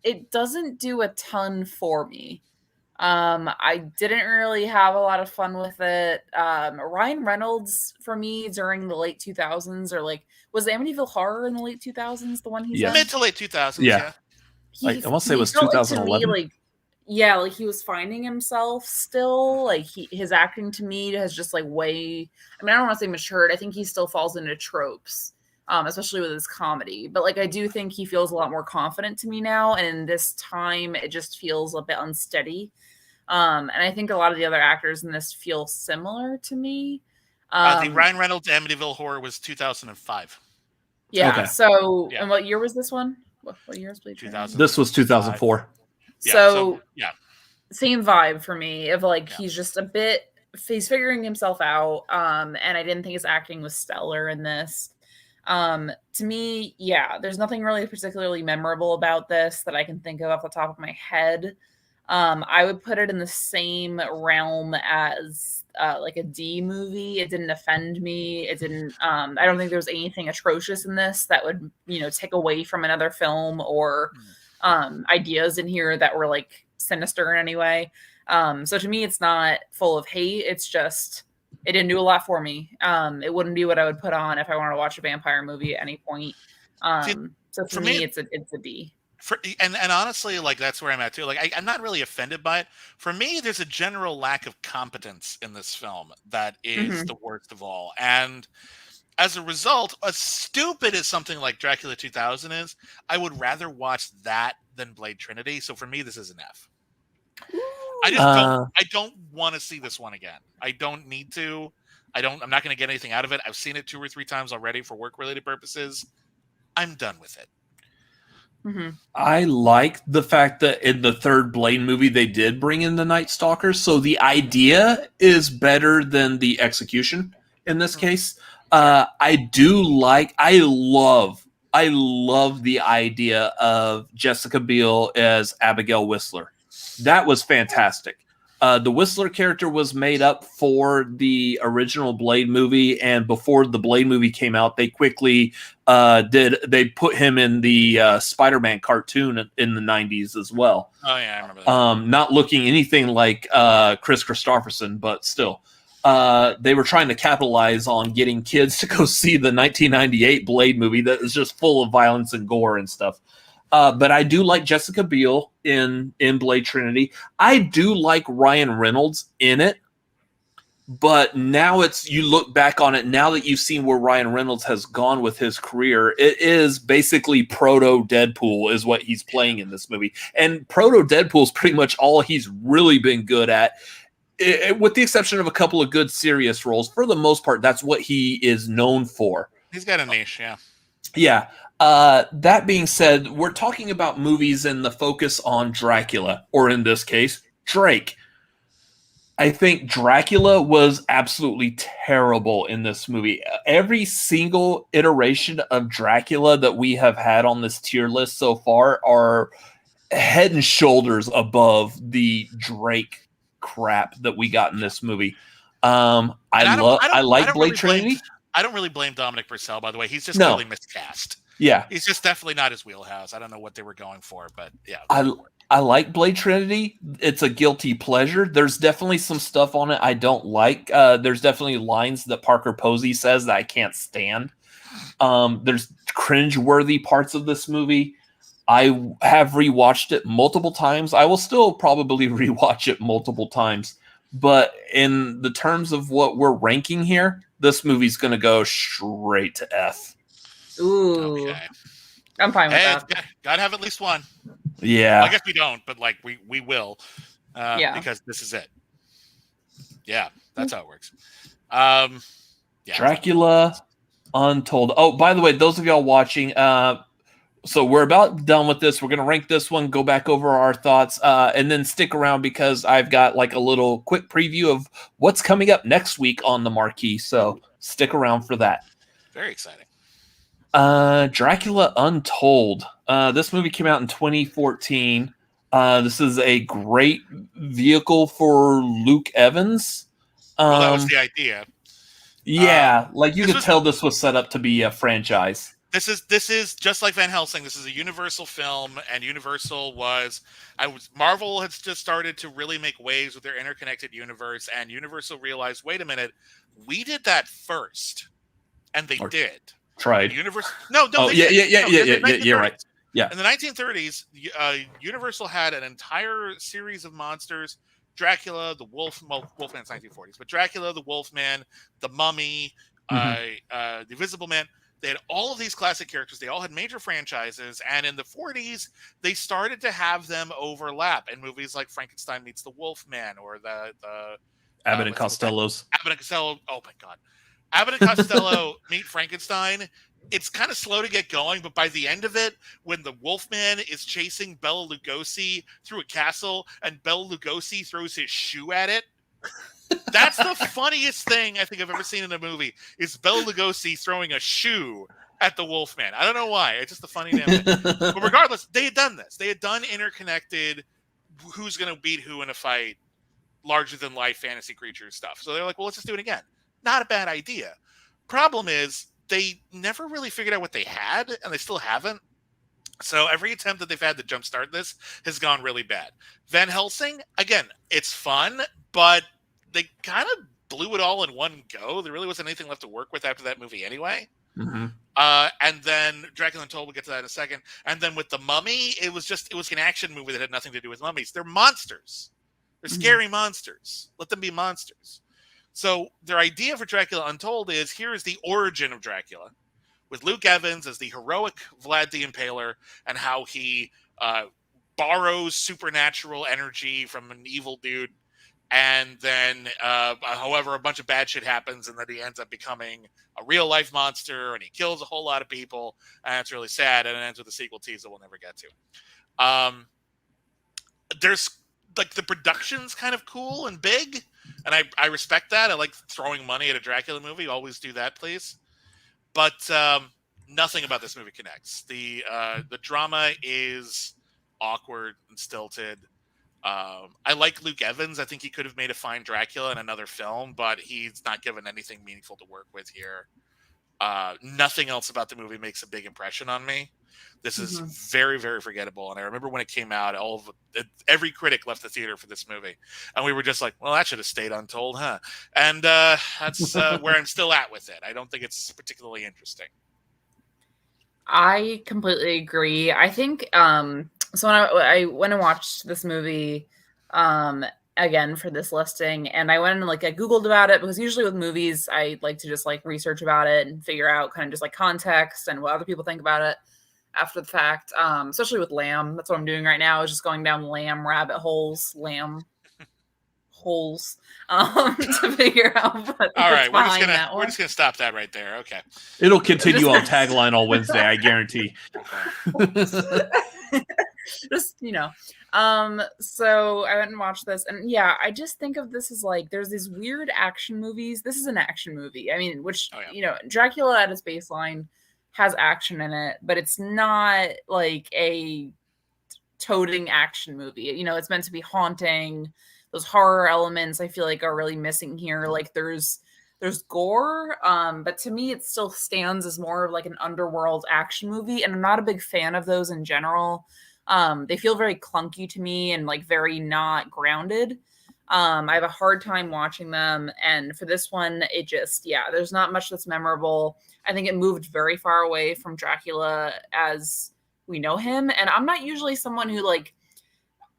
It doesn't do a ton for me. I didn't really have a lot of fun with it. Ryan Reynolds, for me, during the late 2000s, or like, was Amityville Horror in the late 2000s the one he's in? Mid to late 2000s, yeah. I want to say it was 2011. Like he was finding himself still. Like, his acting to me has just like I don't want to say matured. I think he still falls into tropes. Especially with his comedy. But like, I do think he feels a lot more confident to me now. And in this time, it just feels a bit unsteady. And I think a lot of the other actors in this feel similar to me. The Ryan Reynolds Amityville Horror was 2005. Yeah. Okay. So, and what year was this one? What year was Blade? This was 2004. So same vibe for me of like, he's just he's figuring himself out. And I didn't think his acting was stellar in this. To me, there's nothing really particularly memorable about this that I can think of off the top of my head. I would put it in the same realm as like a D movie. It didn't offend me. It didn't. I don't think there was anything atrocious in this that would, take away from another film or ideas in here that were like sinister in any way. So to me, it's not full of hate. It's just, it didn't do a lot for me. It wouldn't be what I would put on if I wanted to watch a vampire movie at any point. So for me, it's a D. And honestly, like, that's where I'm at too. Like, I'm not really offended by it. For me, there's a general lack of competence in this film that is the worst of all. And as a result, as stupid as something like Dracula 2000 is, I would rather watch that than Blade Trinity. So for me, this is an F. I don't want to see this one again. I don't need to. I'm not going to get anything out of it. I've seen it 2 or 3 times already for work-related purposes. I'm done with it. Mm-hmm. I like the fact that in the third Blade movie, they did bring in the Night Stalkers. So the idea is better than the execution in this case. I love the idea of Jessica Biel as Abigail Whistler. That was fantastic. The Whistler character was made up for the original Blade movie, and before the Blade movie came out, they quickly they put him in the Spider-Man cartoon in the 90s as well. Oh yeah, I remember that. Not looking anything like Chris Christopherson, but still. They were trying to capitalize on getting kids to go see the 1998 Blade movie that is just full of violence and gore and stuff. But I do like Jessica Biel in Blade Trinity. I do like Ryan Reynolds in it. But now you look back on it, now that you've seen where Ryan Reynolds has gone with his career, it is basically proto Deadpool is what he's playing in this movie. And proto Deadpool is pretty much all he's really been good at. With the exception of a couple of good serious roles, for the most part, that's what he is known for. He's got a niche, yeah. Yeah. That being said, we're talking about movies and the focus on Dracula, or in this case, Drake. I think Dracula was absolutely terrible in this movie. Every single iteration of Dracula that we have had on this tier list so far are head and shoulders above the Drake crap that we got in this movie. I like Blade Trinity. I don't really blame Dominic Purcell, by the way. He's just really miscast. Yeah. He's just definitely not his wheelhouse. I don't know what they were going for, but yeah. I like Blade Trinity. It's a guilty pleasure. There's definitely some stuff on it I don't like. There's definitely lines that Parker Posey says that I can't stand. There's cringe-worthy parts of this movie. I have rewatched it multiple times. I will still probably rewatch it multiple times. But in the terms of what we're ranking here, this movie's going to go straight to F. Ooh. Okay. I'm fine with that. Gotta have at least one. Yeah. Well, I guess we don't, but like we will. Because this is it. Yeah, that's how it works. Yeah. Dracula Untold. Oh, by the way, those of y'all watching, so we're about done with this. We're going to rank this one, go back over our thoughts, and then stick around because I've got like a little quick preview of what's coming up next week on the Marquee. So stick around for that. Very exciting. Dracula Untold. This movie came out in 2014. This is a great vehicle for Luke Evans. Well, that was the idea. Yeah, like you could tell this was set up to be a franchise. This is just like Van Helsing. This is a Universal film, and Universal Marvel had just started to really make waves with their interconnected universe, and Universal realized, wait a minute, we did that first, and they did. Tried. You're right. Yeah. In the 1930s, Universal had an entire series of monsters: Dracula, the Wolfman's 1940s, but Dracula, the Wolfman, the Mummy, the Invisible Man. They had all of these classic characters. They all had major franchises, and in the 40s, they started to have them overlap in movies like Frankenstein Meets the Wolfman or the Abbott and Costello's. Abbott and Costello. Oh my God. Abbott and Costello Meet Frankenstein. It's kind of slow to get going, but by the end of it, when the Wolfman is chasing Bela Lugosi through a castle and Bela Lugosi throws his shoe at it, that's the funniest thing I think I've ever seen in a movie, is Bela Lugosi throwing a shoe at the Wolfman. I don't know why. It's just a funny damn thing. But regardless, they had done this. They had done interconnected who's going to beat who in a fight, larger-than-life fantasy creature stuff. So they're like, well, let's just do it again. Not a bad idea. Problem is, they never really figured out what they had, and they still haven't. So every attempt that they've had to jumpstart this has gone really bad. Van Helsing, again, it's fun, but they kind of blew it all in one go. There really wasn't anything left to work with after that movie anyway. Mm-hmm. And then Dracula Untold, we'll get to that in a second. And then with the Mummy, it was an action movie that had nothing to do with mummies. They're monsters. They're scary monsters. Let them be monsters. So their idea for Dracula Untold is, here is the origin of Dracula, with Luke Evans as the heroic Vlad the Impaler, and how he borrows supernatural energy from an evil dude. And then, however, a bunch of bad shit happens, and then he ends up becoming a real-life monster, and he kills a whole lot of people, and it's really sad, and it ends with a sequel tease that we'll never get to. There's, like, the production's kind of cool and big, and I respect that. I like throwing money at a Dracula movie. Always do that, please. But nothing about this movie connects. The drama is awkward and stilted. I like Luke Evans. I think he could have made a fine Dracula in another film, but he's not given anything meaningful to work with here. Nothing else about the movie makes a big impression on me. This is very, very forgettable. And I remember when it came out, every critic left the theater for this movie. And we were just like, well, that should have stayed untold, huh? And that's where I'm still at with it. I don't think it's particularly interesting. I completely agree. I think so when I went and watched this movie again for this listing, and I went and I Googled about it, because usually with movies I like to just research about it and figure out kind of just context and what other people think about it after the fact. Especially with Lamb. That's what I'm doing right now, is just going down Lamb rabbit holes, to figure out what all right, we're just gonna stop that right there. Okay. It'll continue on Tagline all Wednesday, I guarantee. Just so I went and watched this, and yeah, I just think of this as there's these weird action movies. This is an action movie. I mean, which Dracula at its baseline has action in it, but it's not a toting action movie. It's meant to be haunting. Those horror elements I feel are really missing here. There's gore, but to me it still stands as more of an underworld action movie, and I'm not a big fan of those in general. They feel very clunky to me and very not grounded. I have a hard time watching them, and for this one it just there's not much that's memorable. I think it moved very far away from Dracula as we know him, and I'm not usually someone who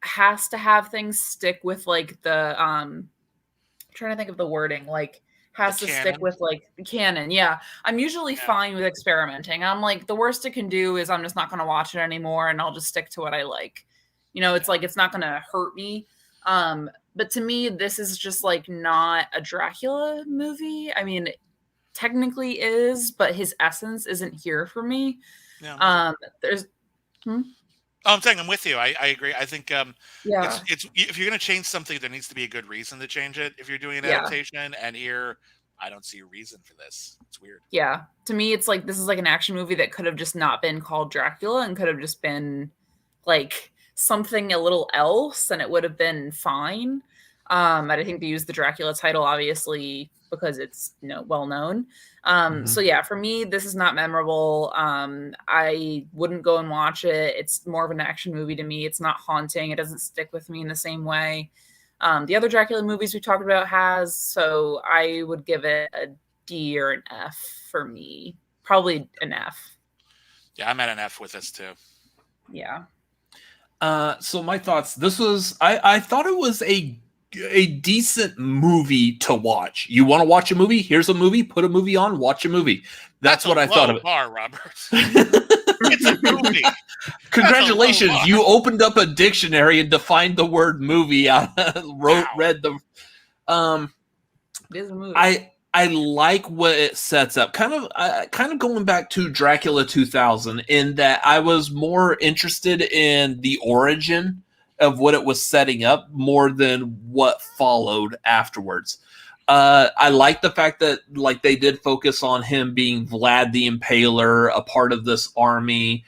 has to have things stick with the I'm trying to think of the wording, has to stick with the canon. Yeah, I'm usually fine with experimenting. I'm the worst it can do is I'm just not going to watch it anymore, and I'll just stick to what I like. It's it's not going to hurt me. But to me, this is just not a Dracula movie. I mean, technically is, but his essence isn't here for me. Yeah, I'm saying I'm with you. I agree. I think it's if you're going to change something, there needs to be a good reason to change it. If you're doing an adaptation, and here I don't see a reason for this. It's weird. Yeah, to me, it's this is an action movie that could have just not been called Dracula and could have just been something a little else, and it would have been fine. And I think they used the Dracula title obviously because it's well known. So yeah, for me, this is not memorable. I wouldn't go and watch it. It's more of an action movie to me. It's not haunting. It doesn't stick with me in the same way the other Dracula movies we talked about has. So I would give it a D or an F for me. Probably an F. Yeah, I'm at an F with this too. Yeah. So my thoughts. This was I thought it was a decent movie to watch. You want to watch a movie? Here's a movie. Put a movie on. Watch a movie. That's what I thought of it. Bar, Robert. It's a movie. Congratulations! You opened up a dictionary and defined the word movie. Read the. It is a movie. I like what it sets up. Kind of going back to Dracula 2000, in that I was more interested in the origin of what it was setting up more than what followed afterwards. I like the fact that they did focus on him being Vlad the Impaler, a part of this army.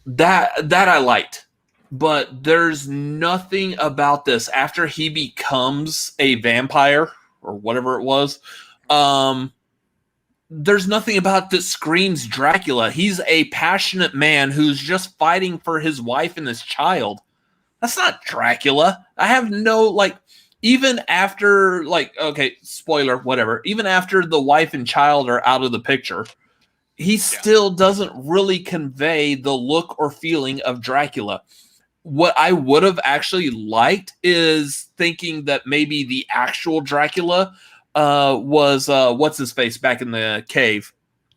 That I liked. But there's nothing about this after he becomes a vampire or whatever it was. There's nothing about that screams Dracula. He's a passionate man who's just fighting for his wife and his child. That's not Dracula. I have no, even after, okay, spoiler, whatever. Even after the wife and child are out of the picture, he still doesn't really convey the look or feeling of Dracula. What I would have actually liked is thinking that maybe the actual Dracula was what's his face back in the cave,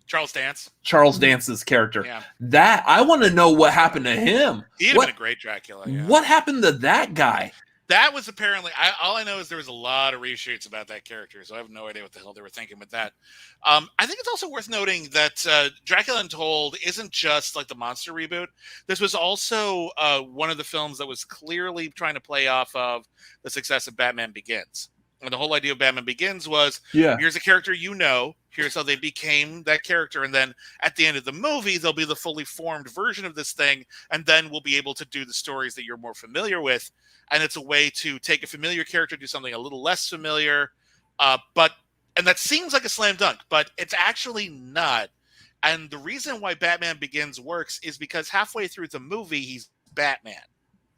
Charles Dance's character. Yeah. That I want to know what happened to him. He'd have been a great Dracula. Yeah. What happened to that guy? That was apparently all I know is there was a lot of reshoots about that character, so I have no idea what the hell they were thinking with that. I think it's also worth noting that Dracula Untold isn't just the monster reboot. This was also one of the films that was clearly trying to play off of the success of Batman Begins. And the whole idea of Batman Begins was, Yeah. here's a character you know, here's how they became that character, and then at the end of the movie, they'll be the fully formed version of this thing, and then we'll be able to do the stories that you're more familiar with. And it's a way to take a familiar character, do something a little less familiar, and that seems like a slam dunk, but it's actually not. And the reason why Batman Begins works is because halfway through the movie, he's Batman.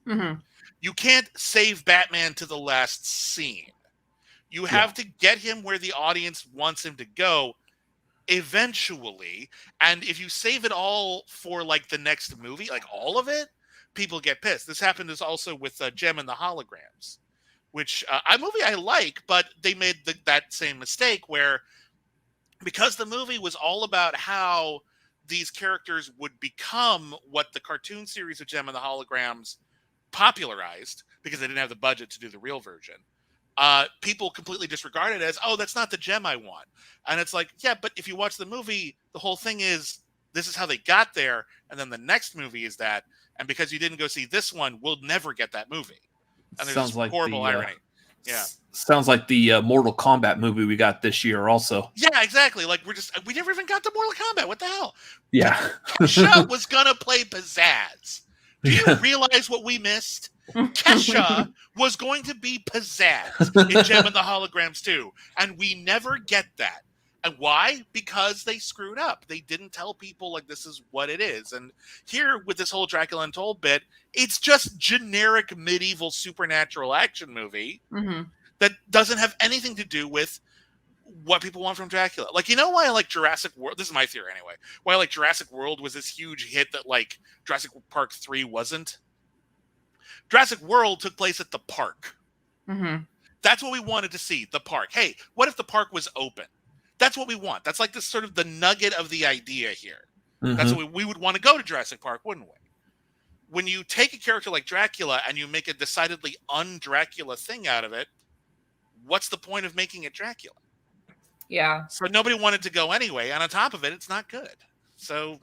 Mm-hmm. You can't save Batman to the last scene. You have to get him where the audience wants him to go eventually. And if you save it all for like the next movie, like all of it, people get pissed. This happened also with Gem and the Holograms, which a movie I like, but they made that same mistake where, because the movie was all about how these characters would become what the cartoon series of Gem and the Holograms popularized, because they didn't have the budget to do the real version. People completely disregard it as, oh, that's not the Gem I want. And it's like, yeah, but if you watch the movie, the whole thing is, this is how they got there, and then the next movie is that, and because you didn't go see this one, we'll never get that movie. And there's Sounds this like horrible the, irony. Yeah. Sounds like the Mortal Kombat movie we got this year also. Yeah, exactly. Like, we never even got to Mortal Kombat. What the hell? Yeah. Kesha was gonna play Pizzazz. Do you realize what we missed? Kesha was going to be Pizzazz in Gem and the Holograms too, and we never get that. And why? Because they screwed up. They didn't tell people, like, this is what it is. And here, with this whole Dracula Untold bit, it's just generic medieval supernatural action movie that doesn't have anything to do with what people want from Dracula. Like, you know why I like Jurassic World? This is my theory anyway. Why I like Jurassic World was this huge hit that, like, Jurassic Park 3 wasn't? Jurassic World took place at the park. That's what we wanted to see, the park. Hey, what if the park was open? That's what we want. That's like this sort of the nugget of the idea here. That's what we would want to go to Jurassic Park, wouldn't we? When you take a character like Dracula and you make a decidedly un-Dracula thing out of it, what's the point of making it Dracula? Yeah. So nobody wanted to go anyway, and on top of it, it's not good. So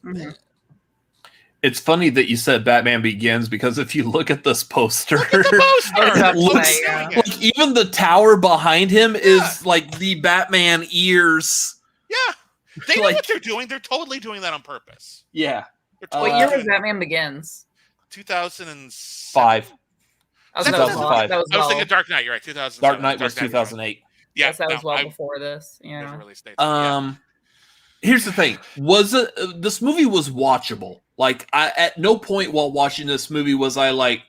It's funny that you said Batman Begins, because if you look at this poster, look at the poster. it looks like even the tower behind him is like the Batman ears. Yeah. They know Like- what they're doing. They're totally doing that on purpose. Yeah. What year was Batman Begins? 5. Oh, That that was 2005. that was I was well. thinking Dark Knight. You're right. 2000. Dark Knight was 2008. Yeah, Yes, that was well I before this. never Yeah. really stayed. Yeah. Here's the thing: this movie was watchable? Like, at no point while watching this movie was I like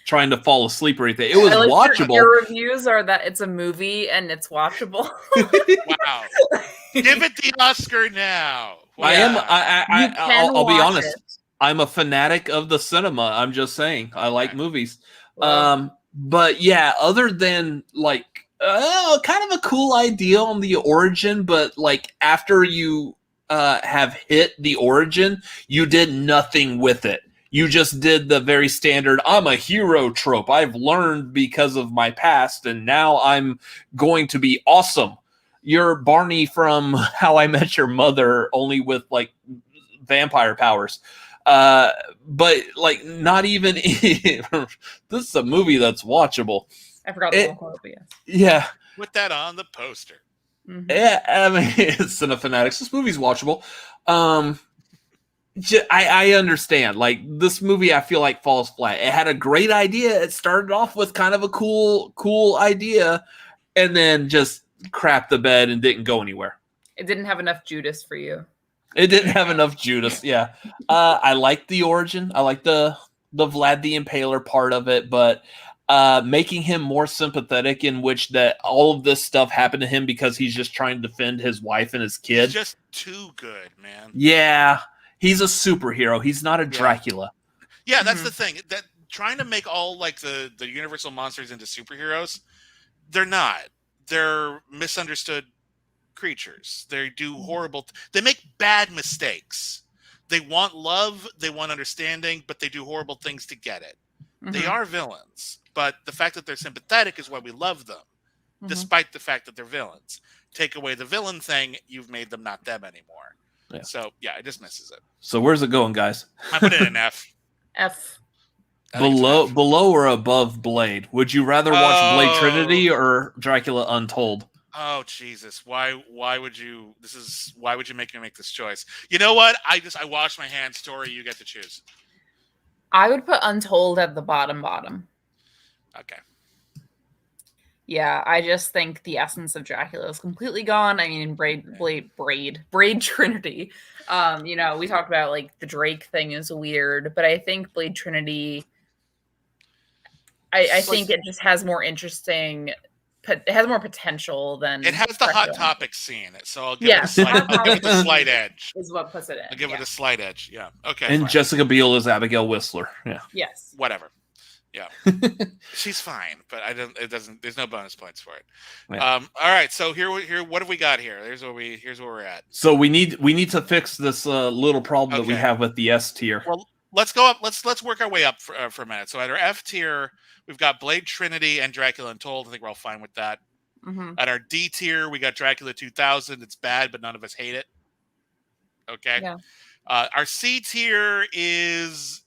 trying to fall asleep or anything. It was I like watchable. Your reviews are that it's a movie and it's watchable. Wow. Give it the Oscar now. I am. You can I'll be watch honest. it. I'm a fanatic of the cinema. I'm just saying. I like movies. Well, But yeah, other than like kind of a cool idea on the origin, but like after you have hit the origin, you did nothing with it. You just did the very standard, I'm a hero trope. I've learned because of my past, and now I'm going to be awesome. You're Barney from How I Met Your Mother, only with like vampire powers. But like not even this is a movie that's watchable. I forgot the whole quote, but yes. Yeah. Put that on the poster. Yeah, I mean, it's Cinefanatics. This movie's watchable. I understand. Like, this movie, I feel like falls flat. It had a great idea. It started off with kind of a cool idea, and then just crapped the bed and didn't go anywhere. It didn't have enough Judas for you. It didn't have enough Judas. Yeah, I like the origin. I like the Vlad the Impaler part of it, but making him more sympathetic, in which that all of this stuff happened to him because he's just trying to defend his wife and his kid. He's just too good, man. Yeah, he's a superhero. He's not a Dracula. Yeah, that's the thing. That trying to make all like the Universal monsters into superheroes, they're not. They're misunderstood creatures. They do horrible. They make bad mistakes. They want love. They want understanding, but they do horrible things to get it. They are villains, but the fact that they're sympathetic is why we love them, despite the fact that they're villains. Take away the villain thing, you've made them not them anymore. Yeah. So, yeah, it just misses it. So where's it going, guys? I put it in an F. F. I think it's below or above Blade? Would you rather watch Blade Oh. Trinity or Dracula Untold? Oh Jesus! Why would you? Why would you make me make this choice? You know what? I wash my hands. Tori, you get to choose. I would put Untold at the bottom. Okay. Yeah, I just think the essence of Dracula is completely gone. I mean, Braid Trinity. We talked about like the Drake thing is weird, but I think Blade Trinity. I think it just has more interesting. It has more potential than it has the Dracula. Hot Topic scene, so I'll give it a slight edge. Is what puts it in. I'll give it a slight edge. Yeah. Okay. And fine. Jessica Biel is Abigail Whistler. Yeah. Yes. Whatever. Yeah. She's fine, but there's no bonus points for it. Yeah. All right, so here what have we got here? Here's where we're at. So we need to fix this little problem that we Okay. have with the S tier. Well, let's go up. Let's work our way up for a minute. So at our F tier, we've got Blade Trinity and Dracula Untold. I think we're all fine with that. Mm-hmm. At our D tier, we got Dracula 2000. It's bad, but none of us hate it. Okay. Yeah. Our C tier is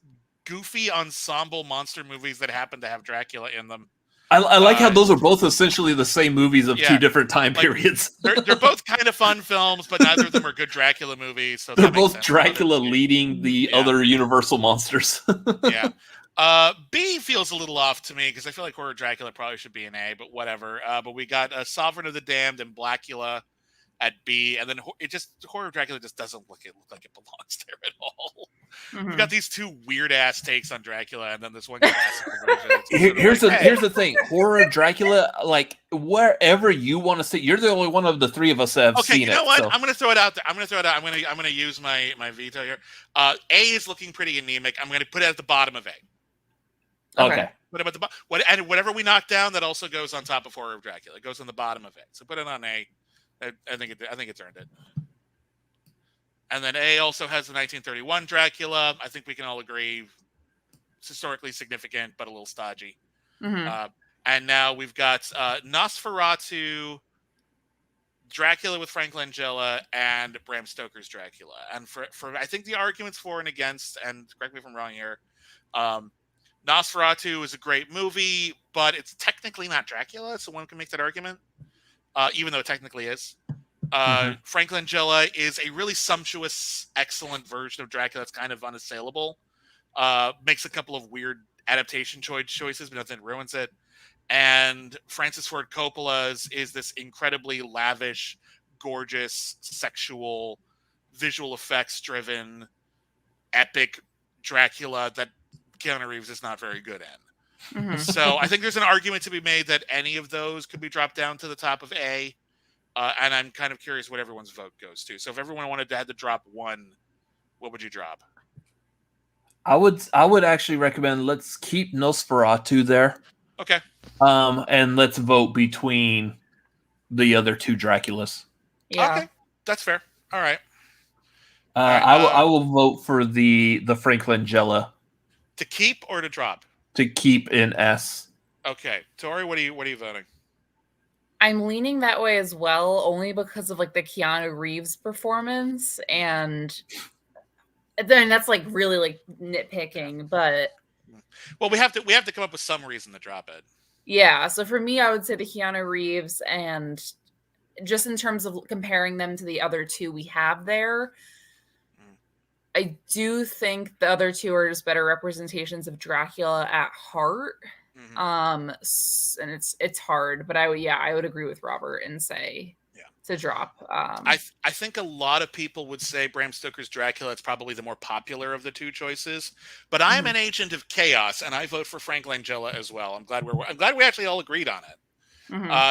goofy ensemble monster movies that happen to have Dracula in them. I like how those are both essentially the same movies of two different time periods. They're both kind of fun films, but neither of them are good Dracula movies. So they're both Dracula leading the other Universal monsters. Yeah. B feels a little off to me because I feel like Horror Dracula probably should be an A, but whatever. But we got Sovereign of the Damned and Blackula at B, and then Horror Dracula just doesn't look like it belongs there at all. Mm-hmm. We've got these two weird ass takes on Dracula, and then this one classic version. Here's the thing: Horror Dracula, like wherever you want to see, you're the only one of the three of us that have seen it. Okay, you know what? So. I'm going to throw it out there. I'm going to use my veto here. A is looking pretty anemic. I'm going to put it at the bottom of A. Okay. Put it at the bottom. And whatever we knock down, that also goes on top of Horror of Dracula. It goes on the bottom of A. So put it on A. I think it's earned it. And then A also has the 1931 Dracula. I think we can all agree it's historically significant, but a little stodgy. Mm-hmm. And now we've got Nosferatu, Dracula with Frank Langella, and Bram Stoker's Dracula. And for I think the arguments for and against, and correct me if I'm wrong here, Nosferatu is a great movie, but it's technically not Dracula, so one can make that argument, even though it technically is. Frank Langella is a really sumptuous, excellent version of Dracula that's kind of unassailable. Makes a couple of weird adaptation choices, but nothing ruins it. And Francis Ford Coppola's is this incredibly lavish, gorgeous, sexual, visual effects driven, epic Dracula that Keanu Reeves is not very good in. Mm-hmm. So I think there's an argument to be made that any of those could be dropped down to the top of A. And I'm kind of curious what everyone's vote goes to. So if everyone had to drop one, what would you drop? I would actually recommend let's keep Nosferatu there. Okay. And let's vote between the other two Draculas. Yeah. Okay, that's fair. All right. I will vote for the Frank Langella To keep or to drop? to keep in S. Okay, Tori, what are you voting? I'm leaning that way as well, only because of like the Keanu Reeves performance, and then that's like really like nitpicking, but Well, we have to come up with some reason to drop it. yeah. So for me, I would say the Keanu Reeves, and just in terms of comparing them to the other two we have there, I do think the other two are just better representations of Dracula at heart. Mm-hmm. And it's hard, but I would agree with Robert and say to drop. I think a lot of people would say Bram Stoker's Dracula is probably the more popular of the two choices, but I'm an agent of chaos and I vote for Frank Langella as well. I'm glad we actually all agreed on it.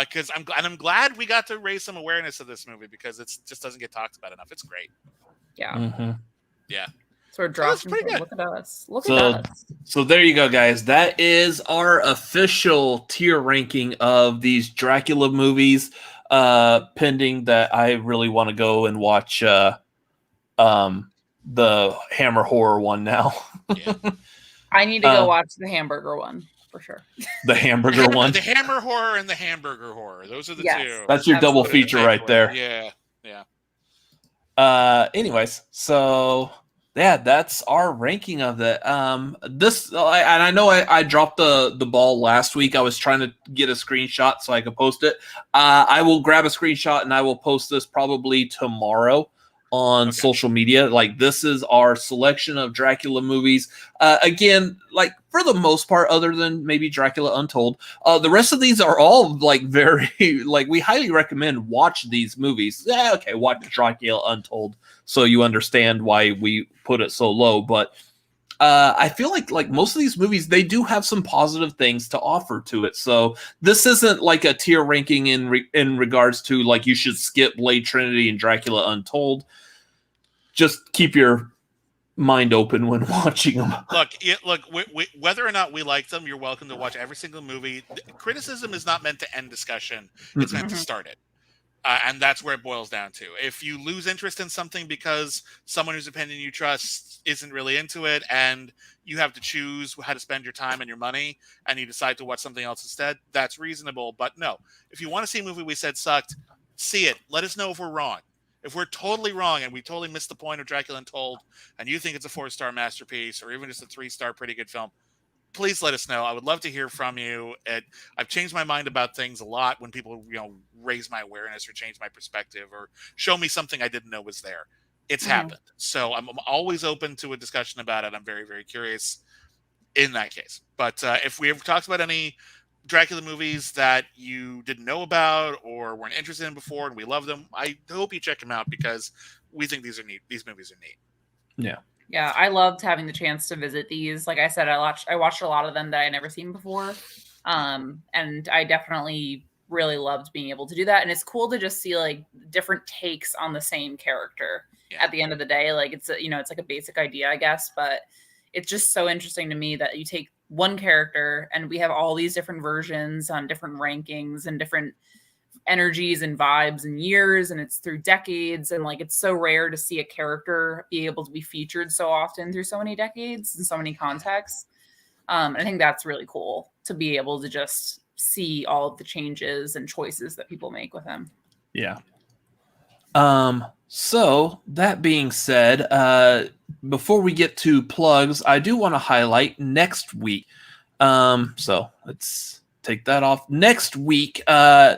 Because I'm glad we got to raise some awareness of this movie because it just doesn't get talked about enough. It's great. Yeah. Mm-hmm. Yeah. So we're dropping. Look at us. Look at us. So there you go, guys. That is our official tier ranking of these Dracula movies. Pending that I really want to go and watch the Hammer Horror one now. Yeah. I need to go watch the hamburger one for sure. The hamburger one. The Hammer Horror and the Hamburger Horror. Those are the two. That's your double feature right there. Yeah. Anyways, so yeah, that's our ranking of it. And I know I dropped the ball last week. I was trying to get a screenshot so I could post it. I will grab a screenshot and I will post this probably tomorrow on social media. Like, this is our selection of Dracula movies. Again, like, for the most part, other than maybe Dracula Untold, the rest of these are all like very like, we highly recommend watch these movies. Yeah, okay, watch Dracula Untold so you understand why we put it so low. But I feel like most of these movies, they do have some positive things to offer to it. So this isn't like a tier ranking in regards to like you should skip Blade Trinity and Dracula Untold. Just keep your mind open when watching them. Look. Whether or not we like them, you're welcome to watch every single movie. Criticism is not meant to end discussion; it's meant to start it, and that's where it boils down to. If you lose interest in something because someone whose opinion you trust isn't really into it, and you have to choose how to spend your time and your money, and you decide to watch something else instead, that's reasonable. But no, if you want to see a movie we said sucked, see it. Let us know if we're wrong. If we're totally wrong and we totally missed the point of Dracula Untold and you think it's a 4-star masterpiece or even just a 3-star pretty good film, please let us know. I would love to hear from you. I've changed my mind about things a lot when people, raise my awareness or change my perspective or show me something I didn't know was there. It's happened. So I'm always open to a discussion about it. I'm very, very curious in that case. But if we ever talked about any Dracula movies that you didn't know about or weren't interested in before and we love them, I hope you check them out because we think these are neat. These movies are neat. Yeah, I loved having the chance to visit these. Like I said, I watched a lot of them that I never seen before, and I definitely really loved being able to do that. And it's cool to just see like different takes on the same character. At the end of the day, like it's like a basic idea, I guess, but it's just so interesting to me that you take one character and we have all these different versions on different rankings and different energies and vibes and years, and it's through decades, and like it's so rare to see a character be able to be featured so often through so many decades and so many contexts. I think that's really cool to be able to just see all of the changes and choices that people make with him. Yeah. So that being said, before we get to plugs, I do want to highlight next week. So let's take that off. Next week,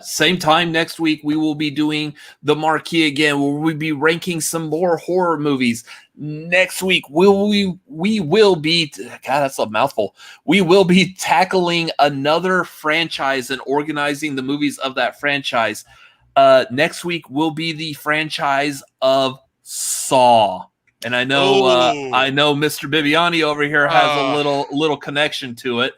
same time next week, we will be doing the Marquee again, where we'll be ranking some more horror movies. Next week, we will be, God, that's a mouthful. We will be tackling another franchise and organizing the movies of that franchise. Next week will be the franchise of Saw. And I know Mr. Bibbiani over here has a little connection to it,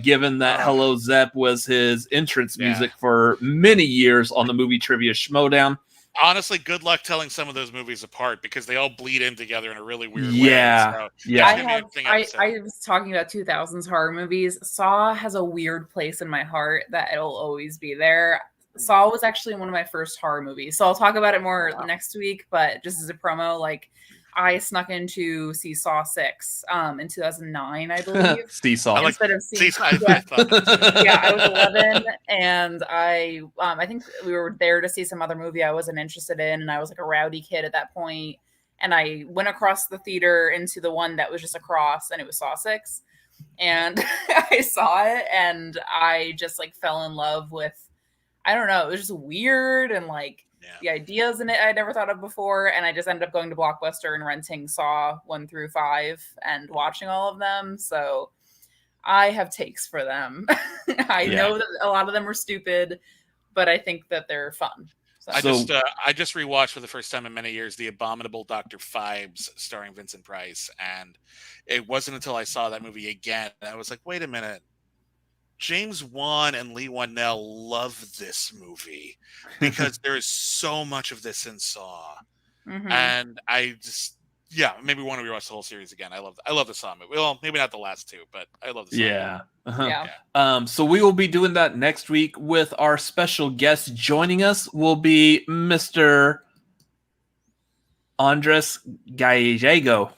given that Hello Zepp was his entrance music for many years on the Movie Trivia Schmodown. Honestly, good luck telling some of those movies apart because they all bleed in together in a really weird way. So, I was talking about 2000s horror movies. Saw has a weird place in my heart that it'll always be there. Saw was actually one of my first horror movies. So I'll talk about it more next week, but just as a promo, like I snuck in to see Saw 6 in 2009, I believe. Instead of seeing I was 11 and I think we were there to see some other movie I wasn't interested in, and I was like a rowdy kid at that point, and I went across the theater into the one that was just across, and it was Saw 6, and I saw it and I just like fell in love with, I don't know, it was just weird, and like the ideas in it I'd never thought of before, and I just ended up going to Blockbuster and renting Saw 1 through 5 and watching all of them. So I have takes for them. I know that a lot of them are stupid, but I think that they're fun. So. I just rewatched for the first time in many years The Abominable Dr. Phibes starring Vincent Price, and it wasn't until I saw that movie again and I was like, wait a minute. James Wan and Lee Whannell love this movie because there is so much of this in Saw. And I just, maybe want to rewatch the whole series again. I love the Saw movie. Well, maybe not the last two, but I love the Saw movie. So we will be doing that next week with our special guest. Joining us will be Mr. Andres Gallego.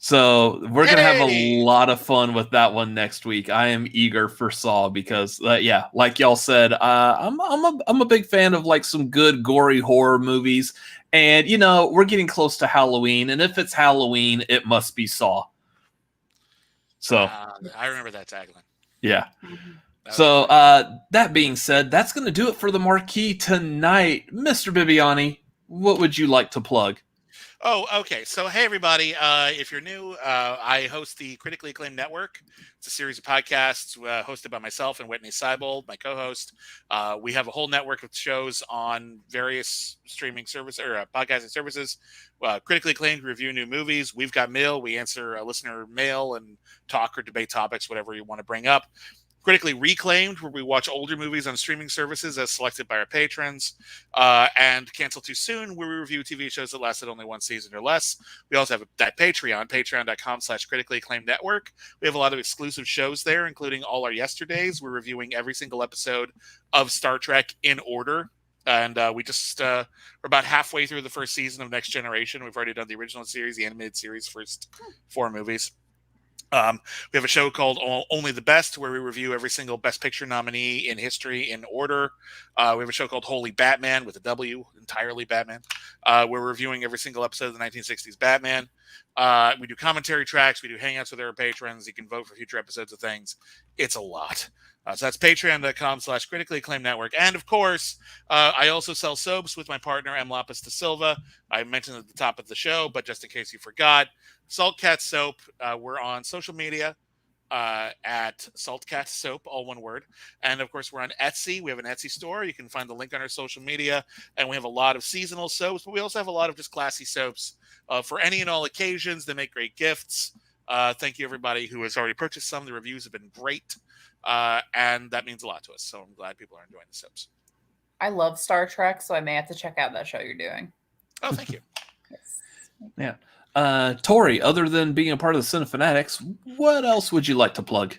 So we're gonna have Hey! a lot of fun with that one next week. I am eager for Saw because, yeah, like y'all said, I'm a big fan of like some good gory horror movies, and we're getting close to Halloween, and if it's Halloween, it must be Saw. So I remember that tagline. yeah. That So that being said, that's gonna do it for the Marquee tonight, Mr. Bibbiani. What would you like to plug? Oh, okay. So, hey, everybody. If you're new, I host the Critically Acclaimed Network. It's a series of podcasts hosted by myself and Whitney Seibold, my co-host. We have a whole network of shows on various streaming services or podcasting services. Critically Acclaimed, review new movies. We've Got Mail. We answer listener mail and talk or debate topics, whatever you want to bring up. Critically Reclaimed, where we watch older movies on streaming services as selected by our patrons, and Cancel Too Soon, where we review TV shows that lasted only one season or less. We also have that Patreon, patreon.com/critically acclaimed network. We have a lot of exclusive shows there, including all our yesterdays. We're reviewing every single episode of Star Trek in order. And we just we're about halfway through the first season of Next Generation. We've already done the original series, the animated series, first 4 movies. We have a show called Only the Best, where we review every single Best Picture nominee in history in order. We have a show called Holy Batman with a W, entirely Batman. We're reviewing every single episode of the 1960s Batman. We do commentary tracks. We do hangouts with our patrons. You can vote for future episodes of things. It's a lot. So that's patreon.com/critically acclaimed network. And of course, I also sell soaps with my partner, M. Lapis da Silva. I mentioned at the top of the show, but just in case you forgot, Salt Cat Soap. We're on social media at Salt Cat Soap, all one word. And of course, we're on Etsy. We have an Etsy store. You can find the link on our social media. And we have a lot of seasonal soaps, but we also have a lot of just classy soaps for any and all occasions. They make great gifts. Thank you, everybody who has already purchased some. The reviews have been great. And that means a lot to us. So I'm glad people are enjoying the soaps. I love Star Trek, so I may have to check out that show you're doing. Oh, thank you. Yes. Yeah. Tori, other than being a part of the Cinefanatics, what else would you like to plug?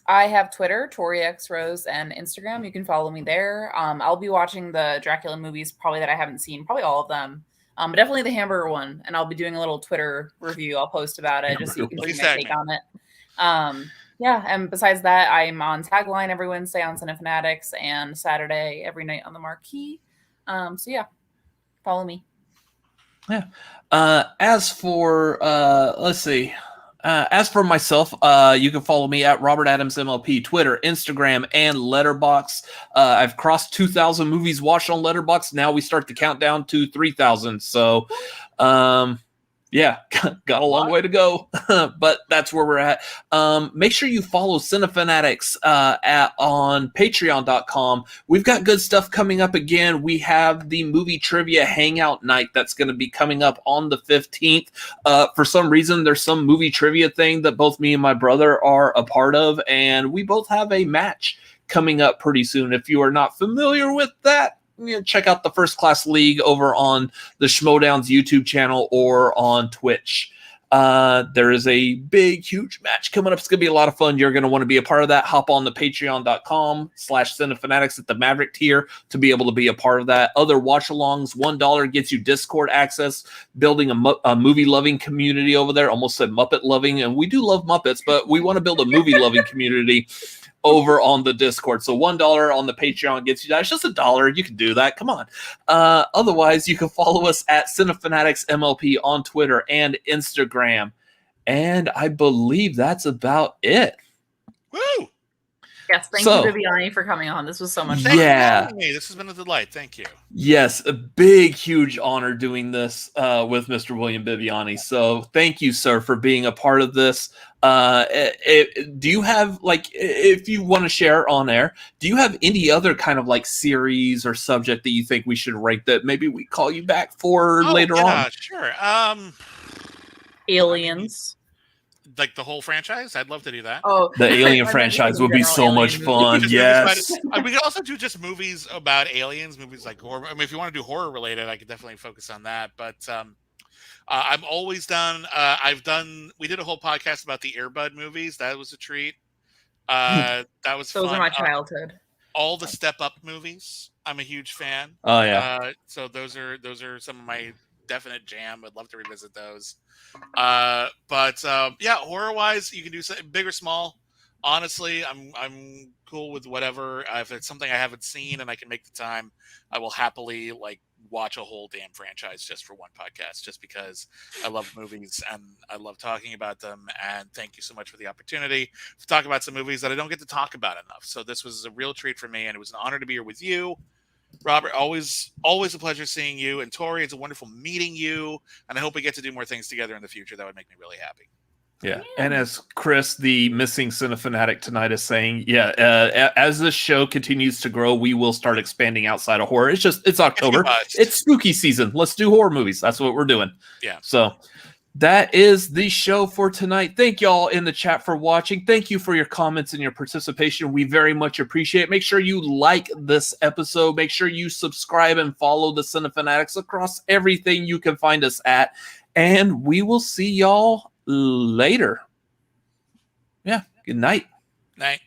I have Twitter, ToriXRose, and Instagram. You can follow me there. I'll be watching the Dracula movies, probably that I haven't seen, probably all of them. But definitely the hamburger one. And I'll be doing a little Twitter review. I'll post about it just so you can see my take on it. Yeah, and besides that, I'm on Tagline every Wednesday on Cinefanatics and Saturday every night on the Marquee. So yeah, follow me. Yeah. As for let's see. As for myself, you can follow me at Robert Adams MLP, Twitter, Instagram, and Letterboxd. I've crossed 2,000 movies watched on Letterboxd. Now we start the countdown to 3,000. So, yeah, got a long way to go, but that's where we're at. Make sure you follow Cinefanatics on patreon.com. We've got good stuff coming up again. We have the movie trivia hangout night that's going to be coming up on the 15th. For some reason, there's some movie trivia thing that both me and my brother are a part of, and we both have a match coming up pretty soon. If you are not familiar with that, check out the First Class League over on the Schmodown's YouTube channel or on Twitch. There is a big, huge match coming up. It's going to be a lot of fun. You're going to want to be a part of that. Hop on the patreon.com/Cinefanatics at the Maverick tier to be able to be a part of that. Other watch-alongs, $1 gets you Discord access, building a movie-loving community over there. Almost said Muppet-loving, and we do love Muppets, but we want to build a movie-loving community over on the Discord. So $1 on the Patreon gets you that. It's just $1. You can do that. Come on. Otherwise, you can follow us at Cinefanatics MLP on Twitter and Instagram. And I believe that's about it. Woo! Yes, thank you, Bibbiani, for coming on. This was so much fun. Yeah. This has been a delight. Thank you. Yes, a big, huge honor doing this with Mr. William Bibbiani. So thank you, sir, for being a part of this. Do you have, if you want to share on air, do you have any other kind of series or subject that you think we should rank that maybe we call you back for later on? Sure. Aliens. Like the whole franchise? I'd love to do that. Oh, the Alien franchise would be so much fun. Yes. We could also do just movies about aliens, movies like horror. I mean, if you want to do horror related, I could definitely focus on that. But I'm always done. We did a whole podcast about the Air Bud movies. That was a treat. That was those fun. are my childhood. All the Step Up movies. I'm a huge fan. Oh yeah. So those are some of my definite jam. I'd love to revisit those. But yeah, horror wise, you can do something big or small. Honestly, I'm cool with whatever. If it's something I haven't seen and I can make the time, I will happily like watch a whole damn franchise just for one podcast, just because I love movies and I love talking about them. And thank you so much for the opportunity to talk about some movies that I don't get to talk about enough. So this was a real treat for me, and it was an honor to be here with you, Robert. Always a pleasure seeing you. And Tori, it's a wonderful meeting you. And I hope we get to do more things together in the future. That would make me really happy. Yeah. And as Chris, the missing cinefanatic tonight, is saying, as this show continues to grow, we will start expanding outside of horror. It's October. It's spooky season. Let's do horror movies. That's what we're doing. Yeah. So that is the show for tonight. Thank y'all in the chat for watching. Thank you for your comments and your participation. We very much appreciate it. Make sure you like this episode. Make sure you subscribe and follow the Cinefanatics across everything you can find us at. And we will see y'all later. Yeah. Good night. Night.